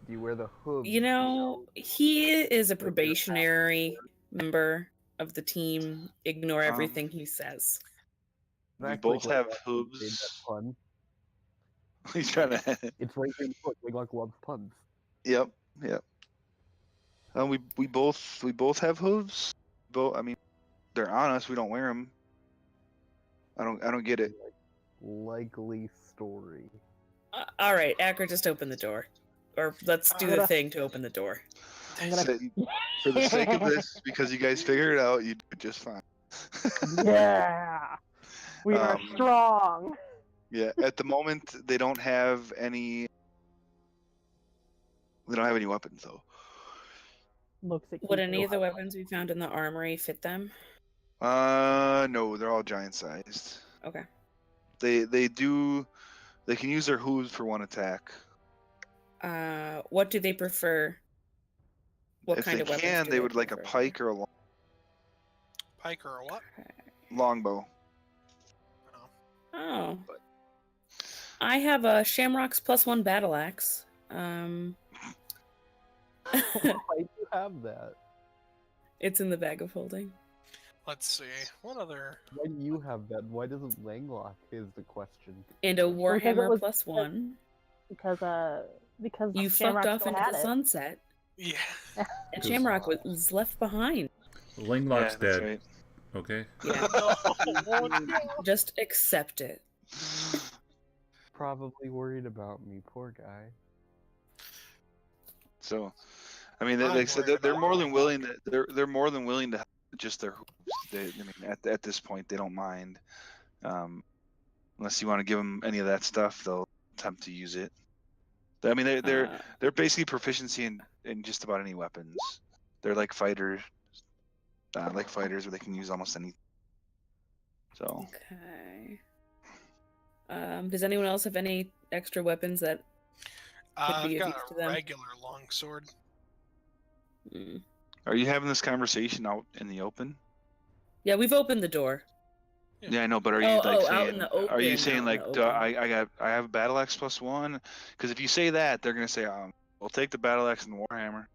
Do you wear the hooves? You know, he is a probationary member of the team. Ignore everything he says. We Exactly both what have Lachlan hooves. made that pun. He's trying to. It's right here in the book. Wiglock loves puns. Yep. We both have hooves. I mean, they're on us. We don't wear them. I don't get it. Likely story. All right, Acker, just open the door. Or let's do the thing to open the door. I'm gonna... For the sake of this, because you guys figured it out, you did just fine. Yeah. We are strong. Yeah, at the moment they don't have any. They don't have any weapons though. Looks at Would any of the weapons we found in the armory fit them? No, they're all giant sized. Okay. They can use their hooves for one attack. What do they prefer? What If kind they of weapons can, do they would like a prefer? pike or a Pike or a what? longbow. Oh. I have a Shamrock's +1 battle axe. Why do you have that? It's in the bag of holding. Let's see. What other? Why do you have that? Why doesn't Langlock is the question? And a Warhammer was- +1. Because You Shamrock fucked off still into had the it. sunset, Yeah. and Shamrock was left behind. Langlock's that's dead. right. Okay. Yeah. Just accept it. Probably worried about me, poor guy. So, I mean, I'm like I said, worried they're about more than Langlock. willing to. They're more than willing to have just their hooves. I mean, at this point, they don't mind. Unless you want to give them any of that stuff, they'll attempt to use it. I mean, they're basically proficiency in just about any weapons. They're like fighters, where they can use almost anything. So. Okay. Does anyone else have any extra weapons that could I've be of got use to a them? regular longsword. Mm. Are you having this conversation out in the open? Yeah, we've opened the door. Yeah, I know, but are you Oh, like saying? out in the Are you open, saying out in like the open. I have a battle axe +1? Because if you say that, they're gonna say, we'll take the battle axe and the warhammer.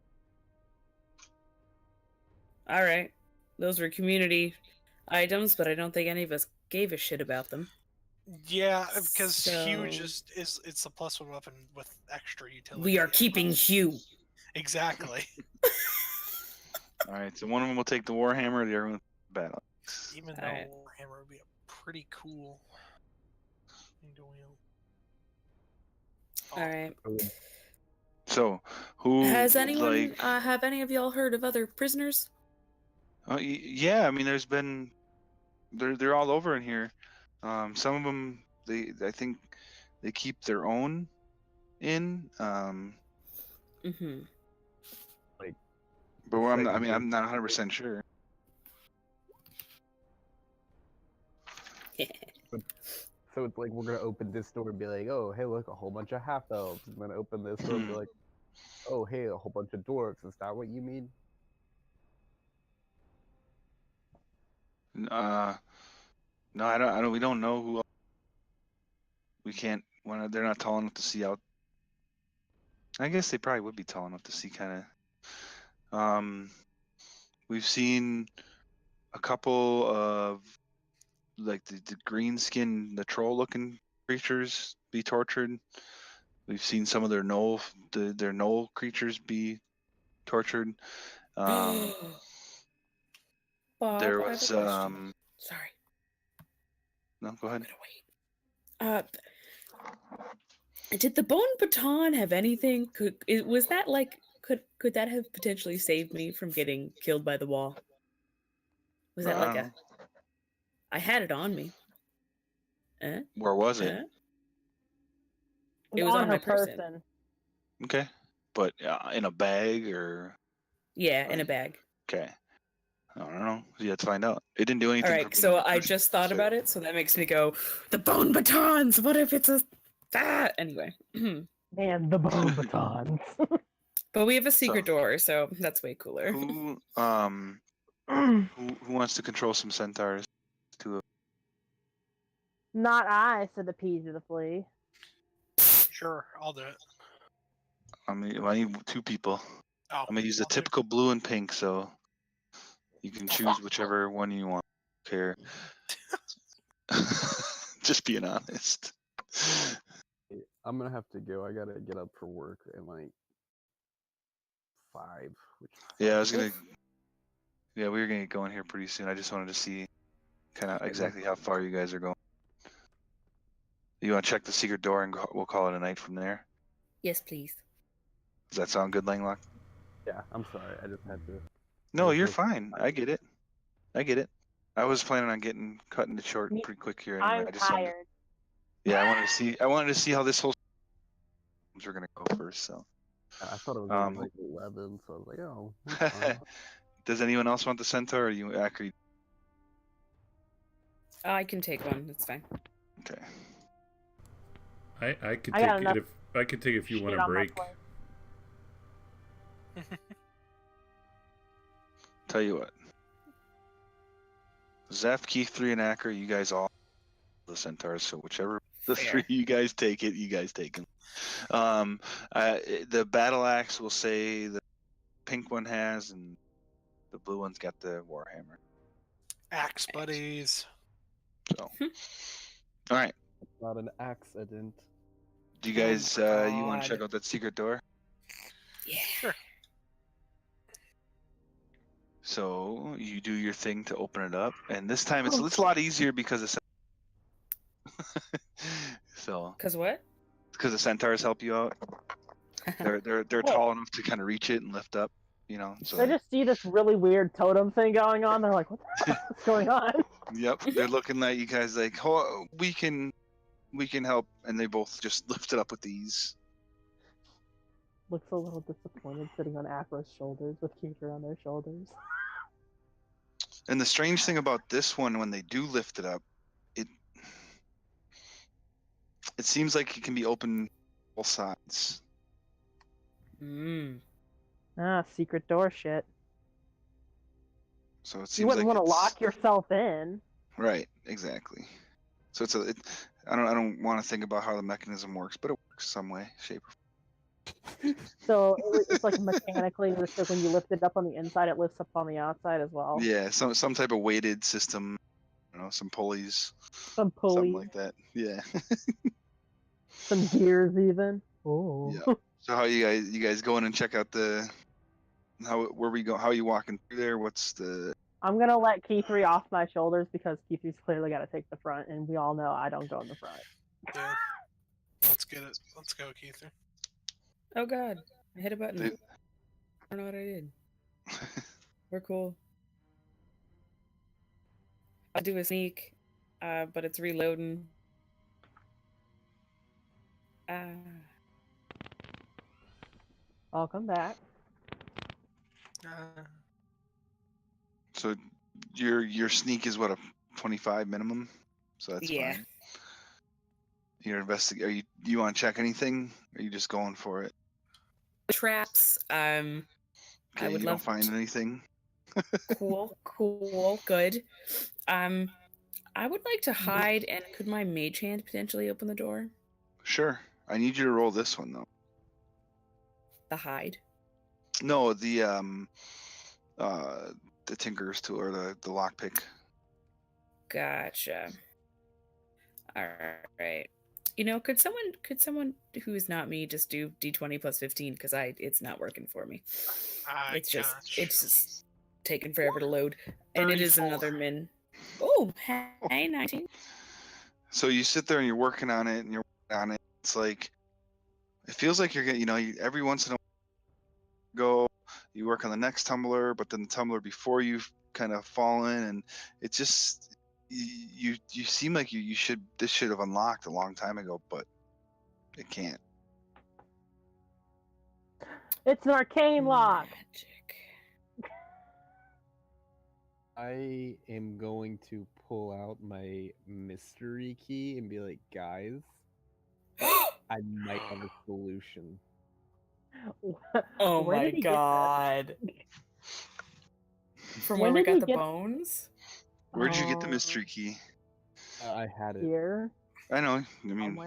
All right, those were community items, but I don't think any of us gave a shit about them. Yeah, because Hugh So- just it's a +1 weapon with extra utility. We are keeping Hugh. Exactly. All right, so one of them will take the warhammer, the other one the battle axe. Even though Alright. Warhammer would be a pretty cool thing to wield. All right. So who Has would anyone like? have any of y'all heard of other prisoners? Yeah, I mean, there's been they're all over in here. Some of them I think they keep their own in. Mm-hmm. But I'm not, I mean, I'm not 100% sure. So it's like we're gonna open this door and be like, oh, hey, look, a whole bunch of half elves. And then open this door and be like, oh, hey, a whole bunch of dwarves. Is that what you mean? No, I don't. We don't know who. We can't. When they're not tall enough to see out. I guess they probably would be tall enough to see kind of. We've seen a couple of like the green skin, the troll looking creatures be tortured. We've seen some of their their gnoll creatures be tortured. Bob, There I have was a question. Sorry. No, go ahead. I'm gonna wait. Did the bone baton have anything? Was that like could that have potentially saved me from getting killed by the wall? Was that like a? I had it on me. Where was it? It was on her my person. Okay, but in a bag or? Yeah, in a bag. Okay. I don't know. You have to find out. It didn't do anything. All right, so I just thought about it, so that makes me go, the bone batons. What if it's that? Anyway. Man, the bone batons. But we have a secret door, so that's way cooler. Who wants to control some centaurs? Not I, said the peas of the flea. Sure, I'll do it. I need 2 people. Oh, I'm gonna use the typical blue and pink, so you can choose whichever one you want. Care. Just being honest. I'm gonna have to go. I gotta get up for work in like 5. Yeah, I was gonna. Yeah, we were gonna get going here pretty soon. I just wanted to see kind of exactly how far you guys are going. You want to check the secret door and we'll call it a night from there? Yes, please. Does that sound good, Langlock? Yeah, I'm sorry. I just had to. No, you're fine. I get it. I was planning on cutting it short pretty quick here anyway. I'm tired. Yeah, I wanted to see how this whole we're gonna go first. So. I thought it was gonna be like 11, so I was like, oh. That's fine. Does anyone else want the centaur, or you actually? I can take one. It's fine. Okay. I could take it if I could take it if you want to break. Tell you what. Zeph, Keith, 3, and Acker, you guys all the centaurs. So whichever the 3 you guys take it, you guys take them. The battle axe will say the pink one has, and the blue one's got the warhammer. Axe buddies. So, all right. It's not an accident. Do you guys you want to check out that secret door? Yeah. Sure. So you do your thing to open it up, and this time it's a lot easier because of Because what? Because the centaurs help you out. They're tall enough to kind of reach it and lift up, So they just see this really weird totem thing going on. They're like, "What the fuck is going on?" Yep, they're looking at you guys like, oh, we can help, and they both just lift it up with ease. Looks a little disappointed sitting on Afro's shoulders with Keisha on their shoulders. And the strange thing about this one, when they do lift it up, It seems like it can be open both sides. Secret door shit. So it seems You wouldn't like want to it's lock yourself in. right, exactly. So I don't want to think about how the mechanism works, but it works some way, shape, or So it's like mechanically, just like when you lift it up on the inside, it lifts up on the outside as well. yeah, some type of weighted system. Some pulleys, Some pulleys, something like that. Yeah. some gears, even. Oh. Yeah. So how you guys going and check out where we go? How are you walking through there? What's the? I'm gonna let Key3 off my shoulders because Key3's clearly got to take the front, and we all know I don't go in the front. Yeah. Let's get it. Let's go, Keith. Oh god, I hit a button. I don't know what I did. We're cool. I'll do a sneak, but it's reloading. I'll come back. So your sneak is what, a 25 minimum, so that's yeah. fine. You're investigating. Do you want to check anything? Or are you just going for it? Traps. Okay, I would you love don't find anything. Cool, good. I would like to hide, and could my mage hand potentially open the door? Sure. I need you to roll this one though. The hide. No, the tinker's tool or the lockpick. Gotcha. All right. Could someone who is not me just do D20 plus 15 because it's not working for me. It's just taking forever to load, and 34. It is another min. Oh, hey, 19. So you sit there and you're working on it, and you're working on it. It's like it feels like you're getting, every once in a while you work on the next tumbler, but then the tumbler before you've kind of fallen, and it just. You seem like this should have unlocked a long time ago, but it can't. It's an arcane lock. Magic. I am going to pull out my mystery key and be like, guys, I might have a solution. Oh my god. From where we got the bones? Where did you get the mystery key? I had it. Here. I know. I mean,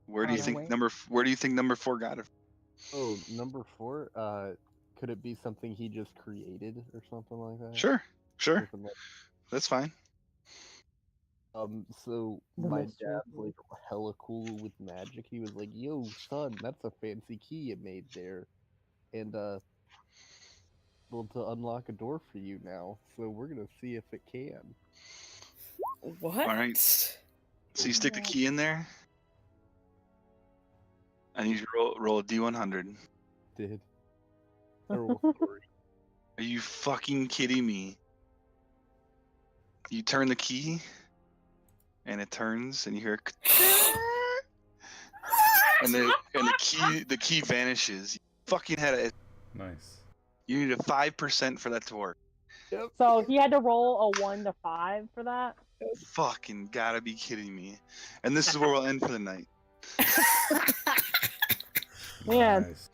where do you think number 4 got it? Oh, number 4? Could it be something he just created or something like that? Sure. That's fine. So my dad's like hella cool with magic. He was like, "Yo, son, that's a fancy key you made there," and able to unlock a door for you now. So we're gonna see if it can. What? All right. So you stick the key in there, and you roll a D100. Did. Terrible story. Are you fucking kidding me? You turn the key, and it turns, and you hear, and the key vanishes. You fucking had it. Nice. You need a 5% for that to work. Yep. So he had to roll a 1 to 5 for that. Fucking gotta be kidding me! And this is where we'll end for the night. Yeah. Nice.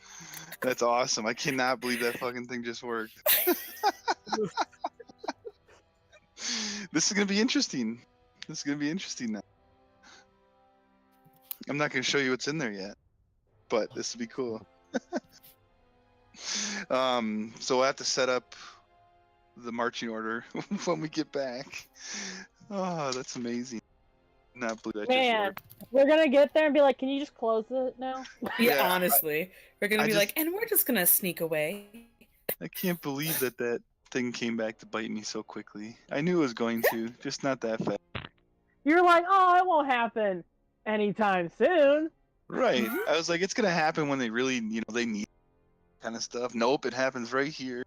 That's awesome. I cannot believe that fucking thing just worked. This is gonna be interesting. Now. I'm not gonna show you what's in there yet, but this will be cool. So we'll have to set up the marching order when we get back. Oh, that's amazing. Not believe that just worked. We're gonna get there and be like, "Can you just close it now?" Yeah, honestly, we're gonna be like, and we're just gonna sneak away. I can't believe that thing came back to bite me so quickly. I knew it was going to, just not that fast. You're like, "Oh, it won't happen anytime soon." Right. I was like, it's gonna happen when they really, they need kind of stuff. Nope, it happens right here.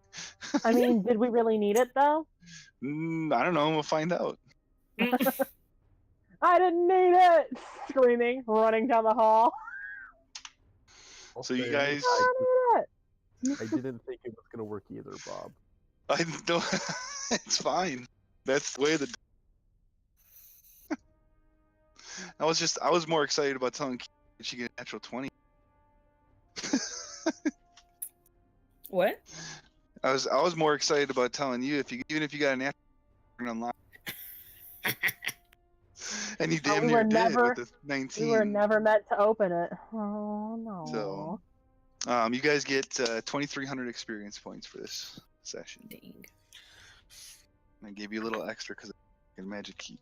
I mean, did we really need it though? I don't know. We'll find out. I didn't need it! Screaming, running down the hall. So you guys, I didn't think it was gonna work either, Bob. I don't. It's fine. That's the way I was more excited about telling Keith that she get a natural 20. What? I was more excited about telling you even if you got a natural unlock. And you damn we near were did never- with the 19. We were never meant to open it. Oh no. So, you guys get 2,300 experience points for this session. Dang. I gave you a little extra because I can magic key.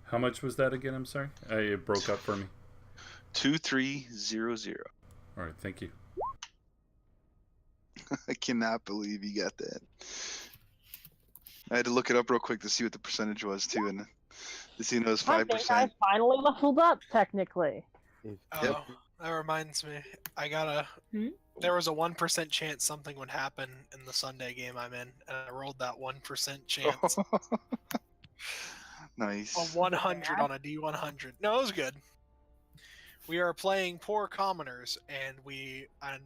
How much was that again? I'm sorry. It broke up for me. 2,300. All right, thank you. I cannot believe you got that. I had to look it up real quick to see what the percentage was too, and to see it was 5%. I think I finally leveled up technically. Oh, that reminds me. I got a. There was a 1% chance something would happen in the Sunday game I'm in, and I rolled that 1% chance. Nice. A 100 on a D100. No, it was good. We are playing poor commoners, and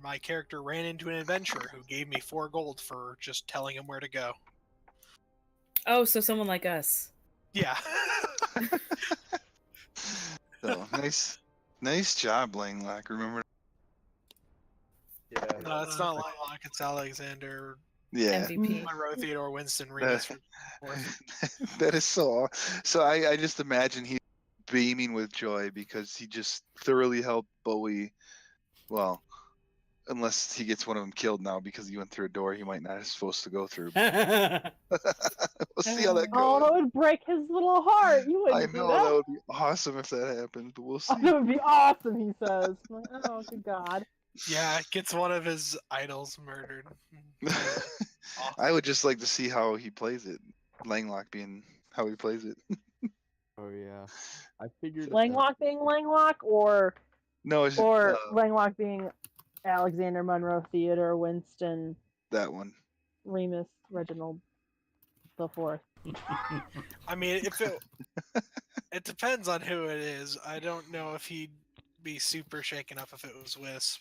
my character ran into an adventurer who gave me 4 gold for just telling him where to go. Oh, so someone like us. Yeah. So nice job, Langlock. Remember? Yeah. No, it's not Langlock. It's Alexander. Yeah. MVP. Monroe Theodore Winston Remus. That is so. So I just imagine he's beaming with joy because he just thoroughly helped Bowie. Well, unless he gets one of them killed now because he went through a door he might not be supposed to go through. We'll see how that goes. Oh, that would break his little heart. You I wouldn't do know that. that would be awesome if that happens, but we'll see. Oh, that would be awesome, he says. I'm like, oh, good God. Yeah, gets one of his idols murdered. I would just like to see how he plays it. Langlock being how he plays it. Oh yeah. I figured Langlock being Langlock, or No, it's Langlock being Alexander Monroe Theodore Winston that one. Remus Reginald the Fourth. I mean, if it depends on who it is. I don't know if he'd be super shaken up if it was Wisp.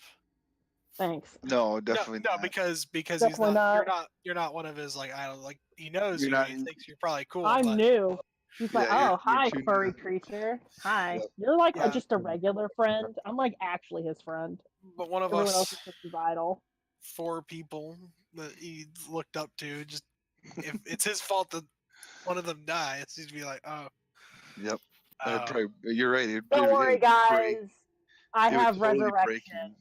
Thanks. No, definitely no, not. because he's Definitely not. You're not one of his idols. Like he knows You're you. not- He thinks you're probably cool. I'm but new. He's like, Yeah, oh, you're hi, too furry new. creature. Hi. Yep. You're like Yeah. just a regular friend. I'm like actually his friend. But one of Everyone else us is just his idol. 4 people that he looked up to, just if it's his fault that one of them dies, he'd be like, oh. Yep. Oh. You're right. Don't worry, guys. I it would have totally break resurrection. him.